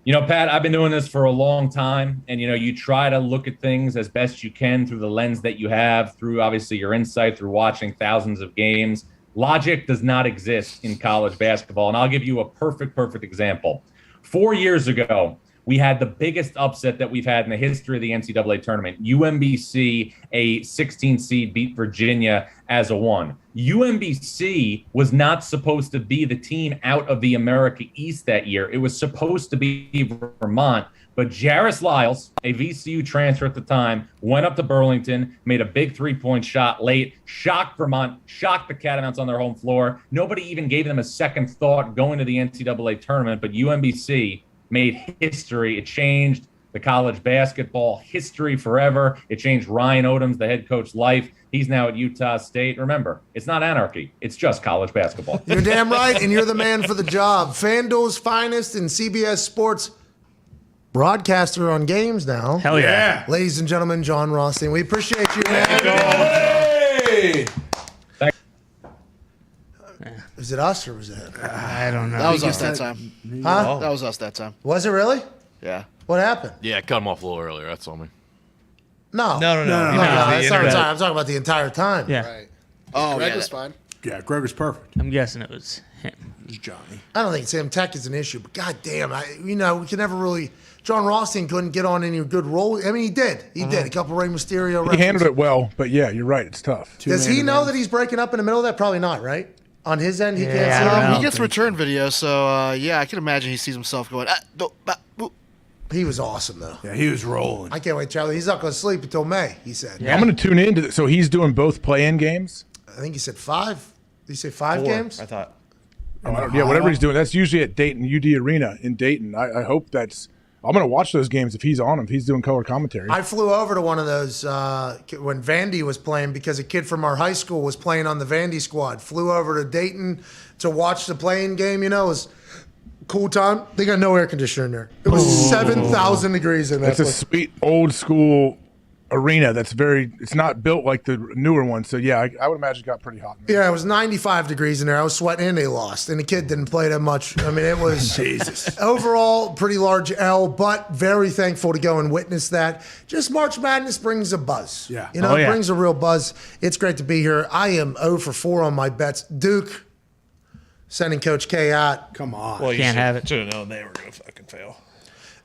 You know, Pat, I've been doing this for a long time, and you try to look at things as best you can through the lens that you have, through obviously your insight, through watching thousands of games. Logic does not exist in college basketball, and I'll give you a perfect example. 4 years ago, we had the biggest upset that we've had in the history of the NCAA tournament. UMBC, a 16 seed, beat Virginia as a 1. UMBC was not supposed to be the team out of the America East that year. It was supposed to be Vermont. But Jarris Lyles, a VCU transfer at the time, went up to Burlington, made a big three-point shot late, shocked Vermont, shocked the Catamounts on their home floor. Nobody even gave them a second thought going to the NCAA tournament, but UMBC made history. It changed the college basketball history forever. It changed Ryan Odom's, the head coach, life. He's now at Utah State. Remember, it's not anarchy. It's just college basketball. You're damn right, and you're the man for the job. FanDuel's finest in CBS Sports broadcaster on games now. Hell yeah. Ladies and gentlemen, John Rothstein. We appreciate you, man. Hey! Is it us or was it? I don't know. That was us that time. Huh? That was us that time. Was it really? Yeah. What happened? Yeah, I cut him off a little earlier. That's on me. No. No. That's not what I'm talking about the entire time. Yeah. Right. Oh, Greg yeah. was fine. Yeah, Greg was perfect. I'm guessing it was him. It was Johnny. I don't think Sam Tech is an issue, but goddamn, we can never really. John Rothstein couldn't get on any good role. I mean, he did. He did. A couple Rey Mysterio. He handled it well, but yeah, you're right. It's tough. Does he know that he's breaking up in the middle of that? Probably not, right? On his end, he can't see him. He gets return video, so yeah, I can imagine he sees himself going. He was awesome, though. Yeah, he was rolling. I can't wait, Charlie. He's not going to sleep until May, he said. I'm going to tune in to this. So he's doing both play-in games? I think he said 5. Did he say 5 4, games? I thought. Yeah, whatever he's doing. That's usually at Dayton UD Arena in Dayton. I hope that's – I'm going to watch those games if he's on them, if he's doing color commentary. I flew over to one of those when Vandy was playing because a kid from our high school was playing on the Vandy squad. Flew over to Dayton to watch the playing game. It was cool time. They got no air conditioner in there. It was 7,000 degrees in there. It's a sweet old school arena that's it's not built like the newer one. So, yeah, I would imagine it got pretty hot. Yeah, it was 95 degrees in there. I was sweating and they lost. And the kid didn't play that much. I mean, it was Jesus. Overall, pretty large L, but very thankful to go and witness that. Just March Madness brings a buzz. Yeah. It brings a real buzz. It's great to be here. I am 0 for 4 on my bets. Duke sending Coach K out. Come on. Well, you Can't have it. should have known they were going to fucking fail.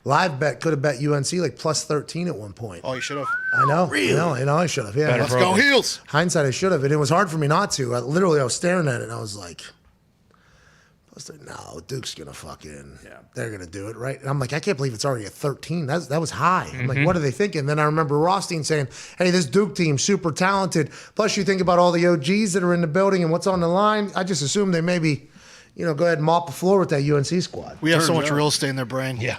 Live bet could have bet UNC like plus 13 at one point. Oh, you should have. I know. Really? I know I should have. Yeah. Let's go Heels. Hindsight, I should have. And it was hard for me not to. I was staring at it and I was like, no, Duke's going to fucking, they're going to do it, right? And I'm like, I can't believe it's already at 13. That was high. I'm like, what are they thinking? Then I remember Rothstein saying, hey, this Duke team, super talented. Plus you think about all the OGs that are in the building and what's on the line. I just assume they maybe, go ahead and mop the floor with that UNC squad. We have so much real estate in their brain. Yeah.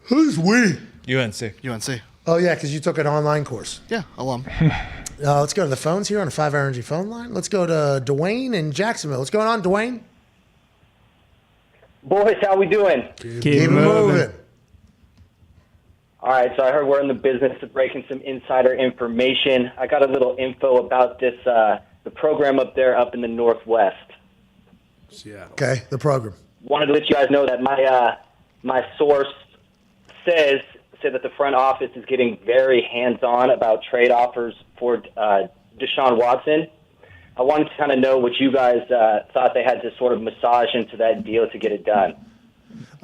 Who's we? UNC. Oh, yeah, because you took an online course. Yeah, alum. Let's go to the phones here on a 5 Energy phone line. Let's go to Dwayne in Jacksonville. What's going on, Dwayne? Boys, how we doing? Keep it moving. All right, so I heard we're in the business of breaking some insider information. I got a little info about this, the program up there up in the Northwest. Seattle. Okay, the program. Wanted to let you guys know that my source said that the front office is getting very hands-on about trade offers for Deshaun Watson. I wanted to kind of know what you guys thought they had to sort of massage into that deal to get it done.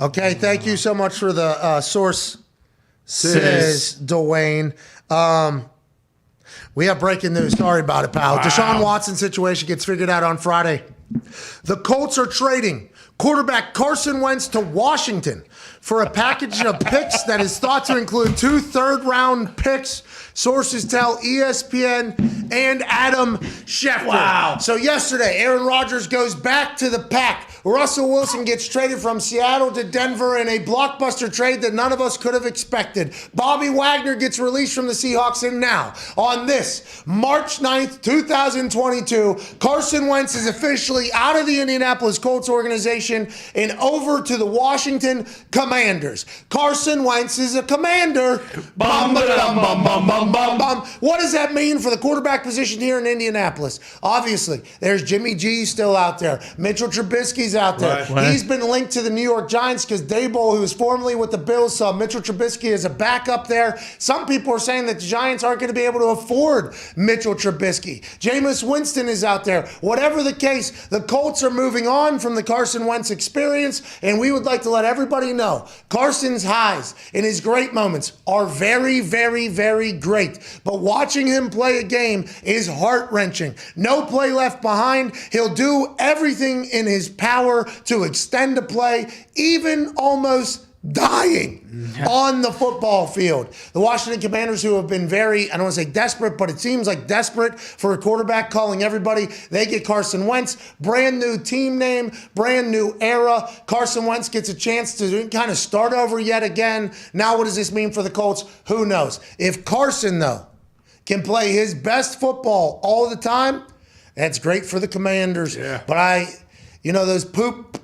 Okay, thank you so much for the source, says Dwayne. We have breaking news. Sorry about it, pal. Wow. Deshaun Watson situation gets figured out on Friday. The Colts are trading quarterback Carson Wentz to Washington for a package of picks that is thought to include 2 third-round picks. Sources tell ESPN and Adam Schefter. Wow. So yesterday, Aaron Rodgers goes back to the pack. Russell Wilson gets traded from Seattle to Denver in a blockbuster trade that none of us could have expected. Bobby Wagner gets released from the Seahawks, and now, on this March 9th, 2022, Carson Wentz is officially out of the Indianapolis Colts organization and over to the Washington Commanders. Carson Wentz is a commander. Bum, ba-dum, bum, bum, bum, bum, bum. What does that mean for the quarterback position here in Indianapolis? Obviously, there's Jimmy G still out there. Mitchell Trubisky's out there. Right. He's been linked to the New York Giants because Daboll, who was formerly with the Bills, saw Mitchell Trubisky as a backup there. Some people are saying that the Giants aren't going to be able to afford Mitchell Trubisky. Jameis Winston is out there. Whatever the case, the Colts are moving on from the Carson Wentz experience, and we would like to let everybody know Carson's highs and his great moments are very, very, very great. But watching him play a game is heart-wrenching. No play left behind. He'll do everything in his power to extend a play, even almost dying on the football field. The Washington Commanders, who have been very, I don't want to say desperate, but it seems like desperate for a quarterback, calling everybody. They get Carson Wentz, brand new team name, brand new era. Carson Wentz gets a chance to kind of start over yet again. Now what does this mean for the Colts? Who knows? If Carson, though, can play his best football all the time, that's great for the Commanders. Yeah. But those poop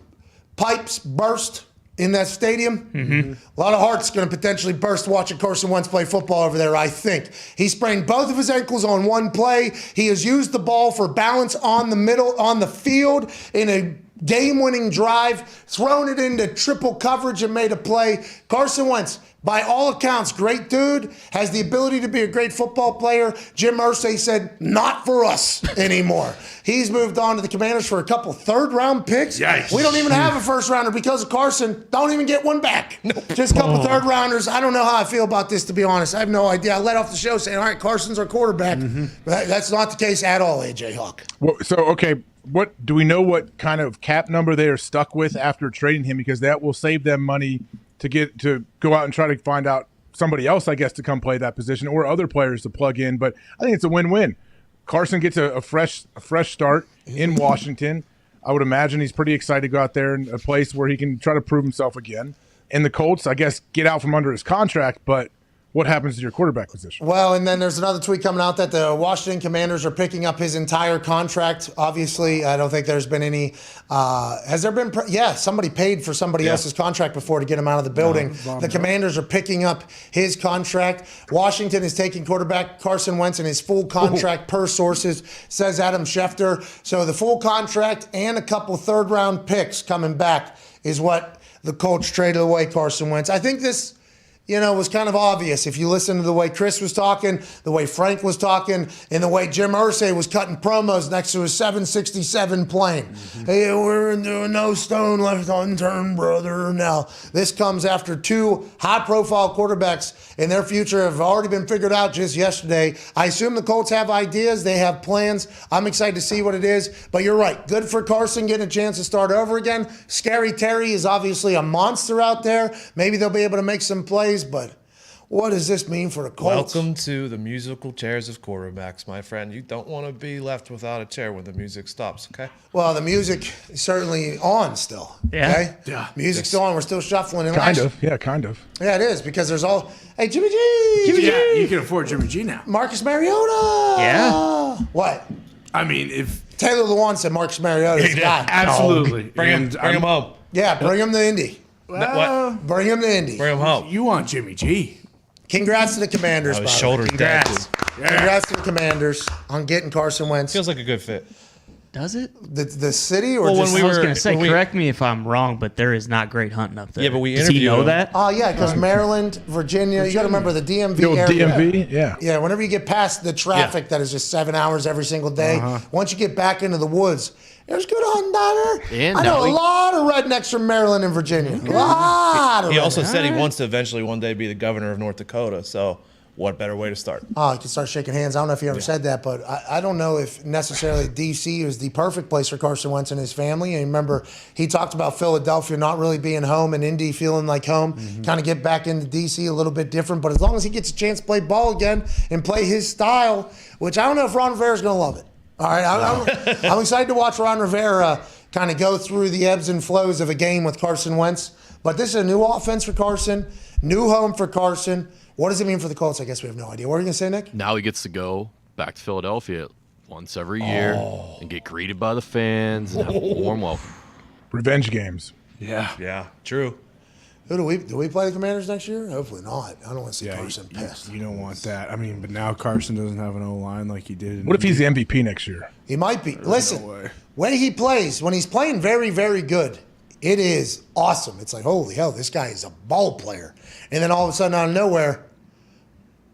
pipes burst in that stadium. Mm-hmm. A lot of hearts going to potentially burst watching Carson Wentz play football over there, I think. He sprained both of his ankles on one play. He has used the ball for balance on the field in a game-winning drive, thrown it into triple coverage and made a play. Carson Wentz, by all accounts, great dude, has the ability to be a great football player. Jim Irsay said, not for us anymore. He's moved on to the Commanders for a couple third-round picks. Yikes. We don't even have a first-rounder because of Carson. Don't even get one back. Just a couple third-rounders. I don't know how I feel about this, to be honest. I have no idea. I let off the show saying, all right, Carson's our quarterback. But that's not the case at all, A.J. Hawk. Well, so, okay, what do we know what kind of cap number they are stuck with after trading him? Because that will save them money to go out and try to find out somebody else, I guess, to come play that position or other players to plug in. But I think it's a win-win. Carson gets a fresh start in Washington. I would imagine he's pretty excited to go out there in a place where he can try to prove himself again. And the Colts, I guess, get out from under his contract, but what happens to your quarterback position? Well, and then there's another tweet coming out that the Washington Commanders are picking up his entire contract. Obviously, I don't think there's been any. Has there been? Somebody paid for somebody else's contract before to get him out of the building. The Commanders are picking up his contract. Washington is taking quarterback Carson Wentz in his full contract per sources, says Adam Schefter. So the full contract and a couple third-round picks coming back is what the Colts traded away Carson Wentz. I think this was kind of obvious if you listen to the way Chris was talking, the way Frank was talking, and the way Jim Irsay was cutting promos next to his 767 plane. Hey, we're no stone left unturned, brother. Now, this comes after 2 high-profile quarterbacks and their future have already been figured out just yesterday. I assume the Colts have ideas. They have plans. I'm excited to see what it is. But you're right. Good for Carson getting a chance to start over again. Scary Terry is obviously a monster out there. Maybe they'll be able to make some plays. But what does this mean for the Colts? Welcome to the musical chairs of quarterbacks, my friend. You don't want to be left without a chair when the music stops, okay? Well, the music is certainly on still. Yeah. Okay? Yeah. Music's still on. We're still shuffling. And Kind of. Yeah, it is, because there's all, hey, Jimmy G! Yeah, you can afford Jimmy G now. Marcus Mariota! Yeah. What? I mean, if Taylor Lewan said Marcus Mariota's the guy. absolutely. Bring him home. Yeah, bring him to Indy. What? Bring him to Indy. Bring him home. You want Jimmy G. Congrats to the Commanders, Oh, his by the way. shoulder's dead, Congrats. dude. Congrats to the Commanders on getting Carson Wentz. Feels like a good fit. Does it? The city or Well, just... when I was going to say, when we- correct me if I'm wrong, but there is not great hunting up there. Yeah, but we Does he interview know him. that? Oh, yeah, because Maryland, Virginia, you got to remember the DMV The old area. DMV, yeah. Yeah, whenever you get past the traffic that is just 7 hours every single day, once you get back into the woods, there's good hunting down there. Yeah, I know no, a we- lot of rednecks from Maryland and Virginia. A lot of He also rednecks. said he wants to eventually one day be the governor of North Dakota. So what better way to start? Oh, you can start shaking hands. I don't know if you ever said that, but I don't know if necessarily D.C. is the perfect place for Carson Wentz and his family. And remember, he talked about Philadelphia not really being home and Indy feeling like home. Kind of get back into D.C. a little bit different. But as long as he gets a chance to play ball again and play his style, which I don't know if Ron Rivera's going to love it. All right, I'm excited to watch Ron Rivera kind of go through the ebbs and flows of a game with Carson Wentz. But this is a new offense for Carson, new home for Carson. What does it mean for the Colts? I guess we have no idea. What are you going to say, Nick? Now he gets to go back to Philadelphia once every year and get greeted by the fans and have a warm welcome. Revenge games. Yeah, true. Who do we play the Commanders next year? Hopefully not. I don't want to see Carson pissed. You don't want that. I mean, but now Carson doesn't have an O-line like he did. What if he's the MVP next year? He might be. Listen, when he plays, when he's playing very, very good, it is awesome. It's like, holy hell, this guy is a ball player. And then all of a sudden, out of nowhere,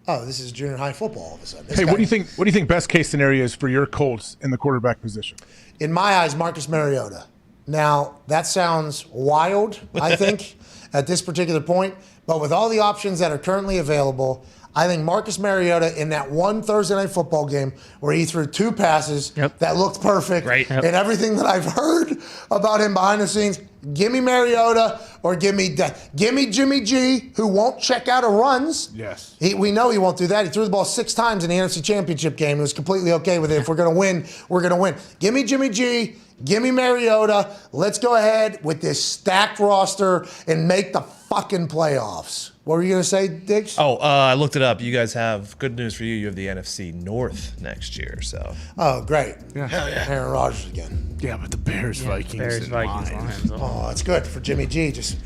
oh, this is junior high football all of a sudden. Hey, what do you think best case scenario is for your Colts in the quarterback position? In my eyes, Marcus Mariota. Now, that sounds wild, I think, at this particular point. But with all the options that are currently available, I think Marcus Mariota in that one Thursday night football game where he threw 2 passes that looked perfect, and everything that I've heard about him behind the scenes, give me Mariota or give me Jimmy G, who won't check out of runs. Yes. We know he won't do that. He threw the ball 6 times in the NFC Championship game. He was completely okay with it. If we're going to win, we're going to win. Give me Jimmy G. Give me Mariota. Let's go ahead with this stacked roster and make the fucking playoffs. What were you going to say, Diggs? Oh, I looked it up. You guys have good news for you. You have the NFC North next year. So. Oh, great. Yeah. Hell yeah. Aaron Rodgers again. Yeah, but the Bears, Vikings, Bears, and Vikings, Lions. Lions. Oh, it's good for Jimmy G. Just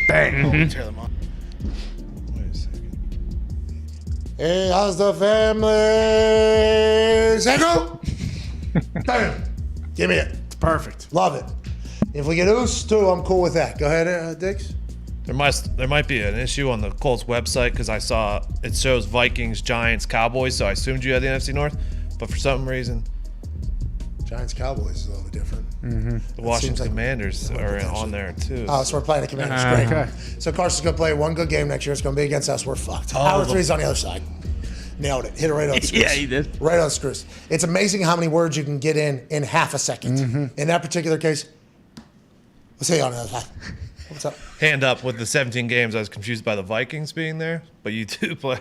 bang. Tear them off. Hey, how's the family? Zego? Bam. Give me it. It's perfect. Love it. If we get Oos too, I'm cool with that. Go ahead, Diggs. There might be an issue on the Colts website because I saw it shows Vikings, Giants, Cowboys, so I assumed you had the NFC North. But for some reason, Giants, Cowboys is a little bit different. the Washington Commanders are on there too. Oh, so we're playing the Commanders. Great. Okay. So Carson's going to play one good game next year. It's going to be against us. We're fucked. Hour 3's on the other side. Nailed it. Hit it right on the screws. Yeah, he did. Right on the screws. It's amazing how many words you can get in half a second. In that particular case, let's say on the other side. What's up? Hand up with the 17 games. I was confused by the Vikings being there, but you do play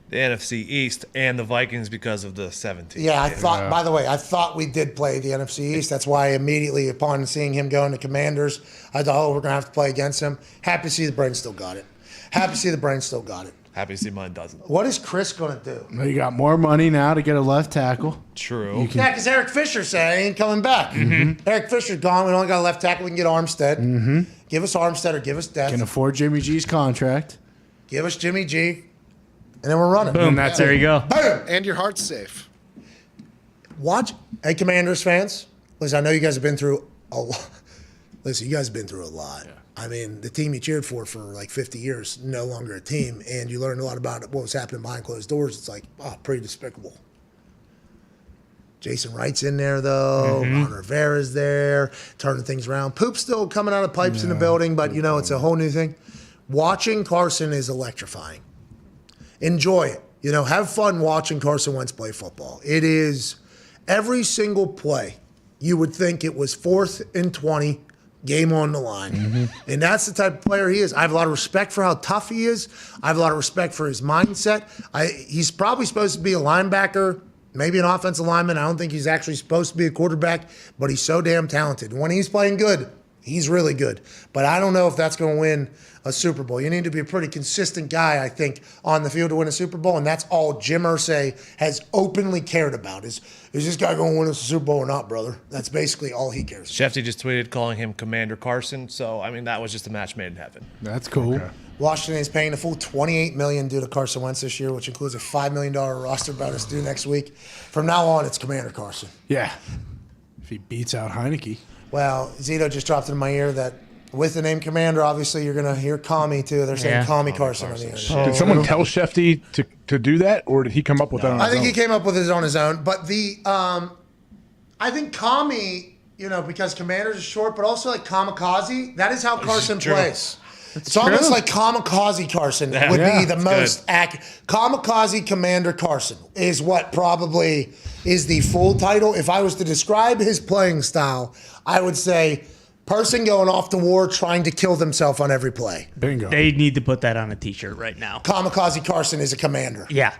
the NFC East and the Vikings because of the 17. Yeah, I thought, by the way, I thought we did play the NFC East. That's why immediately upon seeing him going to Commanders, I thought, oh, we're going to have to play against him. Happy to see the Brains still got it. Happy to see the Brains still got it. Happy to see mine doesn't. What is Chris going to do? Well, you got more money now to get a left tackle. True. Yeah, because Eric Fisher said he ain't coming back. Eric Fisher's gone. We only got a left tackle. We can get Armstead. Give us Armstead or give us Death. Can afford Jimmy G's contract. Give us Jimmy G. And then we're running. Boom, there you go. Boom. And your heart's safe. Watch. Hey, Commanders fans. Listen, I know you guys have been through a lot. Listen, you guys have been through a lot. Yeah. I mean, the team you cheered for like 50 years, no longer a team, and you learned a lot about what was happening behind closed doors. It's like, oh, pretty despicable. Jason Wright's in there, though. Ron Rivera's there, turning things around. Poop's still coming out of pipes in the building, but, you know, it's a whole new thing. Watching Carson is electrifying. Enjoy it. You know, have fun watching Carson Wentz play football. It is every single play. You would think it was 4th and 20, game on the line. And that's the type of player he is. I have a lot of respect for how tough he is. I have a lot of respect for his mindset. He's probably supposed to be a linebacker, maybe an offensive lineman. I don't think he's actually supposed to be a quarterback, but he's so damn talented. When he's playing good, he's really good. But I don't know if that's going to win a Super Bowl. You need to be a pretty consistent guy, I think, on the field to win a Super Bowl, and that's all Jim Irsay has openly cared about is this guy going to win us a Super Bowl or not, brother? That's basically all he cares about. Shefty just tweeted calling him Commander Carson, so, I mean, that was just a match made in heaven. That's cool. Okay. Washington is paying the full $28 million due to Carson Wentz this year, which includes a $5 million roster bonus due next week. From now on, it's Commander Carson. Yeah. If he beats out Heineke. Well, Zito just dropped in my ear that with the name Commander, obviously you're going to hear Kami too. They're saying Kami Carson on the air. Did someone tell Shefty to do that, or did he come up with that on his own? I think he came up with it on his own. But I think Kami, you know, because Commander's is short, but also like Kamikaze, that is how Carson plays. It's almost like Kamikaze Carson would be the most accurate. Kamikaze Commander Carson is what probably is the full title. If I was to describe his playing style, I would say person going off to war trying to kill themselves on every play. Bingo. They need to put that on a T-shirt right now. Kamikaze Carson is a commander. Yeah.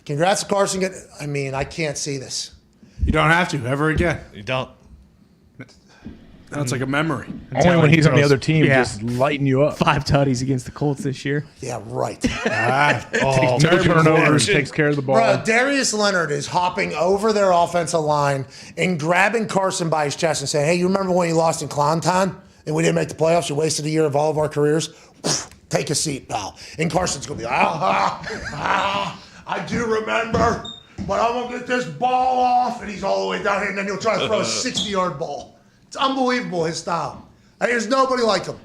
Congrats to Carson. I mean, I can't see this. You don't have to ever again. You don't. That's like a memory. Only when he's on the other team, just lighting you up. 5 tutties against the Colts this year. Yeah, right. No turnovers, takes care of the ball. Bro, Darius Leonard is hopping over their offensive line and grabbing Carson by his chest and saying, hey, you remember when you lost in Clowntown and we didn't make the playoffs? You wasted a year of all of our careers? Take a seat, pal. And Carson's going to be like, I do remember, but I'm going to get this ball off. And he's all the way down here, and then he'll try to throw a 60-yard ball. It's unbelievable, his style. There's nobody like him.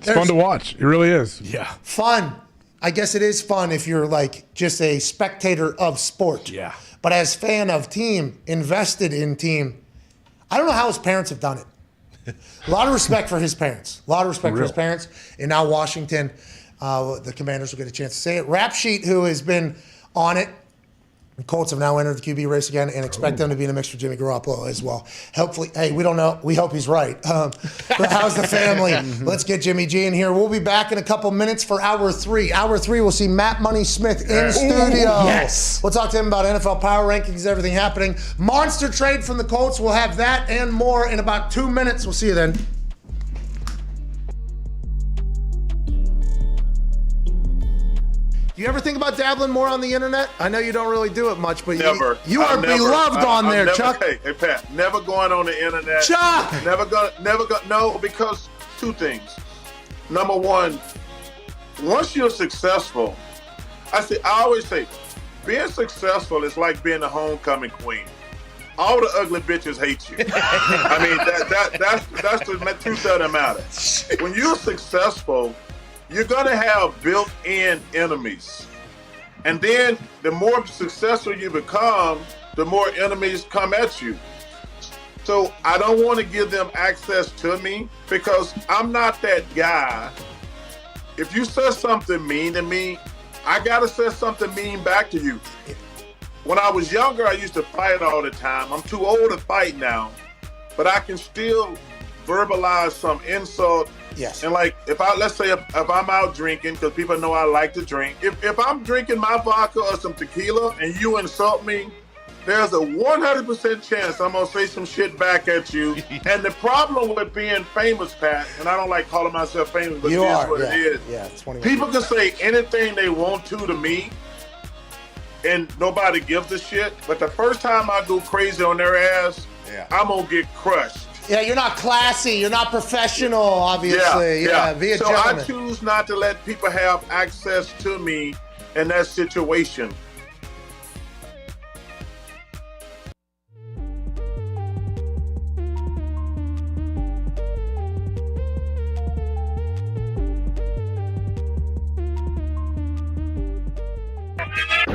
It's fun to watch. It really is. Yeah. Fun. I guess it is fun if you're like just a spectator of sport. Yeah. But as fan of team, invested in team, I don't know how his parents have done it. A lot of respect for his parents. A lot of respect for his parents. And now Washington, the Commanders will get a chance to say it. Rap Sheet, who has been on it, the Colts have now entered the QB race again and expect them to be in the mix for Jimmy Garoppolo as well. Hopefully, hey, we don't know. We hope he's right. But how's the family? Let's get Jimmy G in here. We'll be back in a couple minutes for Hour 3. Hour 3, we'll see Matt Money Smith in studio. Yes. We'll talk to him about NFL power rankings, everything happening. Monster trade from the Colts. We'll have that and more in about 2 minutes. We'll see you then. You ever think about dabbling more on the internet? I know you don't really do it much, but never. you are beloved on there, Chuck. Hey, Pat, never going on the internet. Chuck! Never go. No, because 2 things. Number 1, once you're successful, I always say, being successful is like being the homecoming queen. All the ugly bitches hate you. I mean, that's the truth of the matter. When you're successful, you're going to have built-in enemies. And then the more successful you become, the more enemies come at you. So I don't want to give them access to me because I'm not that guy. If you say something mean to me, I got to say something mean back to you. When I was younger, I used to fight all the time. I'm too old to fight now, but I can still verbalize some insult. Yes. And like, let's say if I'm out drinking, because people know I like to drink. If I'm drinking my vodka or some tequila and you insult me, there's a 100% chance I'm gonna say some shit back at you. And the problem with being famous, Pat, and I don't like calling myself famous, but it is what it is. Yeah, 21. People can say anything they want to me, and nobody gives a shit. But the first time I go crazy on their ass, I'm gonna get crushed. Yeah, you're not classy. You're not professional, obviously. Yeah, be a so gentleman. I choose not to let people have access to me in that situation.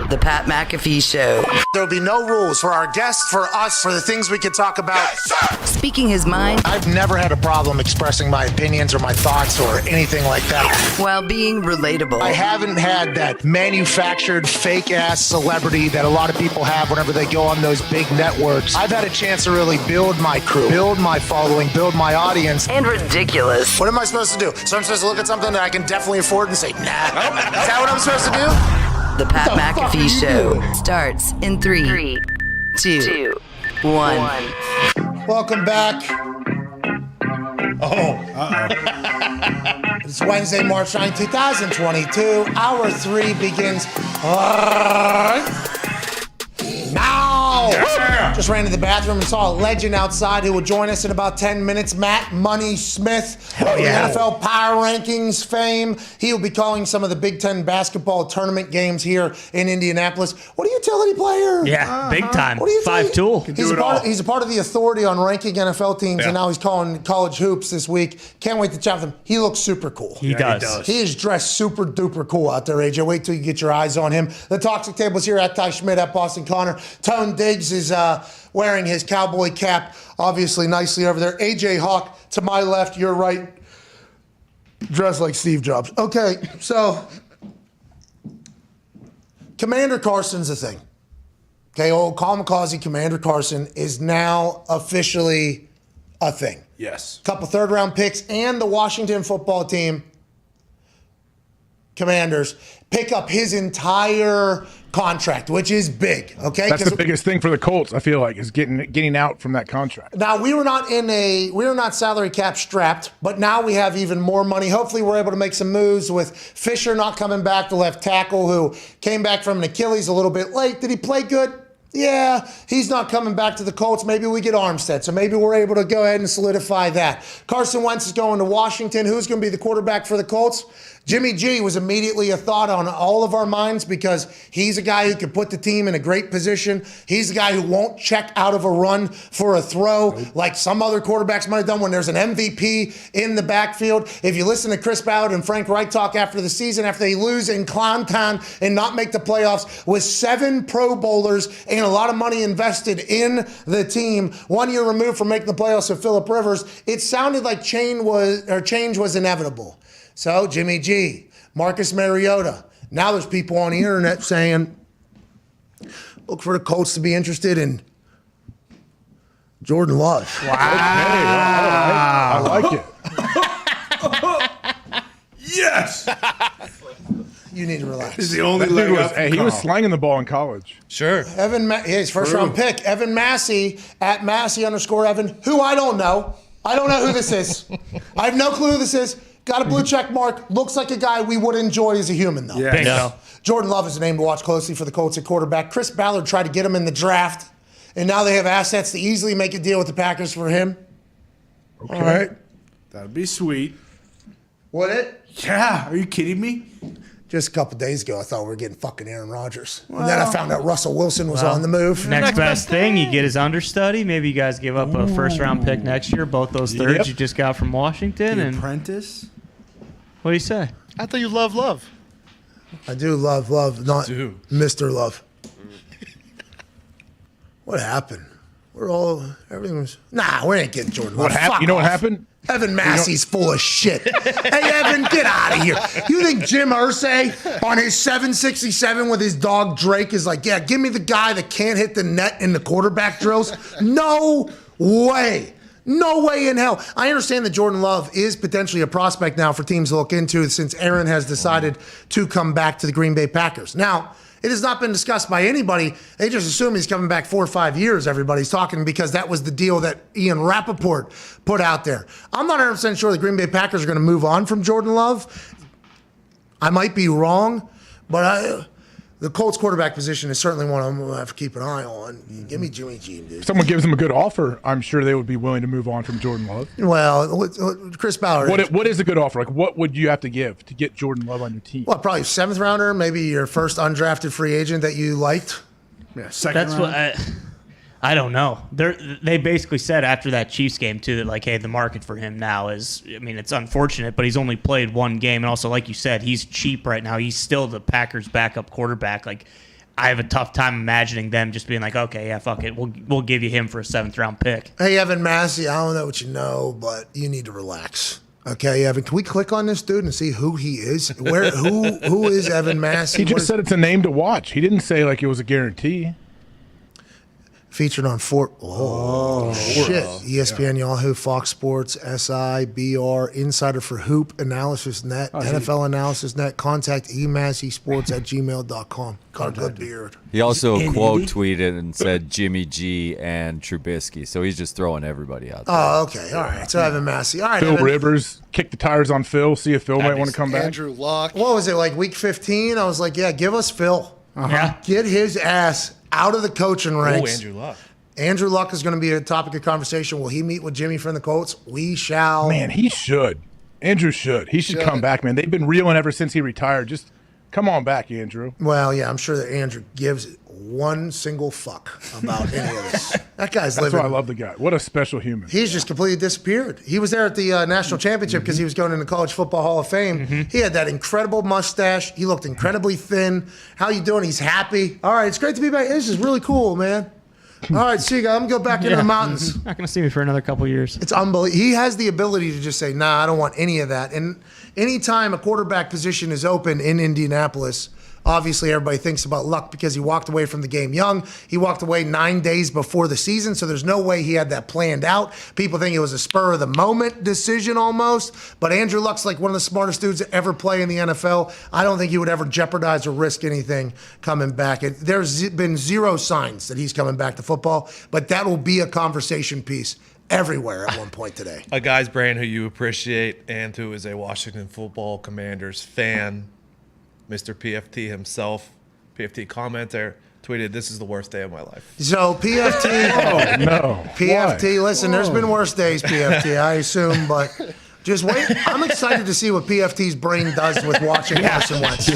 The Pat McAfee Show. There'll be no rules for our guests, for us, for the things we can talk about. Speaking his mind. I've never had a problem expressing my opinions or my thoughts or anything like that. While being relatable. I haven't had that manufactured fake-ass celebrity that a lot of people have whenever they go on those big networks. I've had a chance to really build my crew, build my following, build my audience. And ridiculous. What am I supposed to do? So I'm supposed to look at something that I can definitely afford and say, nah. Is that what I'm supposed to do? The Pat McAfee Show starts in 3, 2, 1. Welcome back. It's Wednesday, March 9, 2022. Hour 3 begins now. Yeah. Just ran to the bathroom and saw a legend outside who will join us in about 10 minutes. Matt Money Smith of the NFL Power Rankings fame. He will be calling some of the Big Ten basketball tournament games here in Indianapolis. What a utility player. Yeah, big time. What do you think? 5-tool. He's a part of the authority on ranking NFL teams, and now he's calling college hoops this week. Can't wait to chat with him. He looks super cool. He does. He is dressed super duper cool out there, AJ. Wait till you get your eyes on him. The Toxic Table's here at Ty Schmidt, at Boston Connor. Tone Diggs is wearing his cowboy cap, obviously nicely over there. AJ Hawk to my left, your right. Dressed like Steve Jobs. Okay, so Commander Carson's a thing. Okay, old Kamikaze Commander Carson is now officially a thing. Yes. Couple third-round picks and the Washington football team, Commanders, pick up his entire contract, which is big. Okay, That's the biggest thing for the Colts, I feel like, is getting out from that contract. Now we were not salary cap strapped, but now we have even more money. Hopefully we're able to make some moves with Fisher not coming back, the left tackle who came back from an Achilles a little bit late. Did he play good? Yeah, he's not coming back to the Colts. Maybe we get Armstead, so maybe we're able to go ahead and solidify that. Carson Wentz is going to Washington. Who's going to be the quarterback for the Colts? Jimmy G was immediately a thought on all of our minds because he's a guy who can put the team in a great position. He's a guy who won't check out of a run for a throw like some other quarterbacks might have done when there's an MVP in the backfield. If you listen to Chris Ballard and Frank Reich talk after the season, after they lose in Clown Town and not make the playoffs with 7 Pro Bowlers and a lot of money invested in the team, 1 year removed from making the playoffs with Phillip Rivers, it sounded like change was inevitable. So, Jimmy G, Marcus Mariota. Now there's people on the internet saying, look for the Colts to be interested in Jordan Love. Wow. Okay. I like it. Yes. You need to relax. He's the only leg up. He was slanging the ball in college. Sure. His first round pick, Evan Massey, at Massey_Evan, who I don't know. I don't know who this is. I have no clue who this is. Got a blue check mark. Looks like a guy we would enjoy as a human, though. Yeah. No. Jordan Love is a name to watch closely for the Colts at quarterback. Chris Ballard tried to get him in the draft, and now they have assets to easily make a deal with the Packers for him. Okay. All right. That'd be sweet. Would it? Yeah. Are you kidding me? Just a couple days ago, I thought we were getting fucking Aaron Rodgers. And then I found out Russell Wilson was on the move. Next best thing, you get his understudy. Maybe you guys give up a first-round pick next year. Both those thirds you just got from Washington. The and apprentice? What do you say? I thought you loved Love. I do love Love, not Mr. Love. What happened? Everything was. Nah, we ain't getting Jordan Love. What happened? You know what happened? Evan Massey's full of shit. Hey, Evan, get out of here. You think Jim Irsay on his 767 with his dog Drake is like, yeah, give me the guy that can't hit the net in the quarterback drills? No way. No way in hell. I understand that Jordan Love is potentially a prospect now for teams to look into since Aaron has decided to come back to the Green Bay Packers. Now, it has not been discussed by anybody. They just assume he's coming back 4 or 5 years, everybody's talking, because that was the deal that Ian Rappaport put out there. I'm not 100% sure the Green Bay Packers are going to move on from Jordan Love. I might be wrong, but the Colts quarterback position is certainly one I'm going to have to keep an eye on. Give me Jimmy G, dude. If someone gives him a good offer, I'm sure they would be willing to move on from Jordan Love. Well, Chris Ballard. What is a good offer? Like, what would you have to give to get Jordan Love on your team? Well, probably 7th rounder, maybe your first undrafted free agent that you liked. Yeah, second That's round. what I don't know. They basically said after that Chiefs game too that like, hey, the market for him now is. I mean, it's unfortunate, but he's only played 1 game, and also like you said, he's cheap right now. He's still the Packers' backup quarterback. Like, I have a tough time imagining them just being like, okay, yeah, fuck it, we'll give you him for a 7th round pick. Hey, Evan Massey, I don't know what you know, but you need to relax. Okay, Evan, can we click on this dude and see who he is? Who is Evan Massey? He just said it's a name to watch. He didn't say like it was a guarantee. Featured on shit. ESPN, Yahoo, Fox Sports, SI, BR, Insider for Hoop, Analysis Net, NFL Analysis Net. Contact emasseysports@gmail.com. Got a good beard. He also quote tweeted and said Jimmy G and Trubisky, so he's just throwing everybody out there. Oh, okay. All right. So Evan Massey. All right. Phil Evan. Rivers, kick the tires on Phil, see if Phil might want to come back. Andrew Luck. What was it, like week 15? I was like, yeah, give us Phil. Yeah. Get his ass out of the coaching ranks. Andrew Luck. Andrew Luck is going to be a topic of conversation. Will he meet with Jimmy from the Colts? We shall. Man, he should. Andrew should. He should come back, man. They've been reeling ever since he retired. Just come on back, Andrew. Well, yeah, I'm sure that Andrew gives one single fuck about any of this. That guy's That's living. why I love the guy. What a special human. He's just completely disappeared. He was there at the national championship because he was going into College Football Hall of Fame. He had that incredible mustache. He looked incredibly thin. How you doing? He's happy. All right, it's great to be back. This is really cool, man. All right, see you guys. I'm going to go back into the mountains. Not going to see me for another couple years. It's unbelievable. He has the ability to just say, nah, I don't want any of that. And anytime a quarterback position is open in Indianapolis, obviously everybody thinks about Luck because he walked away from the game young. He walked away 9 days before the season, so there's no way he had that planned out. People think it was a spur-of-the-moment decision almost, but Andrew Luck's like one of the smartest dudes to ever play in the NFL. I don't think he would ever jeopardize or risk anything coming back. There's been zero signs that he's coming back to football, but that will be a conversation piece everywhere at one point today. A guy's brain who you appreciate and who is a Washington Football Commanders fan, Mr. PFT himself, PFT commenter, tweeted, "This is the worst day of my life." So PFT, Oh, no. PFT. Why? Listen, there's been worse days, PFT, I assume, but just wait. I'm excited to see what PFT's brain does with watching Carson Wentz.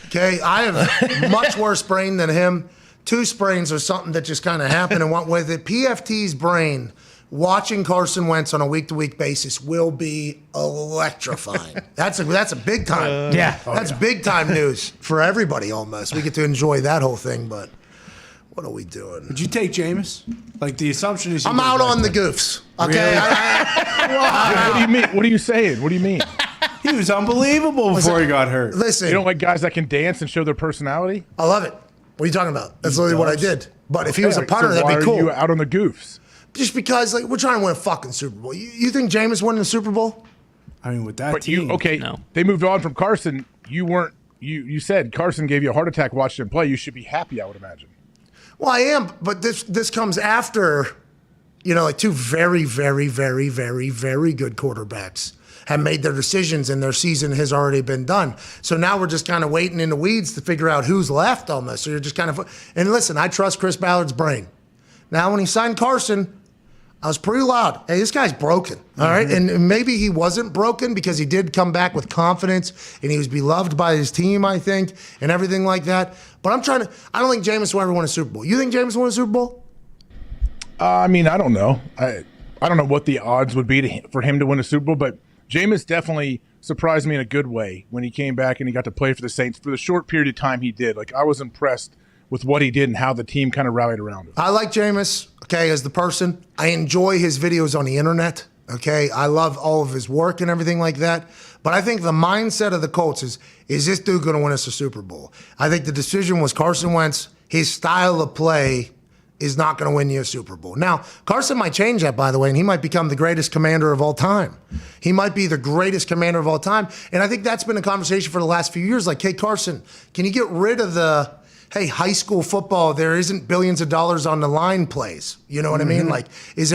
Okay, I have much worse brain than him. 2 sprains or something that just kind of happened and went with it. PFT's brain watching Carson Wentz on a week-to-week basis will be electrifying. That's a big time. That's big time news for everybody almost. We get to enjoy that whole thing, but what are we doing? Would you take Jameis? Like the assumption is I'm out on the goofs. Okay. Really? What do you mean? What are you saying? What do you mean? He was unbelievable before he got hurt. Listen, You don't like guys that can dance and show their personality? I love it. What are you talking about? That's literally what I did. But if he was a punter, so that'd why be cool. Are you out on the goofs? Just because like we're trying to win a fucking Super Bowl. You think Jameis won the Super Bowl? I mean, with that But team, they moved on from Carson. You weren't. You said Carson gave you a heart attack watching him play. You should be happy, I would imagine. Well, I am, but this comes after, like 2 very, very, very, very, very good quarterbacks have made their decisions and their season has already been done. So now we're just kind of waiting in the weeds to figure out who's left almost. So you're just kind of, and listen, I trust Chris Ballard's brain. Now, when he signed Carson, I was pretty loud. Hey, this guy's broken, all right? And maybe he wasn't broken because he did come back with confidence and he was beloved by his team, I think, and everything like that. But I don't think Jameis will ever win a Super Bowl. You think Jameis will win a Super Bowl? I mean, I don't know. I don't know what the odds would be for him to win a Super Bowl, but Jameis definitely surprised me in a good way when he came back and he got to play for the Saints for the short period of time he did. Like, I was impressed with what he did and how the team kind of rallied around him. I like Jameis, okay, as the person. I enjoy his videos on the internet, okay? I love all of his work and everything like that. But I think the mindset of the Colts is this dude going to win us a Super Bowl? I think the decision was Carson Wentz. His style of play is not going to win you a Super Bowl. Now, Carson might change that, by the way, and he might become the greatest commander of all time. He might be the greatest commander of all time. And I think that's been a conversation for the last few years. Like, hey, Carson, can you get rid of the, hey, high school football, there isn't billions of dollars on the line plays. You know what I mean? Like,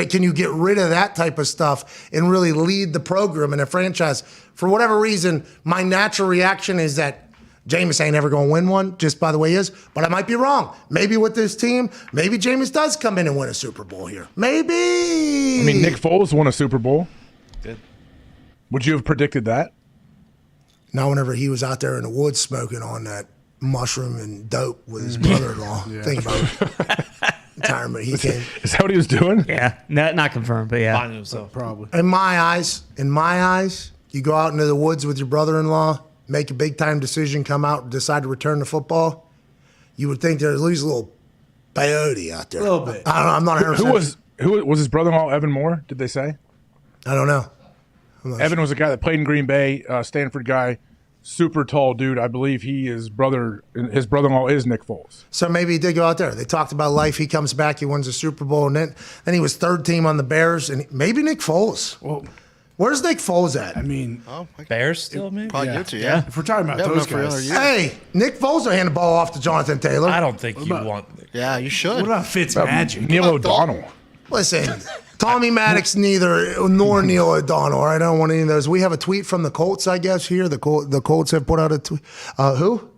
can you get rid of that type of stuff and really lead the program in a franchise? For whatever reason, my natural reaction is that Jameis ain't ever going to win one, just by the way he is. But I might be wrong. Maybe with this team, maybe Jameis does come in and win a Super Bowl here. Maybe. I mean, Nick Foles won a Super Bowl. Did. Would you have predicted that? Not whenever he was out there in the woods smoking on that mushroom and dope with his brother-in-law. Think about it. Retirement. He came. Is that what he was doing? Yeah, not confirmed, but yeah, probably. In my eyes, you go out into the woods with your brother-in-law, make a big-time decision, come out and decide to return to football, you would think there's at least a little peyote out there. A little bit. I don't know. I'm not 100%. Who was his brother-in-law, Evan Moore, did they say? I don't know. Evan was a guy that played in Green Bay, Stanford guy, super tall dude. I believe his brother-in-law is Nick Foles. So maybe he did go out there. They talked about life. He comes back, he wins a Super Bowl, and then he was third team on the Bears, and maybe Nick Foles. Well, where's Nick Foles at? I mean, Bears still, maybe? Probably good to, yeah. if we're talking about those guys. Hey, Nick Foles will hand the ball off to Jonathan Taylor. I don't think you want. Yeah, you should. What about Fitzmagic? Neil O'Donnell. Listen, Tommy Maddox nor Neil O'Donnell. All right, I don't want any of those. We have a tweet from the Colts, I guess, here. The Colts have put out a tweet. Who?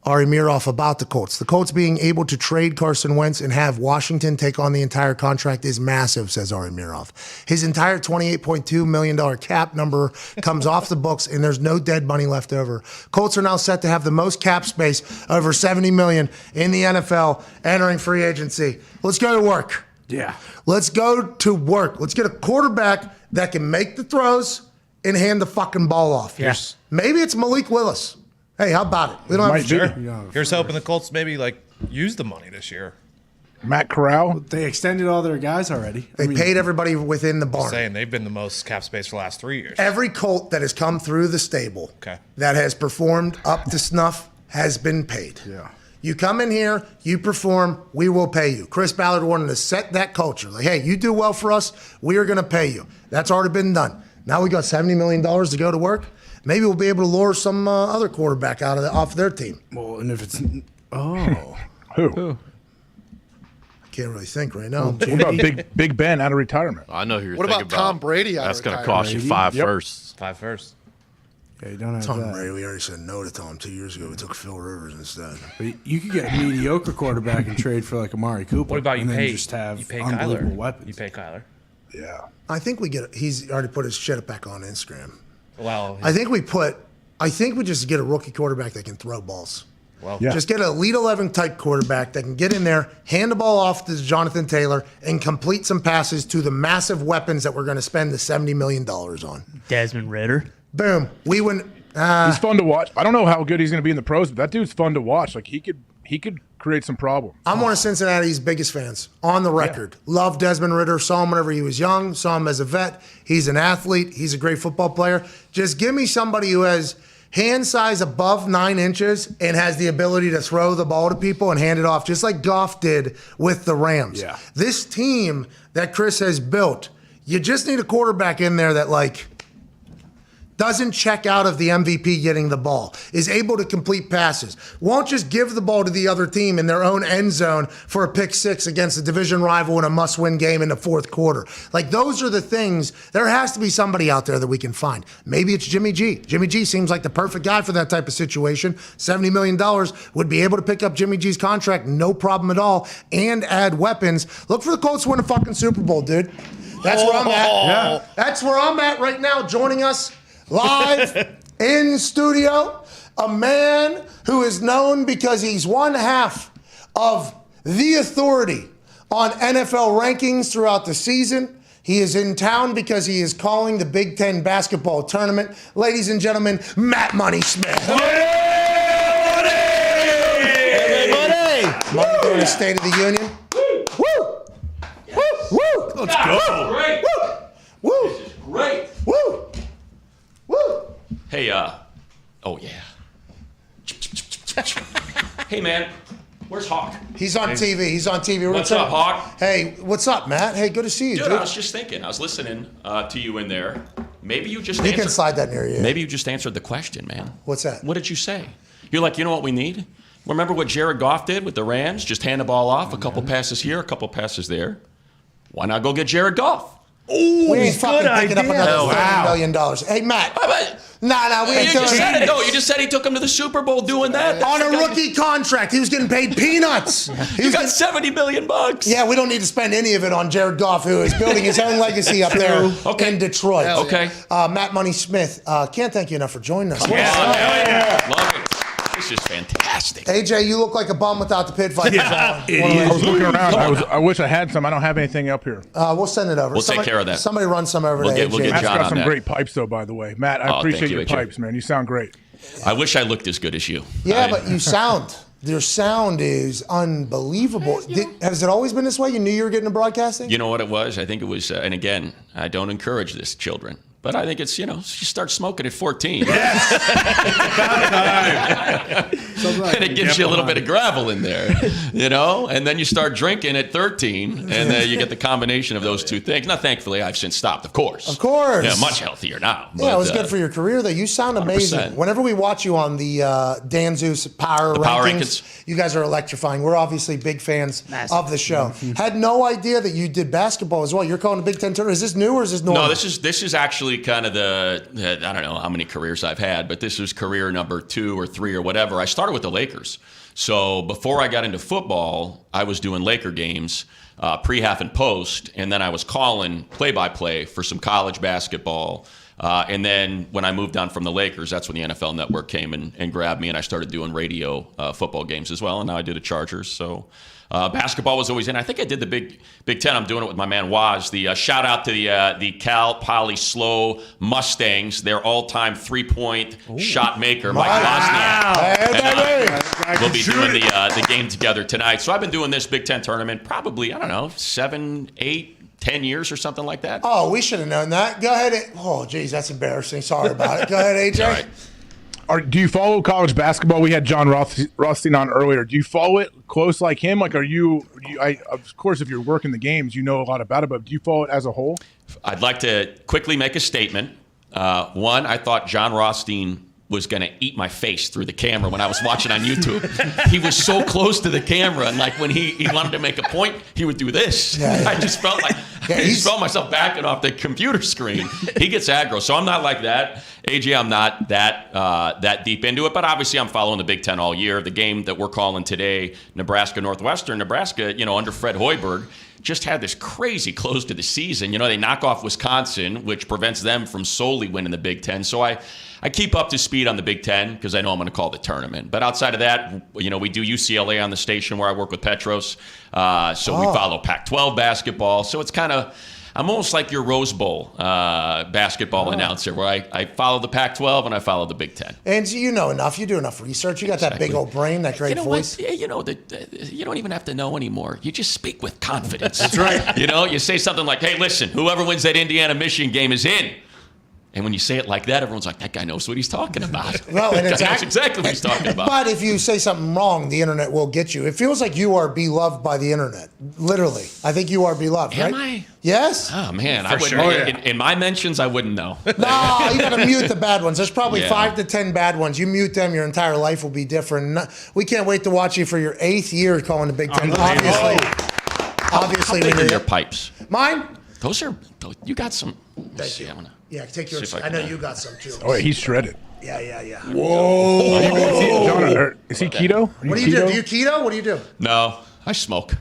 Ari Miroff about the Colts. The Colts being able to trade Carson Wentz and have Washington take on the entire contract is massive, says Ari Miroff. His entire $28.2 million cap number comes off the books, and there's no dead money left over. Colts are now set to have the most cap space, over $70 million in the NFL, entering free agency. Let's go to work. Yeah. Let's go to work. Let's get a quarterback that can make the throws and hand the fucking ball off. Yes. Maybe it's Malik Willis. Hey, how about it? We don't have Might be. Here's hoping the Colts maybe use the money this year. Matt Corral. They extended all their guys already. They paid everybody within the barn. Saying they've been the most cap space for the last 3 years. Every Colt that has come through the stable that has performed up to snuff has been paid. Yeah. You come in here, you perform, we will pay you. Chris Ballard wanted to set that culture. Like, hey, you do well for us, we are going to pay you. That's already been done. Now we got $70 million to go to work. Maybe we'll be able to lure some other quarterback off their team. Well, and if it's Who? I can't really think right now. What about Big Ben out of retirement? I know who you're What thinking about Tom Brady out of That's going to retirement? cost you 5 Yep. firsts. 5 firsts. Yeah, you don't have Tom that. Brady, we already said no to Tom 2 years ago. We took Phil Rivers instead. But you could get a mediocre quarterback and trade for like Amari Cooper. What about you and then pay? just have You pay unbelievable Kyler. weapons. You pay Kyler. Yeah. I think we get. He's already put his shit back on Instagram. Well, I think we just get a rookie quarterback that can throw balls. Well, Yeah. Just get an Elite 11 type quarterback that can get in there, hand the ball off to Jonathan Taylor, and complete some passes to the massive weapons that we're going to spend the $70 million on. Desmond Ridder. Boom. We wouldn't. He's fun to watch. I don't know how good he's going to be in the pros, but that dude's fun to watch. Like he could create some problems. I'm one of Cincinnati's biggest fans on the record. Love Desmond Ridder. Saw him whenever he was young. Saw him as a vet. He's an athlete. He's a great football player. Just give me somebody who has hand size above 9 inches and has the ability to throw the ball to people and hand it off, just like Goff did with the Rams. Yeah. This team that Chris has built, you just need a quarterback in there that doesn't check out of the MVP getting the ball, is able to complete passes, won't just give the ball to the other team in their own end zone for a pick six against a division rival in a must-win game in the fourth quarter. Like, those are the things. There has to be somebody out there that we can find. Maybe it's Jimmy G. Jimmy G seems like the perfect guy for that type of situation. $70 million would be able to pick up Jimmy G's contract, no problem at all, and add weapons. Look for the Colts to win a fucking Super Bowl, dude. That's where I'm at. Yeah. That's where I'm at right now, joining us live in studio, a man who is known because he's one half of the authority on NFL rankings throughout the season. He is in town because he is calling the Big Ten basketball tournament. Ladies and gentlemen, Matt Money Smith. Everybody! Money during the State of the Union. Woo! Woo! Woo! Let's go. Great. Woo! This is great. Woo! Woo! Hey, oh yeah. Hey man, where's Hawk? He's on TV. He's on TV. What's up, Hawk? Hey, what's up, Matt? Hey, good to see you, Dude, dude. I was just thinking. I was listening to you in there. Maybe you just You answered. can slide that near you. Maybe you just answered the question, man. What's that? What did you say? You're like, you know what we need? Remember what Jared Goff did with the Rams? Just hand the ball off, a couple passes here, a couple passes there. Why not go get Jared Goff? We ain't fucking picking up another $30 million. Hey, Matt. Nah, we ain't You doing just said it. it. No, you just said he took him to the Super Bowl doing that. On a rookie contract. He was getting paid peanuts. You got $70 million. Yeah, we don't need to spend any of it on Jared Goff, who is building his own legacy up there in Detroit. Okay. Matt Money Smith, can't thank you enough for joining us. Yeah. Love it. This is fantastic. AJ, you look like a bum without the pit fight. I was looking around. I wish I had some. I don't have anything up here. We'll send it over. We'll take care of that. Somebody run some over We'll to get- AJ. we'll get Matt's John got on some that. great pipes, though, by the way. Matt, I Oh, appreciate thank you, your AJ. pipes, man. You sound great. I wish I looked as good as you. Yeah, but you sound. Your sound is unbelievable. Has it always been this way? You knew you were getting into broadcasting? You know what it was? I think it was, and again, I don't encourage this, children. But I think it's, you start smoking at 14. And it gives you a little bit of gravel in there, And then you start drinking at 13, and then you get the combination of those two things. Now, thankfully, I've since stopped, of course. Of course. Yeah, much healthier now. Yeah, it was good for your career, though. You sound amazing. 100%. Whenever we watch you on the Dan Zeus Power Rankings, you guys are electrifying. We're obviously big fans of the show. Had no idea that you did basketball as well. You're calling the Big Ten tournament. Is this new or is this normal? No, this is actually kind of the I don't know how many careers I've had, but this is career number 2 or 3 or whatever. I started with the Lakers. So before I got into football, I was doing Laker games, pre, half, and post, and then I was calling play-by-play for some college basketball And then when I moved on from the Lakers, that's when the NFL Network came and grabbed me, and I started doing radio football games as well. And now I do the Chargers. So basketball was always in. I think I did the Big Ten. I'm doing it with my man Waz. The shout out to the Cal Poly Slow Mustangs, their all-time three-point shot maker, Mike Wozniak. And we'll be doing the game together tonight. So I've been doing this Big Ten tournament probably, I don't know, 7, 8, 10 years or something like that. Oh, we should have known that. Go ahead. Oh, geez, that's embarrassing. Sorry about it. Go ahead, AJ. All right. Do you follow college basketball? We had John Rothstein on earlier. Do you follow it close like him? Like, of course, if you're working the games, you know a lot about it, but do you follow it as a whole? I'd like to quickly make a statement. One, I thought John Rothstein was going to eat my face through the camera when I was watching on YouTube. He was so close to the camera, and like when he wanted to make a point, he would do this. Yeah. I just felt like I just felt myself backing off the computer screen. He gets aggro, so I'm not like that. AJ, I'm not that deep into it, but obviously I'm following the Big Ten all year. The game that we're calling today, Nebraska-Northwestern. Nebraska, under Fred Hoiberg, just had this crazy close to the season. They knock off Wisconsin, which prevents them from solely winning the Big Ten. So I keep up to speed on the Big Ten because I know I'm going to call the tournament. But outside of that, we do UCLA on the station where I work with Petros. We follow Pac-12 basketball. So it's kind of, I'm almost like your Rose Bowl basketball announcer where I follow the Pac-12 and I follow the Big Ten. And you know enough. You do enough research. You got that big old brain, that great voice. You don't even have to know anymore. You just speak with confidence. That's right. You say something like, hey, listen, whoever wins that Indiana-Michigan game is in. And when you say it like that, everyone's like, that guy knows what he's talking about. Well, and that guy knows exactly what he's talking about. But if you say something wrong, the internet will get you. It feels like you are beloved by the internet. Literally. I think you are beloved, right? Am I? Yes? Oh, man. I wouldn't. In my mentions, I wouldn't know. No, you got to mute the bad ones. There's probably 5 to 10 bad ones. You mute them, your entire life will be different. We can't wait to watch you for your 8th year calling the Big Ten. Obviously. How big are your pipes? Mine? You got some. Thank you. Yeah, take yours. I know you got some too. Oh, he's shredded. Yeah. Whoa. Is he keto? What do you do? Do you keto? What do you do? No, I smoke.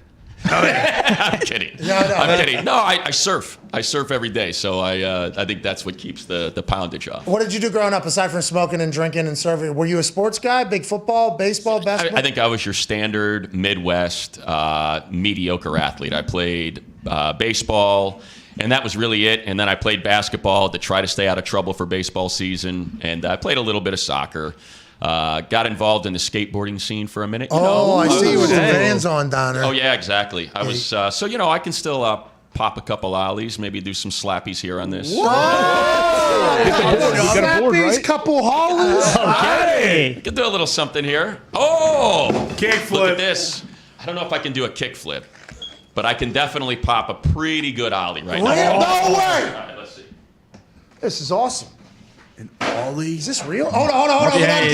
I'm kidding. I'm kidding. No, I surf. I surf every day, so I think that's what keeps the poundage off. What did you do growing up aside from smoking and drinking and surfing? Were you a sports guy? Big football, baseball, basketball? I think I was your standard Midwest mediocre athlete. I played baseball, and that was really it. And then I played basketball to try to stay out of trouble for baseball season, and I played a little bit of soccer. Got involved in the skateboarding scene for a minute. I see you with the Vans on, Donner. Oh, yeah, exactly. I was I can still pop a couple ollies, maybe do some slappies here on this. Whoa! Slappies, couple hollies. Okay. You can do a little something here. Oh! Kickflip. Look at this. I don't know if I can do a kickflip, but I can definitely pop a pretty good ollie right now. No way! All right, let's see. This is awesome. An ollie? Is this real? Hold on. We don't have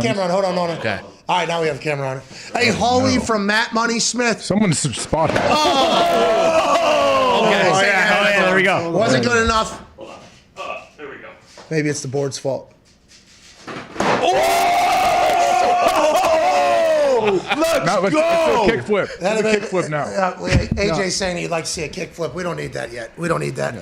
camera on. Hold on. Okay. All right, now we have a camera on it. Hey, Holly from Matt Money Smith. Someone's spot. Okay. There we go. Wasn't good enough. Hold on. There we go. Maybe it's the board's fault. Let's do a kickflip. That'd Do a be- kickflip now. AJ's saying he'd like to see a kickflip. We don't need that yet. We don't need that.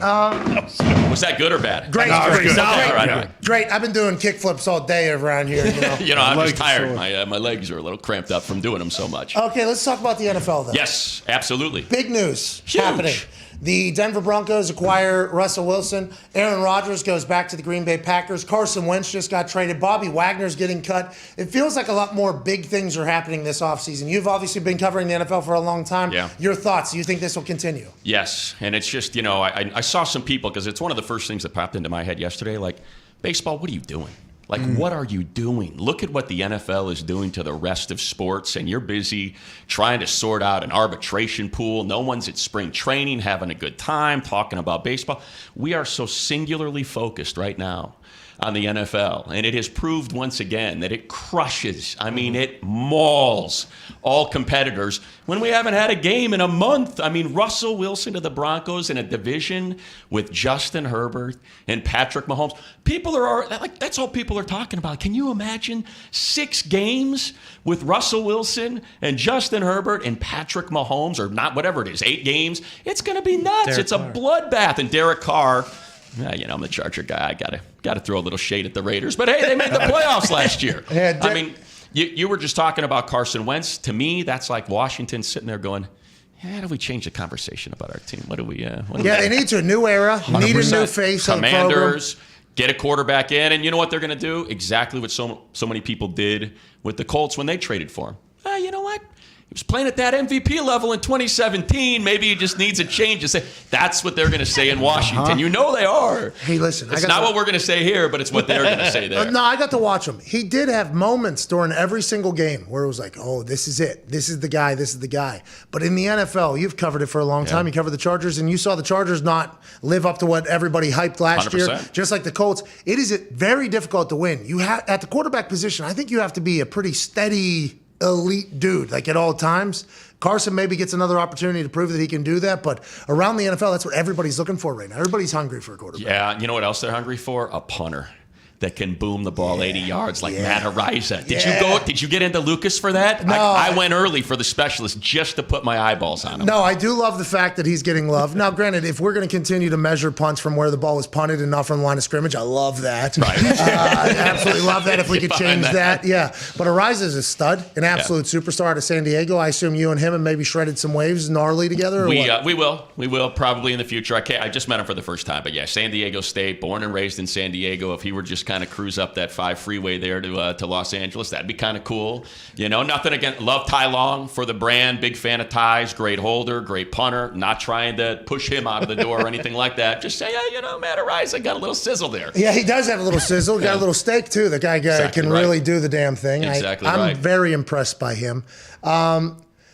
Was that good or bad? Great. No, Great. good. All right. Great. I've been doing kickflips all day around here. I'm just tired. My legs are a little cramped up from doing them so much. Okay, let's talk about the NFL then. Yes, absolutely. Big news Huge. happening. The Denver Broncos acquire Russell Wilson. Aaron Rodgers goes back to the Green Bay Packers. Carson Wentz just got traded. Bobby Wagner's getting cut. It feels like a lot more big things are happening this offseason. You've obviously been covering the NFL for a long time. Yeah. Your thoughts? Do you think this will continue? Yes, and it's just, I saw some people, because it's one of the first things that popped into my head yesterday, like, baseball, what are you doing? Like, what are you doing? Look at what the NFL is doing to the rest of sports, and you're busy trying to sort out an arbitration pool. No one's at spring training having a good time talking about baseball. We are so singularly focused right now on the NFL, and it has proved once again that it crushes, it mauls all competitors when we haven't had a game in a month. Russell Wilson to the Broncos in a division with Justin Herbert and Patrick Mahomes. People are like, that's all people are talking about. Can you imagine 6 games with Russell Wilson and Justin Herbert and Patrick Mahomes, or not, whatever it is, 8 games? It's going to be nuts. It's a bloodbath. And Derek Carr, I'm the Charger guy. I gotta throw a little shade at the Raiders. But hey, they made the playoffs last year. I mean, you were just talking about Carson Wentz. To me, that's like Washington sitting there going, how do we change the conversation about our team? What do we? They need a new era. Need a new face on the program. Commanders, get a quarterback in, and you know what they're going to do? Exactly what so many people did with the Colts when they traded for him. You know what? He was playing at that MVP level in 2017. Maybe he just needs a change. To say that's what they're going to say in Washington. You know they are. Hey, listen. It's not what we're going to say here, but it's what they're going to say there. No, I got to watch him. He did have moments during every single game where it was like, oh, this is it. This is the guy. This is the guy. But in the NFL, you've covered it for a long time. You covered the Chargers, and you saw the Chargers not live up to what everybody hyped last 100%. year. Just like the Colts. It is very difficult to win. You have at the quarterback position, I think you have to be a pretty steady elite dude, like at all times. Carson maybe gets another opportunity to prove that he can do that, but around the NFL, that's what everybody's looking for right now. Everybody's hungry for a quarterback. Yeah, you know what else they're hungry for? A punter that can boom the ball 80 yards like Matt Araiza. Did you get into Lucas for that? No. I went early for the specialist just to put my eyeballs on him. No, I do love the fact that he's getting love. Now, granted, if we're going to continue to measure punts from where the ball was punted and not from the line of scrimmage, I love that. Right. I absolutely love that if we could change that. Yeah. But Araiza is a stud, an absolute superstar out of San Diego. I assume you and him have maybe shredded some waves gnarly together? Or we will probably in the future. I just met him for the first time. But yeah, San Diego State, born and raised in San Diego. If he were just kind of cruise up that 5 freeway there to Los Angeles, that'd be kind of cool. Nothing against, love Ty Long for the brand, big fan of Ty's, great holder, great punter, not trying to push him out of the door or anything like that. Just say, Matt Araiza got a little sizzle there. Yeah, he does have a little sizzle, got a little steak too. The guy can really do the damn thing. I'm very impressed by him.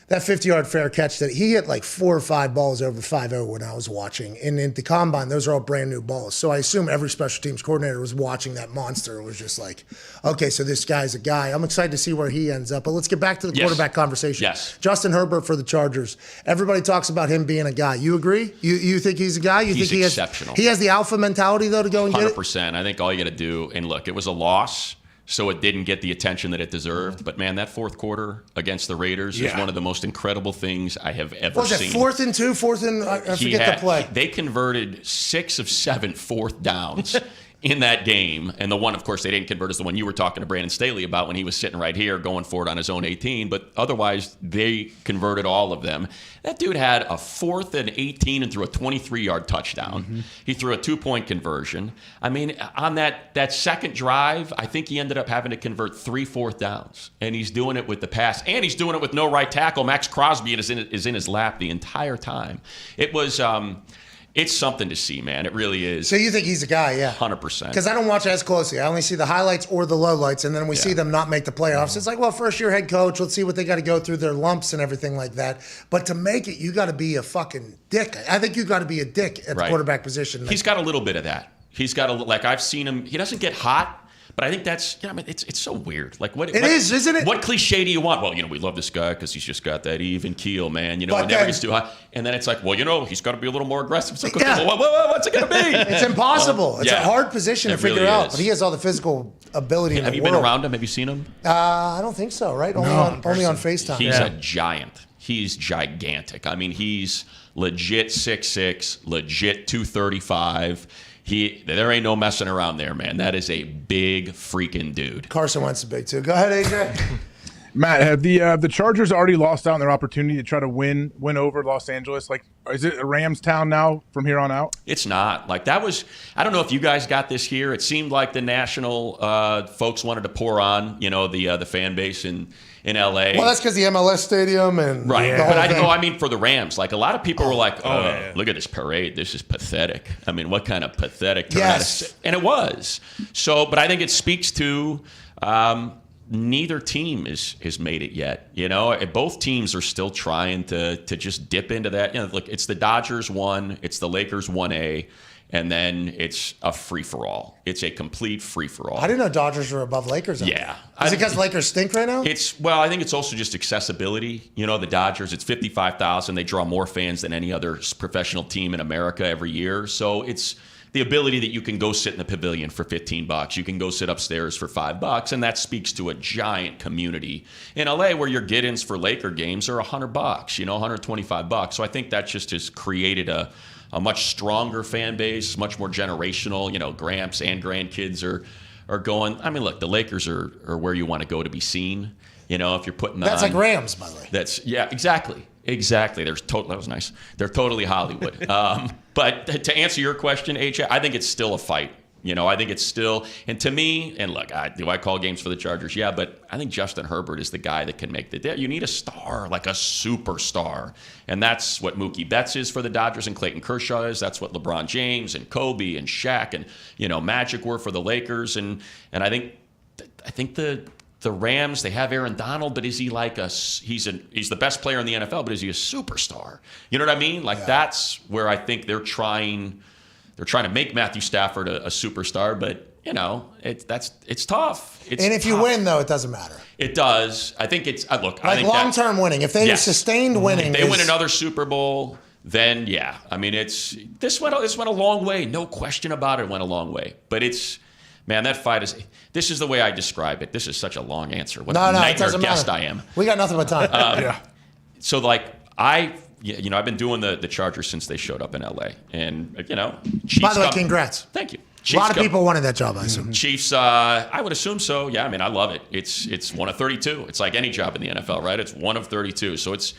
That 50-yard fair catch that he hit like 4 or 5 balls over 5.0 when I was watching. And in the combine, those are all brand new balls. So I assume every special teams coordinator was watching that monster and was just like, okay, so this guy's a guy. I'm excited to see where he ends up. But let's get back to the quarterback conversation. Yes. Justin Herbert for the Chargers. Everybody talks about him being a guy. You agree? You think he's a guy? You He's think exceptional. He has the alpha mentality, though, to go and get it? 100%. I think all you got to do, and look, it was a loss, so it didn't get the attention that it deserved. But, man, that fourth quarter against the Raiders is one of the most incredible things I have ever seen. What was it, 4th and 2, 4th and I forget the play. They converted 6 of 7 fourth downs in that game. And the one, of course, they didn't convert is the one you were talking to Brandon Staley about when he was sitting right here going for it on his own 18. But otherwise, they converted all of them. That dude had a 4th and 18 and threw a 23-yard touchdown. Mm-hmm. He threw a 2-point conversion. I mean, on that second drive, I think he ended up having to convert 3 fourth downs. And he's doing it with the pass. And he's doing it with no right tackle. Max Crosby is in his lap the entire time. It was... It's something to see, man. It really is. So you think he's a guy, yeah. 100%. Because I don't watch as closely. I only see the highlights or the lowlights, and then we see them not make the playoffs. It's like, well, first-year head coach, let's see what they got to go through, their lumps and everything like that. But to make it, you got to be a fucking dick. I think you got to be a dick at the quarterback position. He's got a little bit of that. He's got I've seen him. He doesn't get hot. But I think that's, it's so weird. Like what it is, isn't it? What cliche do you want? Well, we love this guy because he's just got that even keel, man. It never gets too hot. And then it's like, well, he's got to be a little more aggressive. So what's it going to be? It's impossible. It's a hard position to figure out. But he has all the physical ability in the world. Have you been around him? Have you seen him? I don't think so, right? Only on FaceTime. He's a giant. He's gigantic. I mean, he's legit 6'6", legit 235. There ain't no messing around there, man. That is a big freaking dude. Carson Wentz is big too. Go ahead, AJ. Matt, have the Chargers already lost out on their opportunity to try to win over Los Angeles? Like, is it a Rams town now from here on out? It's not. Like that was. I don't know if you guys got this here. It seemed like the national folks wanted to pour on, the fan base in LA. Well, that's because the MLS stadium and right. But I mean for the Rams, like a lot of people were like, look at this parade. This is pathetic. I mean, what kind of pathetic turnout? Yes. And it was. So, but I think it speaks to. Neither team has made it yet. Both teams are still trying to just dip into that. Look, it's the Dodgers 1, it's the Lakers 1A, and then it's a free-for-all. It's a complete free-for-all. I didn't know Dodgers were above Lakers. Yeah. Is it because Lakers stink right now? I think it's also just accessibility. The Dodgers, it's 55,000. They draw more fans than any other professional team in America every year. So it's the ability that you can go sit in the pavilion for $15, you can go sit upstairs for $5, and that speaks to a giant community in LA where your get-ins for Laker games are $100, $125. So I think that just has created a much stronger fan base, much more generational. Gramps and grandkids are going. I mean, look, the Lakers are where you want to go to be seen. If you're putting that's like Rams, by the way. Exactly. That was nice. They're totally Hollywood. But to answer your question, AJ, I think it's still a fight. I think it's still, and to me, and look, do I call games for the Chargers? Yeah, but I think Justin Herbert is the guy that can make the. You need a star, like a superstar, and that's what Mookie Betts is for the Dodgers, and Clayton Kershaw is. That's what LeBron James and Kobe and Shaq and Magic were for the Lakers, and I think the Rams, they have Aaron Donald, but is he he's the best player in the NFL, but is he a superstar? You know what I mean? That's where I think they're trying to make Matthew Stafford a superstar, but it's tough. And if you win, though, it doesn't matter. It does. I think it's look. Like long-term winning. If they sustained winning, if they win another Super Bowl, then yeah. I mean, this went a long way. No question about it. It went a long way, but man, that fight is. This is the way I describe it. This is such a long answer. What a nightmare guest I am. We got nothing but time. So I've been doing the Chargers since they showed up in LA, and Chiefs. By the way, congrats. Thank you. Chiefs a lot of people wanted that job, I assume. Chiefs, I would assume so. Yeah, I mean, I love it. It's one of 32. It's like any job in the NFL, right? It's one of 32. So it's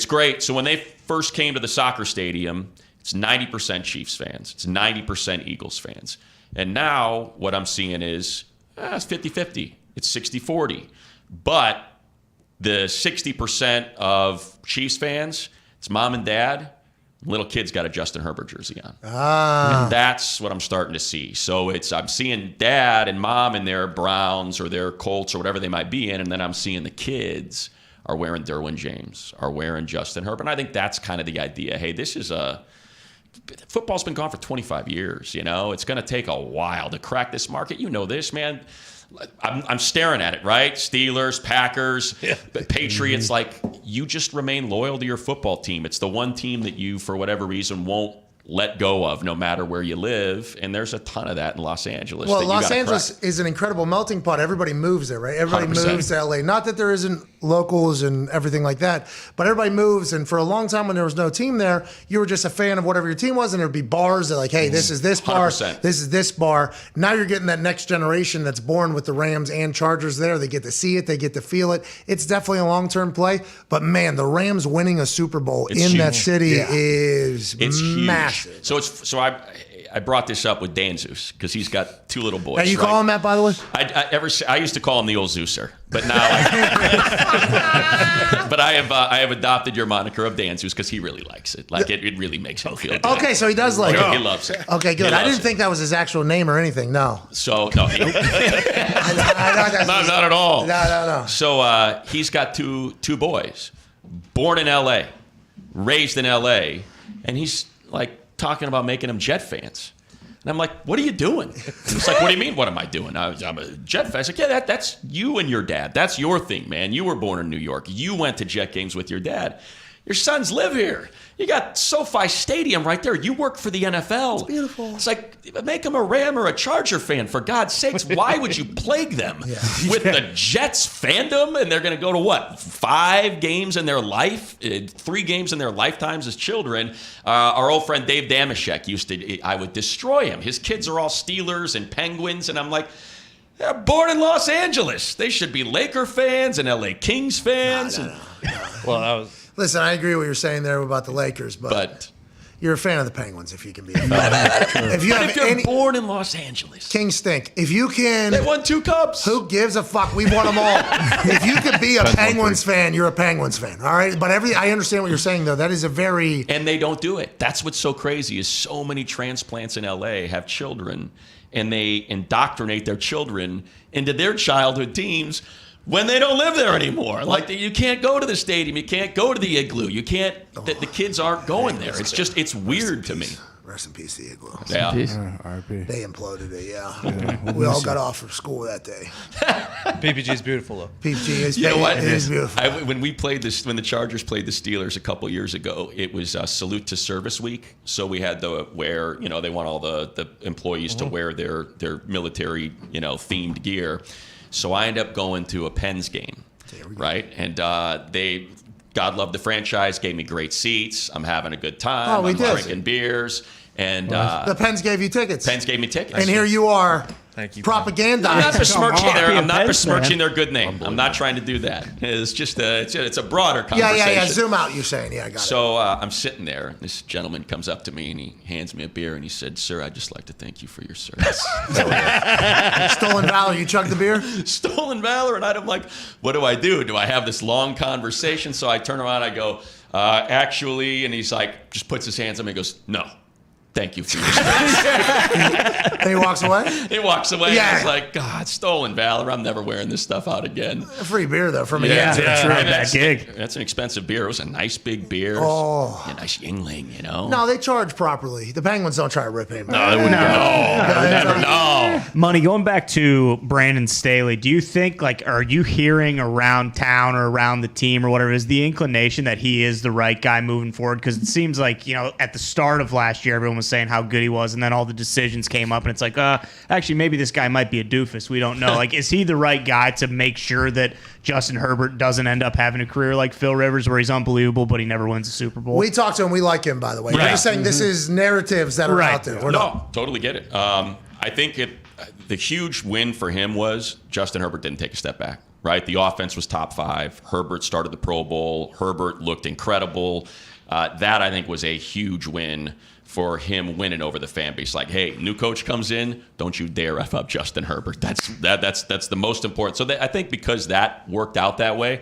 great. So when they first came to the soccer stadium, it's 90% Chiefs fans. It's 90% Eagles fans. And now what I'm seeing is it's 50-50. It's 60-40. But the 60% of Chiefs fans, it's mom and dad. Little kid's got a Justin Herbert jersey on. And that's what I'm starting to see. So I'm seeing dad and mom in their Browns or their Colts or whatever they might be in, and then I'm seeing the kids are wearing Derwin James, are wearing Justin Herbert. And I think that's kind of the idea. Hey, football's been gone for 25 years. It's going to take a while to crack this market. You know this, man. I'm staring at it, right? Steelers, Packers, Patriots. Like, you just remain loyal to your football team. It's the one team that you, for whatever reason, won't let go of no matter where you live. And there's a ton of that in Los Angeles. Well, Los Angeles is an incredible melting pot. Everybody moves there, right? Everybody 100%. Moves to LA. Not that there isn't locals and everything like that, but everybody moves. And for a long time when there was no team there, you were just a fan of whatever your team was, and there'd be bars that like, hey, this is this bar, 100%. this is this bar. Now you're getting that next generation that's born with the Rams and Chargers there. They get to see it. They get to feel it. It's definitely a long-term play. But man, the Rams winning a Super Bowl in huge. that city is It's massive. Huge. So I brought this up with Dan Zeus because he's got two little boys. Now you call him that, by the way? I used to call him the old Zeuser, but now but I have adopted your moniker of Dan Zeus because he really likes it. Like it really makes him feel good. Okay, so he does like it. He loves it. Okay, good. I didn't think that was his actual name or anything. No. So no, not at all. No. So he's got two boys, born in L.A., raised in L.A., and he's like talking about making them Jet fans. And I'm like, what are you doing? It's like, what do you mean, what am I doing? I'm a Jet fan. I was like, yeah, that's you and your dad. That's your thing, man. You were born in New York. You went to Jet games with your dad. Your sons live here. You got SoFi Stadium right there. You work for the NFL. It's beautiful. It's like, make them a Ram or a Charger fan, for God's sakes. Why would you plague them with the Jets fandom? And they're going to go to what? 5 games in their life? 3 games in their lifetimes as children. Our old friend Dave Damashek I would destroy him. His kids are all Steelers and Penguins. And I'm like, they're born in Los Angeles. They should be Laker fans and LA Kings fans. No. Well, that was... Listen, I agree with what you're saying there about the Lakers, but you're a fan of the Penguins if you can be a fan. if you're born in Los Angeles. Kings stink. If you can... They won 2 cups. Who gives a fuck? We've won them all. If you could be a Penguins fan, you're a Penguins fan. All right? But I understand what you're saying, though. That is a very... And they don't do it. That's what's so crazy is so many transplants in L.A. have children, and they indoctrinate their children into their childhood teams. when they don't live there anymore. Like, you can't go to the stadium. You can't go to the Igloo. You can't, the kids aren't going there. It's just, it's weird to me. Rest in peace, the Igloo. Yeah. They imploded it, yeah. We all got off from school that day. PPG is beautiful, though. PPG is, You know what? it is beautiful. When the Chargers played the Steelers a couple years ago, it was Salute to Service Week. So we had they want all the employees to wear their military, themed gear. So I ended up going to a Pens game, right? And God love the franchise, gave me great seats. I'm having a good time. Oh, I'm drinking beers. And the Pens gave you tickets. Pens gave me tickets. And here you are. Thank you. Propagandizing. I'm not besmirching their good name. I'm not trying to do that. It's just it's a broader conversation. Yeah. Zoom out, you're saying. Yeah, I got it. So I'm sitting there, and this gentleman comes up to me, and he hands me a beer, and he said, "Sir, I'd just like to thank you for your service." Stolen Valor, you chugged the beer? Stolen Valor, and I'm like, what do I do? Do I have this long conversation? So I turn around, I go, actually, and he's like, just puts his hands on me and goes, "No. Thank you for your service." And he walks away? He walks away. Yeah. And I was like, God, Stolen Valor. I'm never wearing this stuff out again. A free beer, though, from a bad gig. That's an expensive beer. It was a nice big beer. Oh. A nice Yingling, No, they charge properly. The Penguins don't try to rip anybody. No, they wouldn't. No. Money, going back to Brandon Staley, do you think, are you hearing around town or around the team or whatever, is the inclination that he is the right guy moving forward? Because it seems like, at the start of last year, everyone was saying how good he was, and then all the decisions came up, and it's like, actually, maybe this guy might be a doofus. We don't know. Is he the right guy to make sure that Justin Herbert doesn't end up having a career like Phil Rivers, where he's unbelievable, but he never wins a Super Bowl? We talked to him. We like him, by the way. Right. You're just saying this is narratives that are out there. Totally get it. I think the huge win for him was Justin Herbert didn't take a step back. Right, the offense was top 5. Herbert started the Pro Bowl. Herbert looked incredible. That I think was a huge win for him winning over the fan base. Like, hey, new coach comes in, don't you dare F up Justin Herbert. That's the most important. So I think because that worked out that way.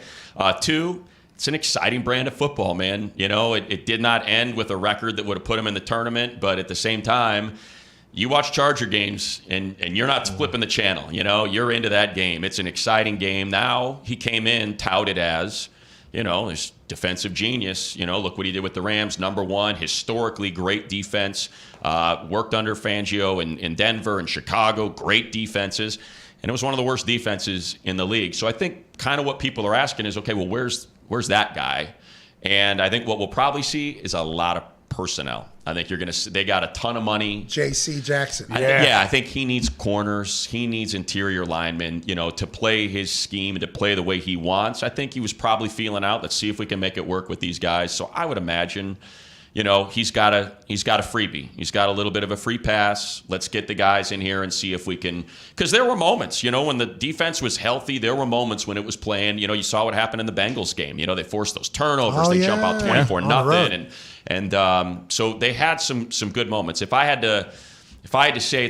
2, it's an exciting brand of football, man. It did not end with a record that would have put him in the tournament, but at the same time, you watch Charger games and you're not flipping the channel. You're into that game. It's an exciting game. Now he came in touted as, this defensive genius. Look what he did with the Rams. Number 1, historically great defense. Worked under Fangio in Denver and Chicago. Great defenses. And it was one of the worst defenses in the league. So I think kind of what people are asking is, okay, well, where's that guy? And I think what we'll probably see is a lot of personnel. I think they got a ton of money. J.C. Jackson. I think he needs corners. He needs interior linemen, to play his scheme and to play the way he wants. I think he was probably feeling out. Let's see if we can make it work with these guys. So I would imagine, he's got a freebie. He's got a little bit of a free pass. Let's get the guys in here and see if we can. Because there were moments, when the defense was healthy, there were moments when it was playing. You saw what happened in the Bengals game. They forced those turnovers. They jump out 24-0. And so they had some good moments. If I had to say,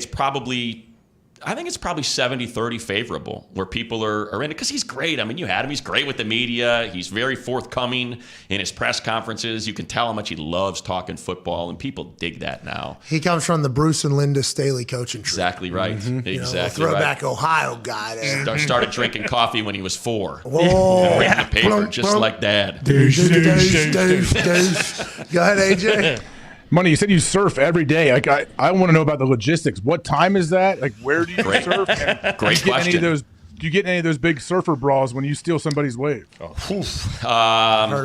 I think it's probably 70-30 favorable, where people are in it, because he's great. I mean, you had him. He's great with the media. He's very forthcoming in his press conferences. You can tell how much he loves talking football, and people dig that now. He comes from the Bruce and Linda Staley coaching tree. Exactly right. Exactly throwback Ohio guy there. Started drinking coffee when he was 4. Whoa. Reading the paper, just like Dad. Go ahead, AJ. Money, you said you surf every day. I want to know about the logistics. What time is that? Where do you surf? And Great question. Do you get any of those big surfer brawls when you steal somebody's wave? I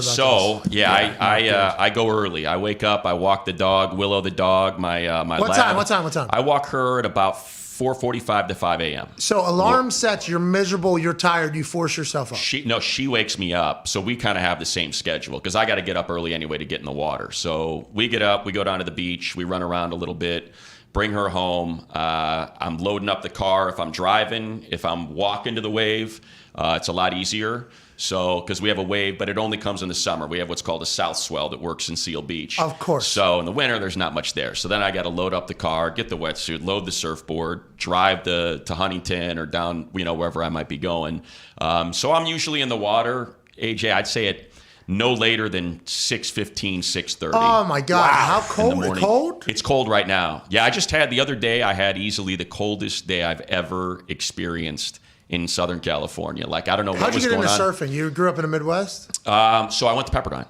go early. I wake up. I walk the dog, Willow the dog. What time? I walk her at about 4:45 to 5 a.m. So alarm sets, you're miserable, you're tired, you force yourself up. She wakes me up. So we kind of have the same schedule because I got to get up early anyway to get in the water. So we get up, we go down to the beach, we run around a little bit, bring her home. I'm loading up the car if I'm driving. If I'm walking to the wave, it's a lot easier. So, because we have a wave, but it only comes in the summer. We have what's called a south swell that works in Seal Beach. Of course. So in the winter, there's not much there. So then I got to load up the car, get the wetsuit, load the surfboard, drive to Huntington or down, wherever I might be going. So I'm usually in the water, AJ, I'd say at no later than 6:15, 6:30. Oh my God! Wow. How cold? It's cold? It's cold right now. Yeah, the other day I had easily the coldest day I've ever experienced in Southern California. Like, I don't know what How'd you was get going into on. surfing? You grew up in the Midwest? So I went to Pepperdine.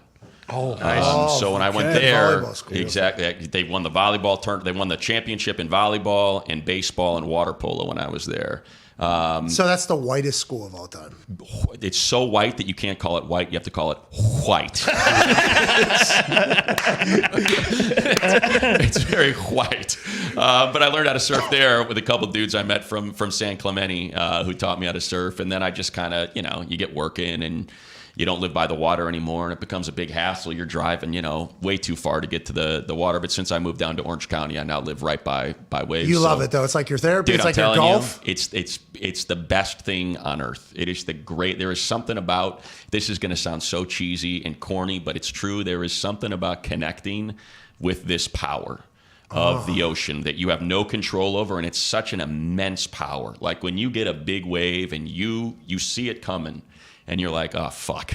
So when I went there, Volleyball school. exactly, they won the volleyball tournament. They won the championship in volleyball and baseball and water polo when I was there. So that's the whitest school of all time. It's so white that you can't call it white. You have to call it white. It's very white. But I learned how to surf there with a couple dudes I met from San Clemente who taught me how to surf. And then I just kind of, you get working and you don't live by the water anymore, and it becomes a big hassle. You're driving, way too far to get to the water. But since I moved down to Orange County, I now live right by waves. You love it, though. It's like your therapy. Dude, it's I'm like your telling golf. you, it's the best thing on earth. It is there is something about, this is going to sound so cheesy and corny, but it's true. There is something about connecting with this power of the ocean that you have no control over, and it's such an immense power. Like when you get a big wave and you see it coming, and you're like, oh, fuck.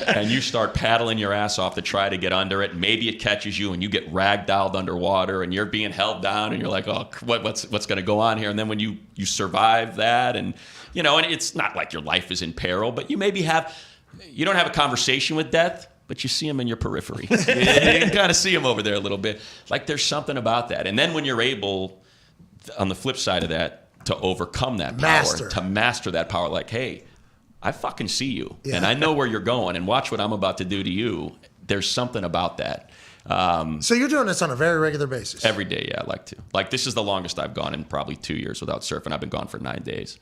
And you start paddling your ass off to try to get under it. Maybe it catches you and you get ragdolled underwater and you're being held down and you're like, oh, what's going to go on here? And then when you survive that and it's not like your life is in peril, but you maybe you don't have a conversation with death, but you see him in your periphery. You can kind of see him over there a little bit. Like there's something about that. And then when you're able, on the flip side of that, to overcome that power, to master that power, like, hey, I fucking see you, and I know where you're going, and watch what I'm about to do to you. There's something about that. So you're doing this on a very regular basis? Every day, yeah, I like to. Like, this is the longest I've gone in probably 2 years without surfing. I've been gone for 9 days,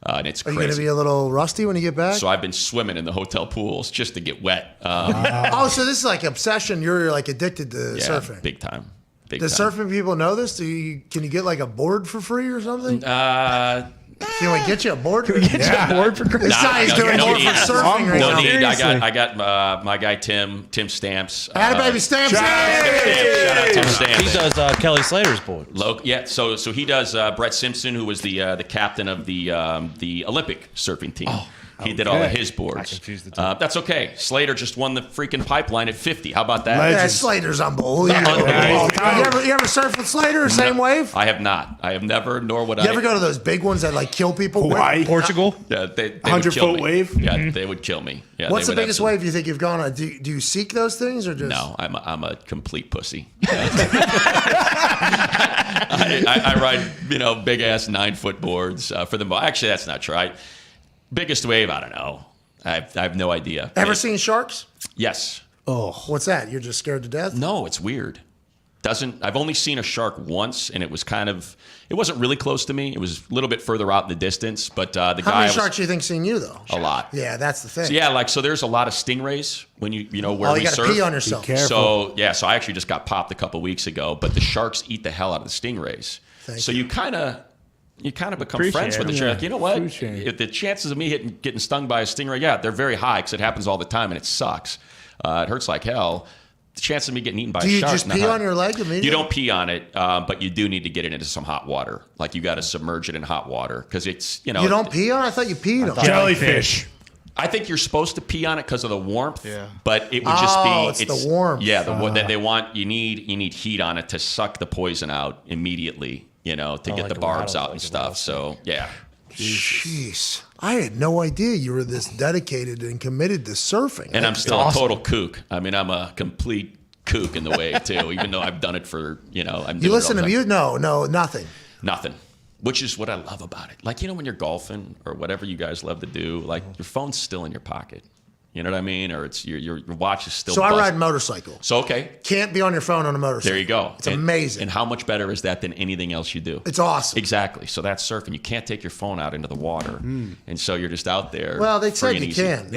and it's crazy. Are you going to be a little rusty when you get back? So I've been swimming in the hotel pools just to get wet. So this is like obsession. You're like addicted to surfing. Big time. Does surfing people know this? Can you get like a board for free or something? Can we get you a board? Can we get you a board for Christmas? This guy's doing more for surfing right now. No need. I got my guy Tim Stamps. Baby Stamps. Shout out Tim Stamps. He does Kelly Slater's board. Yeah, so he does Brett Simpson, who was the captain of the Olympic surfing team. He did all of his boards. I confused the two. That's okay. Slater just won the freaking pipeline at 50. How about that? Yeah, Slater's unbelievable. You ever surf with Slater? Same wave? I have not. I have never, nor would I. You ever go to those big ones that like kill people? Hawaii, Portugal? Yeah, they 100-foot wave? Yeah, they would kill me. Yeah, what's the biggest wave you think you've gone on? Do you seek those things or just? No, I'm a complete pussy. I ride big ass 9-foot boards for the most. Actually, that's not true. Biggest wave, I don't know. I have no idea. Ever seen sharks? Yes. Oh, what's that? You're just scared to death? No, it's weird. I've only seen a shark once, and it wasn't really close to me. It was a little bit further out in the distance, but the guy. How many sharks do you think seen you though? A lot. Yeah, that's the thing. So there's a lot of stingrays when you where we you gotta surf. pee on yourself. Be careful. So I actually just got popped a couple weeks ago, but the sharks eat the hell out of the stingrays. You kind of become friends with the shark. Like, you know what? If the chances of me getting stung by a stingray, they're very high because it happens all the time and it sucks. It hurts like hell. The chance of me getting eaten by a shark. Do you just pee on your leg immediately? You don't pee on it, but you do need to get it into some hot water. Like you got to submerge it in hot water because it's You don't pee on it? I thought you peed on it. Jellyfish. I think you're supposed to pee on it because of the warmth. Yeah. But it would just be it's the warmth. Yeah, they want you need heat on it to suck the poison out immediately. To get the barbs out and stuff. So, yeah. Jeez. I had no idea you were this dedicated and committed to surfing. And I'm still a total kook. I mean, I'm a complete kook in the wave, too, even though I've done it for, You listen to music? No, nothing. Nothing. Which is what I love about it. Like, when you're golfing or whatever you guys love to do, like, your phone's still in your pocket. You know what I mean? Or it's your watch is still. So I ride motorcycle. So okay, can't be on your phone on a motorcycle. There you go. It's amazing. And how much better is that than anything else you do? It's awesome. Exactly. So that's surfing. You can't take your phone out into the water, and so you're just out there. Well, they said you can.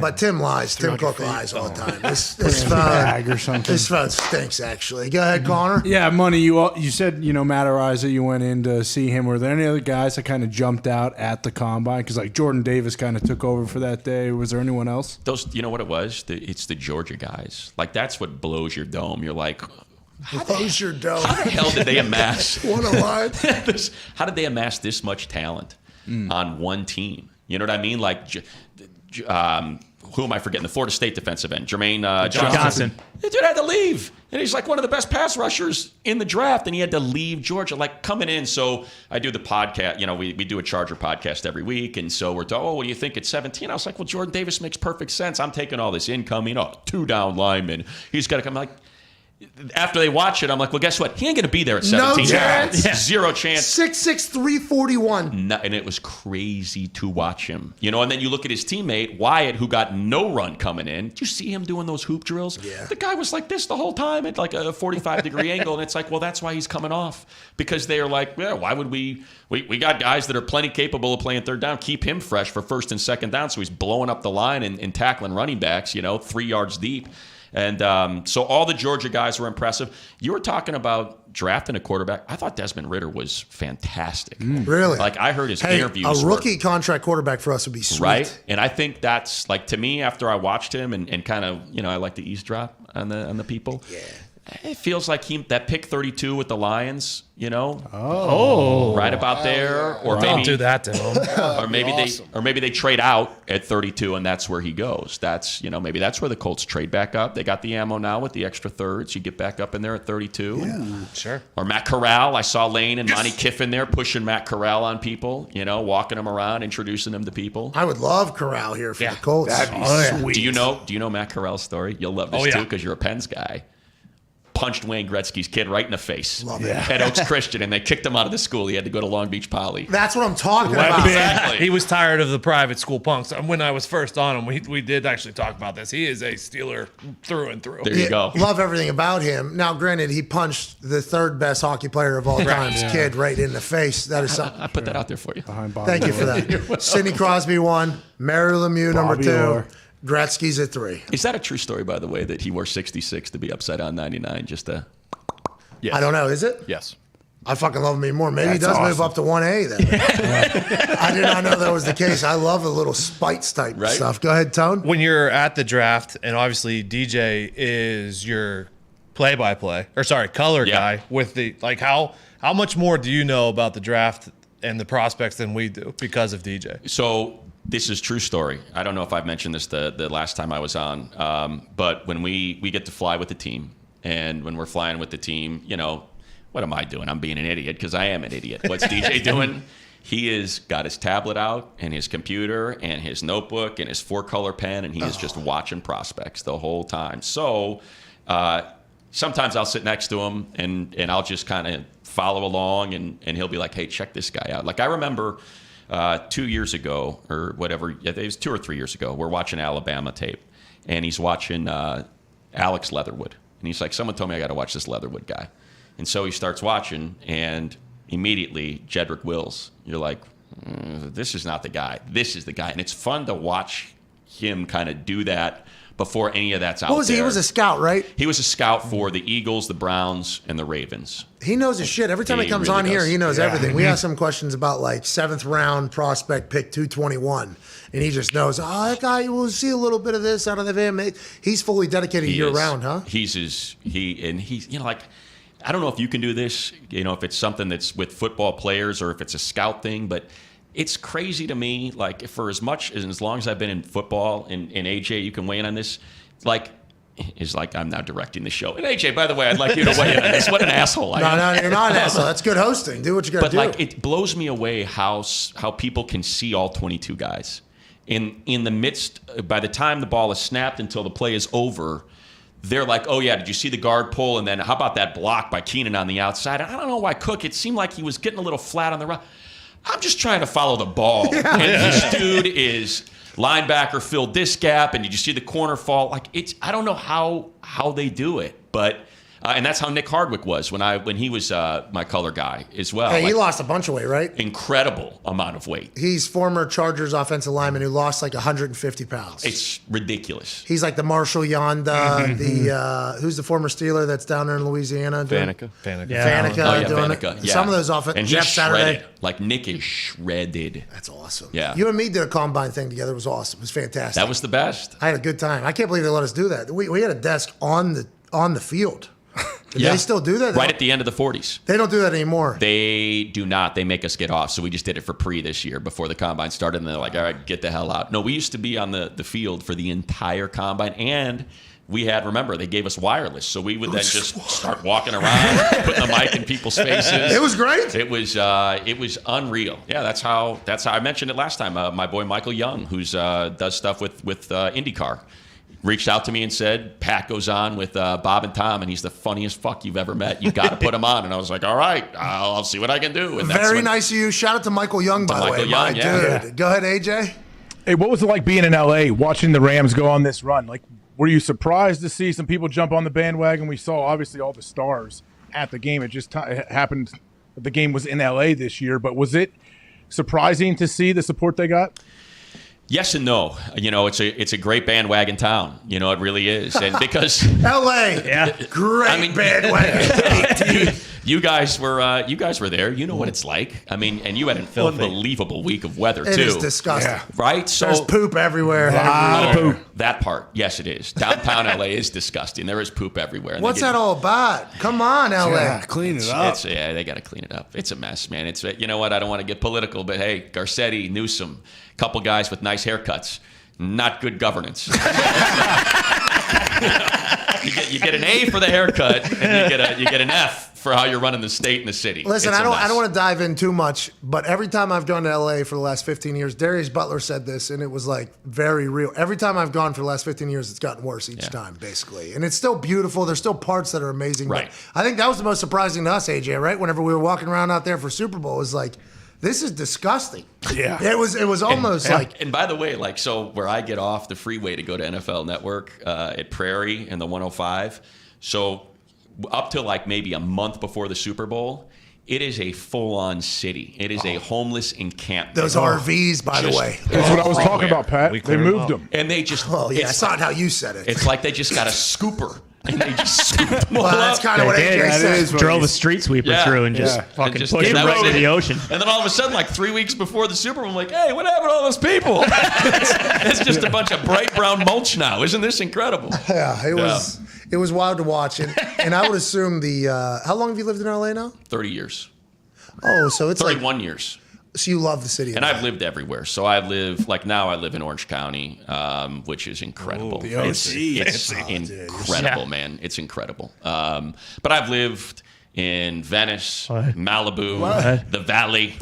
But Tim lies. Tim Cook lies all the time. This phone stinks. Actually, go ahead, Connor. Yeah, Money. You said Matt Ariza. You went in to see him. Were there any other guys that kind of jumped out at the combine? Because like Jordan Davis kind of took over for that day. Was there anyone else? You know what it was? It's the Georgia guys. Like, that's what blows your dome. You're like, blows your dome. How the hell did they amass? What a lie. How did they amass this much talent on one team? You know what I mean? Like, who am I forgetting? The Florida State defensive end, Jermaine Johnson. The dude had to leave. And he's like one of the best pass rushers in the draft, and he had to leave Georgia, like coming in. So I do the podcast. We do a Charger podcast every week, and so we're talking, what do you think at 17? I was like, well, Jordan Davis makes perfect sense. I'm taking all this incoming, 2-down lineman. He's got to come. Like, after they watch it, I'm like, well, guess what? He ain't going to be there at 17. No chance. Zero chance. 6'6", 341. No, and it was crazy to watch him. And then you look at his teammate, Wyatt, who got no run coming in. Did you see him doing those hoop drills? Yeah. The guy was like this the whole time at like a 45-degree angle, and it's like, well, that's why he's coming off. Because they are like, yeah, why would we got guys that are plenty capable of playing third down. Keep him fresh for first and second down, so he's blowing up the line and tackling running backs, 3 yards deep. And so all the Georgia guys were impressive. You were talking about drafting a quarterback. I thought Desmond Ridder was fantastic. Really? Like, I heard his Hey, interviews. a rookie contract quarterback for us would be sweet. Right? And I think that's, like, to me, after I watched him and kind of, I like to eavesdrop on the people. Yeah. It feels like that pick 32 with the Lions, right about there, or maybe don't do that to him. or maybe they trade out at 32, and that's where he goes. That's maybe that's where the Colts trade back up. They got the ammo now with the extra thirds. You get back up in there at 32. Yeah, sure. Or Matt Corral. I saw Lane and Monty Kiffin there pushing Matt Corral on people. Walking him around, introducing him to people. I would love Corral here for the Colts. That'd be sweet. Do you know Matt Corral's story? You'll love this too, because you're a Pens guy. Punched Wayne Gretzky's kid right in the face at Oaks Christian, and they kicked him out of the school. He had to go to Long Beach Poly. That's what I'm talking about. Exactly. He was tired of the private school punks. When I was first on him, we did actually talk about this. He is a Steeler through and through. There you go. Love everything about him. Now, granted, he punched the third best hockey player of all time's kid right in the face. That is something. I put that out there for you. Thank you for that. Sidney Crosby 1, Mary Lemieux number 2. Gretzky's at 3. Is that a true story, by the way, that he wore 66 to be upside down 99? Just to... Yes. I don't know. Is it? Yes. I fucking love him even more. Maybe That's he does move awesome. up to 1A then. I did not know that was the case. I love the little spites type stuff. Go ahead, Tone. When you're at the draft, and obviously DJ is your color guy with the how much more do you know about the draft and the prospects than we do because of DJ? So this is true story. I don't know if I've mentioned this the last time I was on, but when we get to fly with the team, and when we're flying with the team, what am I doing? I'm being an idiot because I am an idiot. What's DJ doing? He has got his tablet out and his computer and his notebook and his 4-color pen, and he is just watching prospects the whole time. So sometimes I'll sit next to him and I'll just kind of follow along, and he'll be like, hey, check this guy out. Like, I remember 2 years ago or whatever, it was 2 or 3 years ago, we're watching Alabama tape, and he's watching Alex Leatherwood. And he's like, someone told me I got to watch this Leatherwood guy. And so he starts watching, and immediately Jedrick Wills. You're like, this is not the guy. This is the guy. And it's fun to watch him kind of do that before any of that's out there. What was he? He was a scout, right? He was a scout for the Eagles, the Browns, and the Ravens. He knows his shit. Every time he comes really on here, does. he knows everything. We have some questions about like 7th round prospect pick 221. And he just knows, that guy, we'll see a little bit of this out of the van. He's fully dedicated year round, huh? He's like, I don't know if you can do this, if it's something that's with football players or if it's a scout thing, but it's crazy to me, like, for as long as I've been in football, and AJ, you can weigh in on this, it's like I'm now directing the show. And AJ, by the way, I'd like you to weigh in on this. What an asshole I am. No, you're not an asshole. That's good hosting. Do what you got to do. But it blows me away how people can see all 22 guys. In the midst, by the time the ball is snapped until the play is over, they're like, oh, yeah, did you see the guard pull? And then how about that block by Keenan on the outside? I don't know why Cook, it seemed like he was getting a little flat on the route. I'm just trying to follow the ball. Yeah. And this dude is linebacker filled this gap, and did you see the corner fall? I don't know how they do it, but and that's how Nick Hardwick was when he was my color guy as well. Hey, he lost a bunch of weight, right? Incredible amount of weight. He's former Chargers offensive lineman who lost like 150 pounds. It's ridiculous. He's like the Marshall Yonda, who's the former Steeler that's down there in Louisiana? Faneca. Faneca. Yeah. Some of those offensive. And Jeff he's Saturday. shredded. Like, Nick is shredded. That's awesome. Yeah. You and me did a combine thing together. It was awesome. It was fantastic. That was the best. I had a good time. I can't believe they let us do that. We had a desk on the field. They still do that? Right at the end of the 40s. They don't do that anymore. They do not. They make us get off. So we just did it for this year before the combine started. And they're like, all right, get the hell out. No, we used to be on the field for the entire combine. And we had, remember, they gave us wireless. So we would then just start walking around, putting the mic in people's faces. It was great. It was unreal. Yeah, that's how I mentioned it last time. My boy Michael Young, who's does stuff with IndyCar, reached out to me and said, Pat goes on with Bob and Tom, and he's the funniest fuck you've ever met. You got to put him on. And I was like, all right, I'll see what I can do. And Very nice of you. Shout out to Michael Young, by the way. Young, Dude. yeah. Go ahead, AJ. Hey, what was it like being in LA, watching the Rams go on this run? Like, were you surprised to see some people jump on the bandwagon? We saw, obviously, all the stars at the game. It just happened that the game was in LA this year. But was it surprising to see the support they got? Yes and no. It's a great bandwagon town. It really is. And because LA, great bandwagon. you guys were there. You know what it's like. I mean, and you had an unbelievable week of weather too. It is disgusting. Yeah. Right? So there's poop everywhere. That part, yes, it is. Downtown LA is disgusting. There is poop everywhere. And what's that all about? Come on, LA. Yeah, clean it up. They got to clean it up. It's a mess, man. It's you know what? I don't want to get political, but hey, Garcetti, Newsom, couple guys with nice haircuts, not good governance. You get an A for the haircut, and you get an F for how you're running the state and the city. Listen, I don't want to dive in too much, but every time I've gone to LA for the last 15 years, Darius Butler said this, and it was like very real. Every time I've gone for the last 15 years, it's gotten worse each time, basically. And it's still beautiful. There's still parts that are amazing. Right. But I think that was the most surprising to us, AJ, right? Whenever we were walking around out there for Super Bowl, it was like, this is disgusting. Yeah. It was almost like. And by the way, so where I get off the freeway to go to NFL Network at Prairie and the 105, so up to like maybe a month before the Super Bowl, it is a full-on city. It is a homeless encampment. Those RVs, by the way. That's what I was talking about, Pat. They moved them. And they just. Oh, yeah. It's not how you said it. It's like they just got a scooper. And they just scooped them all Well, that's up. kind of what AJ said. Drove a street sweeper through and just fucking pushed it right into the ocean. And then all of a sudden, like 3 weeks before the Super Bowl, I'm like, hey, what happened to all those people? It's just a bunch of bright brown mulch now. Isn't this incredible? Yeah, it was wild to watch. And I would assume how long have you lived in LA now? 30 years. Oh, so it's 31 years. So you love the city. And I've lived everywhere. So I live in Orange County, which is incredible. The OC. It's incredible, man. It's incredible. But I've lived in Venice, Malibu, the Valley,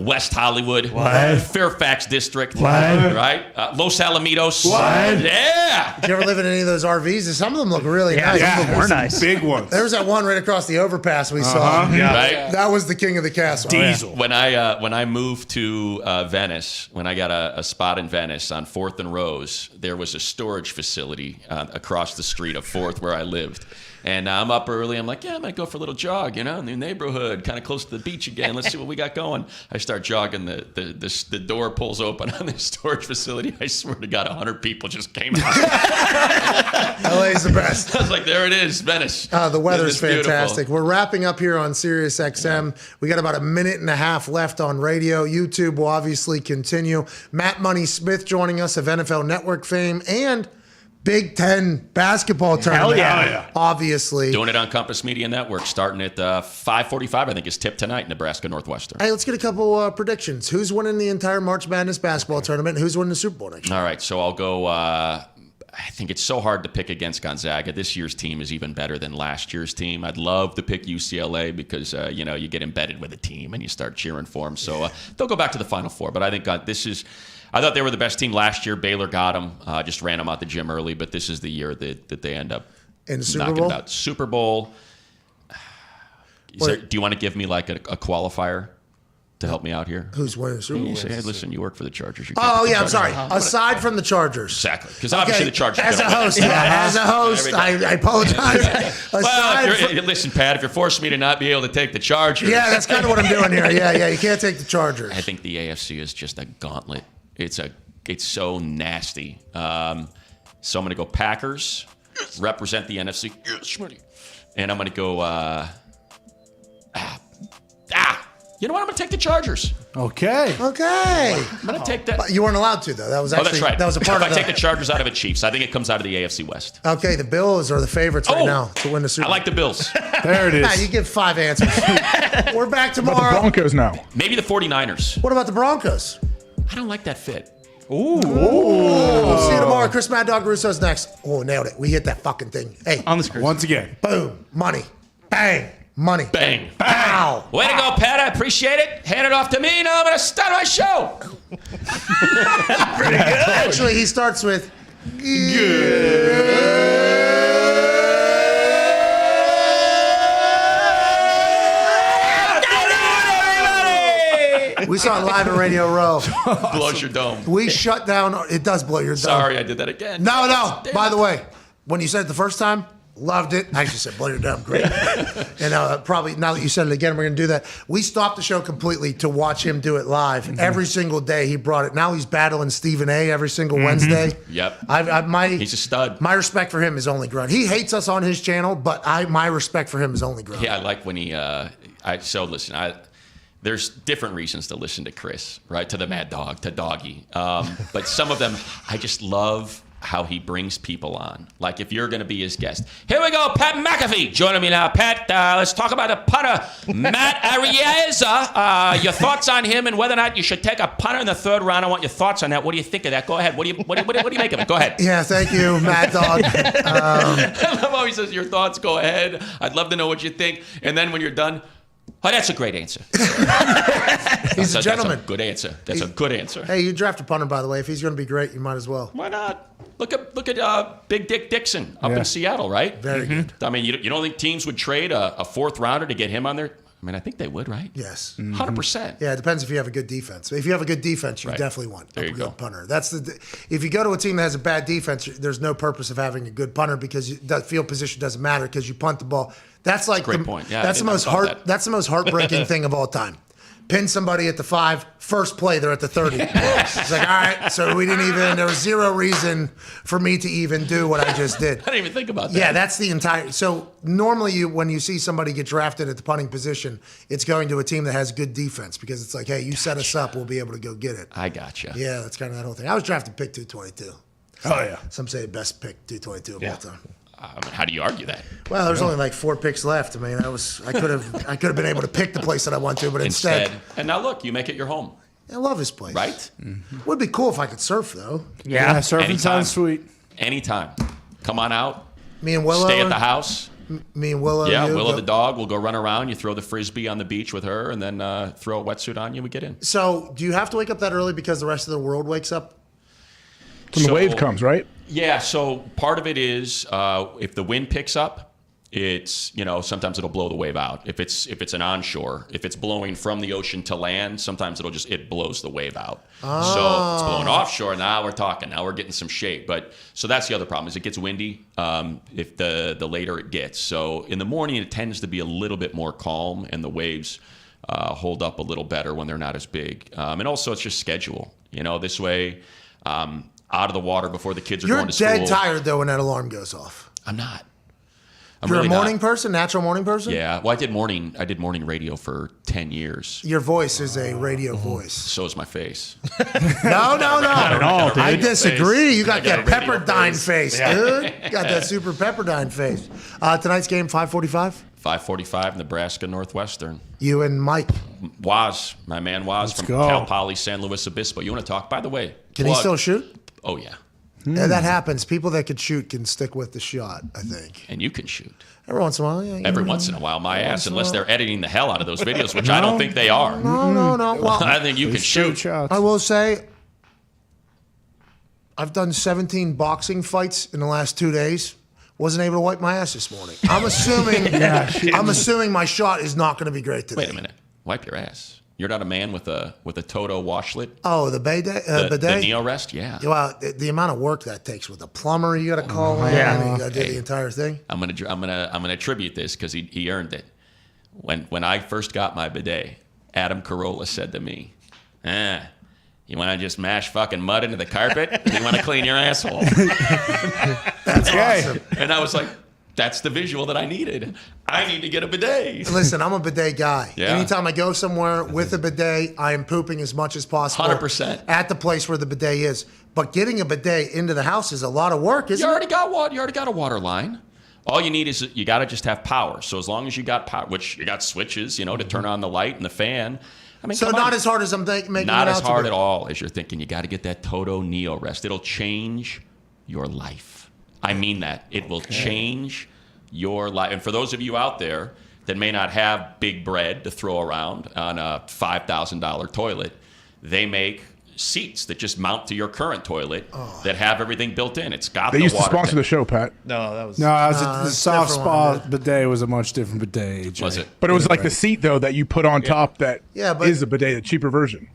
West Hollywood, Fairfax District, right? Los Alamitos. Yeah. Did you ever live in any of those RVs? Some of them look really nice. Yeah, We're nice. Big ones. There was that one right across the overpass we saw. Right? That was the king of the castle. Diesel. When I moved to Venice, when I got a spot in Venice on 4th and Rose, there was a storage facility across the street of 4th where I lived. And I'm up early. I'm like, I might go for a little jog, in the neighborhood, kind of close to the beach again. Let's see what we got going. I start jogging. The door pulls open on the storage facility. I swear to God, 100 people just came out. LA's the best. I was like, there it is, Venice. The weather's It's beautiful. fantastic. We're wrapping up here on Sirius XM. We got about a minute and a half left on radio. YouTube will obviously continue. Matt Money Smith joining us of NFL Network fame and Big Ten basketball tournament. Hell yeah. Obviously. Doing it on Compass Media Network, starting at 5:45. I think is tip tonight, Nebraska Northwestern. Hey, let's get a couple predictions. Who's winning the entire March Madness basketball tournament? And who's winning the Super Bowl next year? All right, so I'll go. I think it's so hard to pick against Gonzaga. This year's team is even better than last year's team. I'd love to pick UCLA because you get embedded with a team and you start cheering for them. So they'll go back to the Final Four. But I think this is. I thought they were the best team last year. Baylor got them, just ran them out the gym early. But this is the year that they end up in the Super knocking Bowl. them out. Super Bowl. Do you want to give me like a qualifier to help me out here? Who's winning the Super Bowl? You say, hey, listen, you work for the Chargers. You Oh, pick the yeah, I'm Chargers. sorry. Aside from the Chargers. Exactly. Because obviously the Chargers. As a host, as a host, I apologize. Listen, Pat, if you're forcing me to not be able to take the Chargers. Yeah, that's kind of what I'm doing here. Yeah, you can't take the Chargers. I think the AFC is just a gauntlet. It's so nasty. So I'm going to go Packers, represent the NFC. You know what? I'm going to take the Chargers. Okay. I'm going to take that. But you weren't allowed to, though. That was actually that's right. that was a part if of I take the Chargers out of it, Chiefs. I think it comes out of the AFC West. Okay, the Bills are the favorites right now to win the Super I Bowl. like the Bills. There it is. Nah, you give 5 answers. We're back About tomorrow. the Broncos now. Maybe the 49ers. What about the Broncos? I don't like that fit. We'll see you tomorrow. Chris Mad Dog Russo's next. Oh, nailed it. We hit that fucking thing. Hey. On the screen. Once again. Boom. Money. Bang. Money. Bang. Pow. Way to go, Pat. I appreciate it. Hand it off to me. Now I'm going to start my show. Pretty good. Actually, he starts with We saw it live at Radio Row. Blows your dome. We shut down. It does blow your dome. Sorry, I did that again. No. Damn By it. the way, when you said it the first time, loved it. I actually said blow your dome. Great. And probably now that you said it again, we're going to do that. We stopped the show completely to watch him do it live. Mm-hmm. Every single day he brought it. Now he's battling Stephen A. every single Wednesday. Yep. He's a stud. My respect for him is only grown. He hates us on his channel, but my respect for him is only grown. Yeah, I like when he. There's different reasons to listen to Chris, right? To the Mad Dog, to Doggy. But some of them, I just love how he brings people on. Like if you're going to be his guest. Here we go, Pat McAfee. Joining me now, Pat. Let's talk about the punter, Matt Arieza. Your thoughts on him and whether or not you should take a punter in the third round. I want your thoughts on that. What do you think of that? Go ahead. What do you make of it? Go ahead. Yeah, thank you, Mad Dog. I love how he says your thoughts. Go ahead. I'd love to know what you think. And then when you're done, oh, that's a great answer. He's a gentleman. That's a good answer. That's a good answer. Hey, you draft a punter, by the way. If he's going to be great, you might as well. Why not? Look at Big Dick Dixon up in Seattle, right? Very good. I mean, you don't think teams would trade a fourth rounder to get him on there? I mean, I think they would, right? Yes. 100%. Yeah, it depends if you have a good defense. If you have a good defense, you definitely want a good punter. If you go to a team that has a bad defense, there's no purpose of having a good punter because that field position doesn't matter because you punt the ball. That's like great point. Yeah, that's the most That's the most heartbreaking thing of all time. Pin somebody at the 5, first play they're at the 30. It's like, all right, so there was zero reason for me to even do what I just did. I didn't even think about that. Yeah, that's the entire. So normally, when you see somebody get drafted at the punting position, it's going to a team that has good defense because it's like, hey, you set us up, we'll be able to go get it. I gotcha. Yeah, that's kind of that whole thing. I was drafted pick 222. Oh yeah. Some say the best pick 222 of all time. How do you argue that? Well, there's only like 4 picks left. I mean, I could have been able to pick the place that I want to, but instead. And now look, you make it your home. I love this place. Right? Would be cool if I could surf though. Yeah, surfing sounds sweet. Anytime. Come on out. Me and Willow. Stay at the house. Me and Willow. Yeah, Willow the dog. We'll go run around. You throw the frisbee on the beach with her, and then throw a wetsuit on you. We get in. So, do you have to wake up that early because the rest of the world wakes up? When the wave comes, right? Yeah. So part of it is if the wind picks up, it's sometimes it'll blow the wave out. If it's an onshore, if it's blowing from the ocean to land, sometimes it blows the wave out. Oh. So it's blowing offshore. Now we're talking. Now we're getting some shape. But so that's the other problem is it gets windy. If the later it gets. So in the morning it tends to be a little bit more calm and the waves hold up a little better when they're not as big. And also it's just schedule. This way. Out of the water before the kids are going to school. You're dead tired though when that alarm goes off. I'm not. You're really a morning person, natural morning person? Yeah. Well, I did morning radio for 10 years. Your voice is a radio voice. So is my face. No. Not at all, dude. I disagree. You got that Pepperdine face, dude. You got that super Pepperdine face. Tonight's game, 5:45? 5:45, Nebraska Northwestern. You and Mike. Waz, my man Waz from Cal Poly San Luis Obispo. You want to talk? By the way. Can he still shoot? Oh, yeah. Yeah, that happens. People that can shoot can stick with the shot, I think. And you can shoot. Every once in a while, yeah. Every once in a while, my ass, unless they're editing the hell out of those videos, which I don't think they are. No. Well, I think you can shoot. I will say, I've done 17 boxing fights in the last 2 days. Wasn't able to wipe my ass this morning. I'm assuming my shot is not going to be great today. Wait a minute. Wipe your ass. You're not a man with a Toto washlet? Oh, the bidet? The Neo-Rest? Yeah. Well, the amount of work that takes with a plumber you got to call in. And you got to do the entire thing. I'm gonna attribute this because he earned it. When I first got my bidet, Adam Carolla said to me, you want to just mash fucking mud into the carpet? Or do you want to clean your asshole? That's awesome. And I was like, That's the visual that I needed. I need to get a bidet. Listen, I'm a bidet guy. Yeah. Anytime I go somewhere with a bidet, I am pooping as much as possible. 100%. At the place where the bidet is. But getting a bidet into the house is a lot of work, isn't You already it? got a water line. All you need is you got to just have power. So as long as you got power, which you got switches, to turn on the light and the fan. I mean, So come not on. as hard as I'm making it Not out as to hard be. at all as you're thinking. You got to get that Toto Neo Rest. It'll change your life. I mean that. It will change your life. And for those of you out there that may not have big bread to throw around on a $5,000 toilet, they make seats that just mount to your current toilet that have everything built in. It's got They the used to water sponsor the show, Pat. No, that was the it's soft different spa one. bidet was a much different bidet. AJ. Was it? But it was like the seat, though, that you put on top that is Yeah, but- a bidet, the cheaper version.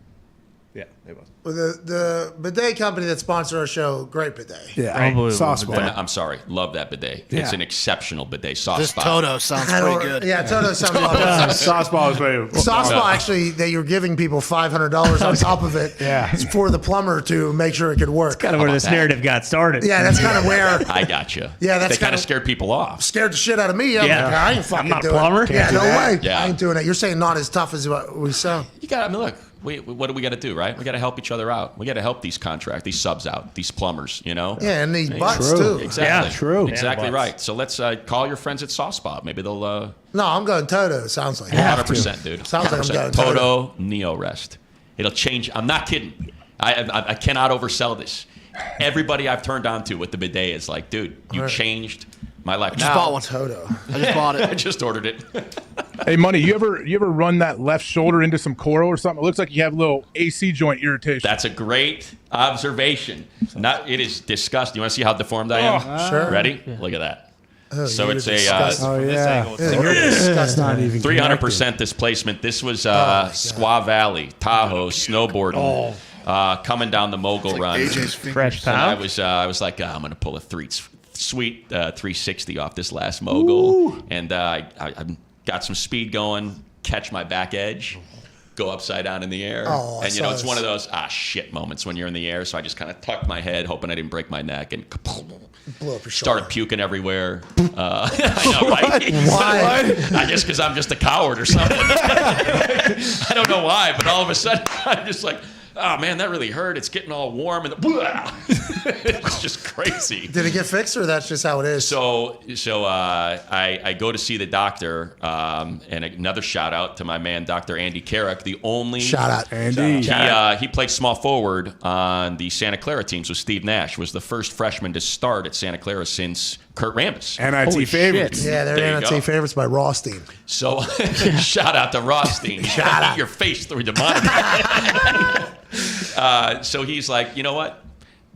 Yeah, it was. Well, the bidet company that sponsored our show, great bidet. Yeah, soft spa. But I'm sorry. Love that bidet. Yeah. It's an exceptional bidet. Soft This spot. Toto sounds I don't- pretty good. Yeah, Toto sounds a lot better. Soft spa was very. Soft spa, actually, that you're giving people $500 on top of it Yeah. for the plumber to make sure it could work. Kind of where this narrative got started. Yeah, that's kind of where I got you. Yeah, that's they kind kinda- of scared people off. scared the shit out of me. I'm Yeah. like, I ain't fucking I'm not a doing plumber. it. Yeah, Can't no do that. way. Yeah. I ain't doing it. You're saying not as tough as what we sound. You got. I mean, look. What do we got to do, right? We got to help each other out. We got to help these these subs out, these plumbers. Yeah, and these Hey, butts, true. too. Exactly. Yeah, true. Exactly And right. So let's call your friends at Soft Spot. Maybe they'll. No, I'm going Toto, it sounds like. 100%, dude. Sounds like I'm 100%. going Toto Neo Rest. It'll change. I'm not kidding. I cannot oversell this. Everybody I've turned on to with the bidet is like, dude, you changed my life. I just bought one. Toto. I just bought I it. just ordered it. Hey, Money, you ever run that left shoulder into some coral or something? It looks like you have a little AC joint irritation. That's a great observation. It is disgusting. You want to see how deformed I am? Sure. Ready? Look at that. So you're it's disgusting. Oh This yeah. angle, Yeah, you're disgusting. Not even 300% displacement. This was Squaw Valley, Tahoe, snowboarding, coming down the mogul run. AJ's fingers. Fresh And I pound. was like, I'm going to pull a sweet 360 off this last mogul. And I got some speed going, catch my back edge, go upside down in the air. Oh, I And, saw it's this. one of those shit moments when you're in the air. So I just kind of tucked my head, hoping I didn't break my neck, and Blew up your started shoulder. puking everywhere. I know, right? Why? I guess because I'm just a coward or something. I don't know why, but all of a sudden I'm just like, oh man, that really hurt. It's getting all warm and it's just crazy. Did it get fixed, or that's just how it is? So I go to see the doctor, and another shout out to my man, Dr. Andy Carrick, the only Shout out. Andy. He played small forward on the Santa Clara teams with Steve Nash. Was the first freshman to start at Santa Clara since Kurt Rambis. NIT favorites. Yeah, they're There you NIT go. favorites by Rothstein. So shout out to Rothstein. Shout out. Your face through the monitor. So he's like, you know what?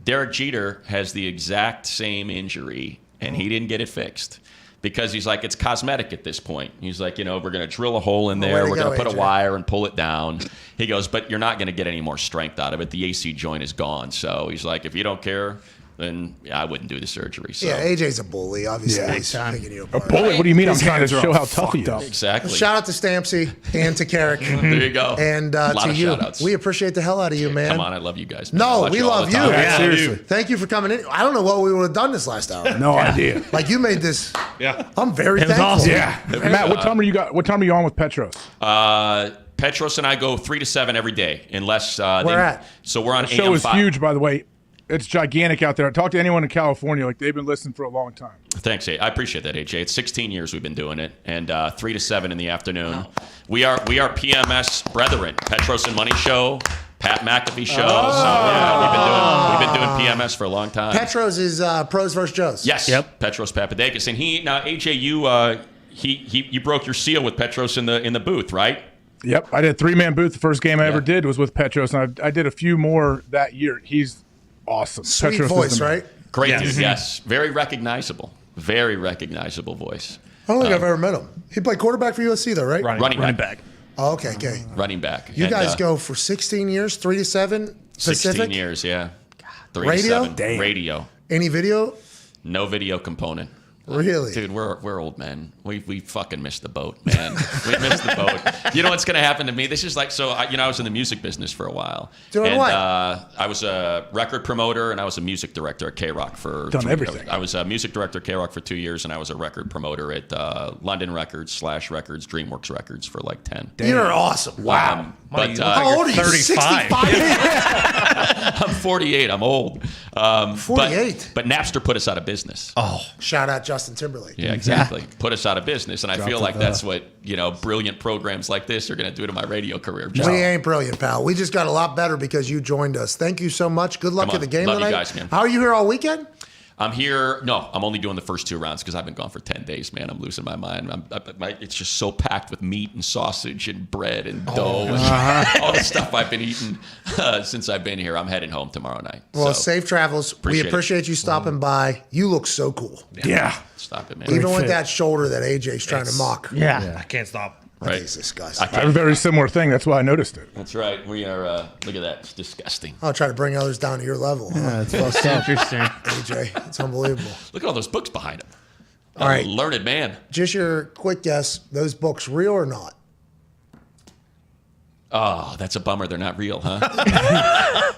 Derek Jeter has the exact same injury, and he didn't get it fixed. Because he's like, it's cosmetic at this point. He's like, we're going to drill a hole in Way there. to We're go, going to put AJ. a wire and pull it down. He goes, but you're not going to get any more strength out of it. The AC joint is gone. So he's like, if you don't care, then I wouldn't do the surgery. So. Yeah, AJ's a bully. Obviously, Yeah, he's picking you A apart. bullet? What do you mean? I'm His trying to hands are show all how tough he fucked up. is. Exactly. Shout out to Stampsy and to Carrick. There you go. And A lot to of you. shout-outs. We appreciate the hell out of you, man. Come on, I love you guys. man. I No, watch we you all love the you. time. Yeah, seriously. Thank you for coming in. I don't know what we would have done this last hour. No idea. Like, you made this. Yeah. I'm very It was thankful. awesome. Yeah. Matt, what time are you on with Petros? Petros and I go 3 to 7 every day, unless Where at? So we're on The show AM is 5. huge, by the way. It's gigantic out there. I talked to anyone in California, like they've been listening for a long time. Thanks, I appreciate that, AJ. It's 16 years we've been doing it, and 3 to 7 in the afternoon. We are PMS brethren. Petros and Money Show, Pat McAfee Show. So yeah, we've been doing PMS for a long time. Petros is Pros vs. Joes. Yes. Yep. Petros Papadakis, and AJ, you broke your seal with Petros in the booth, right? Yep, I did a 3-man booth. The first game I ever did was with Petros, and I did a few more that year. He's awesome. Sweet Petros is voice, the man. right? Great dude. Yes. Very recognizable. Very recognizable voice. I don't think I've ever met him. He played quarterback for USC, though, right? Running back. Oh, okay, okay. Running back. You And, guys go for 16 years, 3 to 7 Pacific? 16 years, yeah. 3 Radio? to 7. Radio. Any video? No video component. Really? Dude, we're old men. We fucking missed the boat, man. We missed the boat. You know what's going to happen to me? This is like, so, I was in the music business for a while. Doing what? I was a record promoter and I was a music director at K-Rock for Done everything. I was a music director at K-Rock for 2 years and I was a record promoter at London Records, Slash Records, DreamWorks Records for like 10. You're awesome. Wow. But how old are you? 35. 65? I'm 48. I'm old. 48? But Napster put us out of business. Oh. Shout out Justin Timberlake. Yeah, exactly. Put us out of business. And I feel like the- that's what, brilliant programs like this are going to do to my radio career. We ain't brilliant, pal. We just got a lot better because you joined us. Thank you so much. Good luck Come at the on. game Love you tonight. guys, man. How are you here all weekend? I'm here. No, I'm only doing the first 2 rounds because I've been gone for 10 days, man. I'm losing my mind. It's just so packed with meat and sausage and bread and dough and all the stuff I've been eating since I've been here. I'm heading home tomorrow night. Well, So, safe travels. We appreciate you stopping by. You look so cool. Yeah. Stop it, man. Even with that shoulder that AJ's trying to mock. I can't stop. Right. It's disgusting. I have a very similar thing. That's why I noticed it. That's right. We are, look at that. It's disgusting. I'll try to bring others down to your level. Yeah, it's fucked up. Interesting. AJ, it's unbelievable. Look at all those books behind him. All right. Learned man. Just your quick guess, those books real or not? Oh, that's a bummer. They're not real, huh?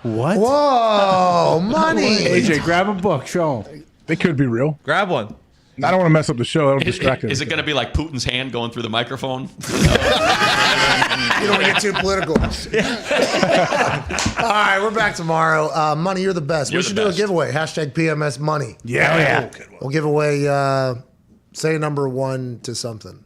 What? Whoa, money. AJ, grab a book. Show 'em. They could be real. Grab one. I don't want to mess up the show. That'll distract Is it going to be like Putin's hand going through the microphone? You don't get too political. All right, we're back tomorrow. Money, you're the best. You're we the should do a best. giveaway. Hashtag PMS Money. Yeah. We'll give away, say number 1 to something.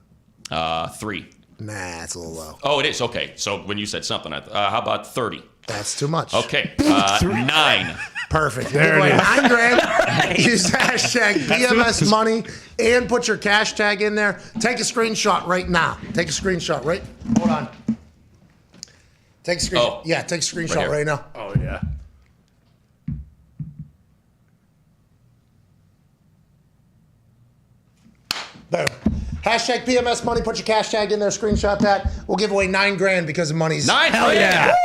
3. Nah, it's a little low. Oh, it is. Okay. So when you said something, how about 30? That's too much. Okay. 9. Perfect. There Give away it is. $9,000. Use hashtag PMS Money and put your cash tag in there. Take a screenshot right now. Take a screenshot right. Hold on. Take a screenshot. Oh. Yeah, take a screenshot here. right now. Oh, yeah. Boom. Hashtag PMS Money. Put your cash tag in there. Screenshot that. We'll give away $9,000 because of money's. 9? Hell yeah.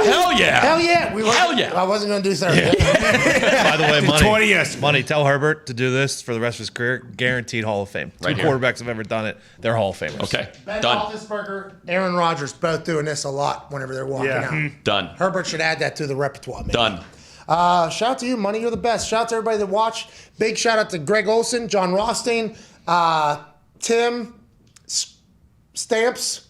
Hell yeah. Hell yeah. Hell yeah. I wasn't going to do 30. By the way, Money. 20, yes. Money, tell Herbert to do this for the rest of his career. Guaranteed Hall of Fame. Right 2 here. quarterbacks have ever done it. They're Hall of Famers. Okay. Ben Done. Roethlisberger, Aaron Rodgers, both doing this a lot whenever they're walking out. Done. Herbert should add that to the repertoire, man. Done. Shout out to you, Money. You're the best. Shout out to everybody that watched. Big shout out to Greg Olson, John Rothstein, Tim Stamps,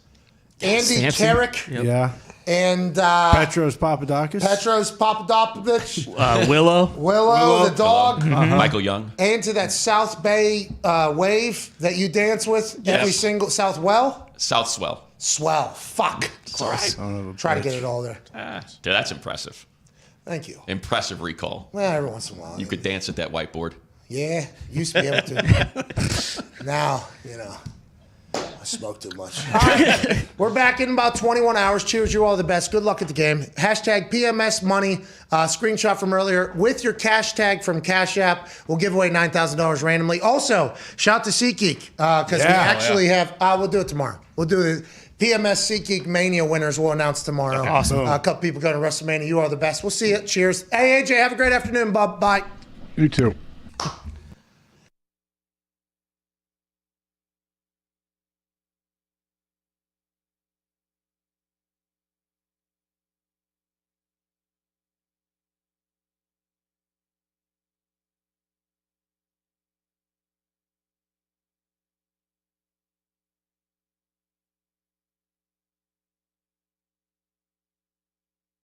Andy Stampsy? Carrick, Yeah. and Petros Papadakis. Petros Papadopoulos, Willow. Willow the dog, Michael Young. and to that South Bay wave that you dance with every Yes. single Southwell. South Swell. Swell. Fuck. right. Try to get it all there. Dude, that's impressive. Thank you. Impressive recall. Well, every once in a while. You could dance at that whiteboard. Yeah, used to be able to. Now, I smoke too much. All right, we're back in about 21 hours. Cheers, you all the best. Good luck at the game. Hashtag PMS Money. Screenshot from earlier with your cash tag from Cash App. We'll give away $9,000 randomly. Also, shout to SeatGeek because we actually have. We'll do it tomorrow. We'll do it. PMS SeatGeek Mania winners we'll announce tomorrow. Okay. Awesome. A couple people going to WrestleMania. You are the best. We'll see you. Cheers. Hey, AJ, have a great afternoon, Bob. Bye. You too.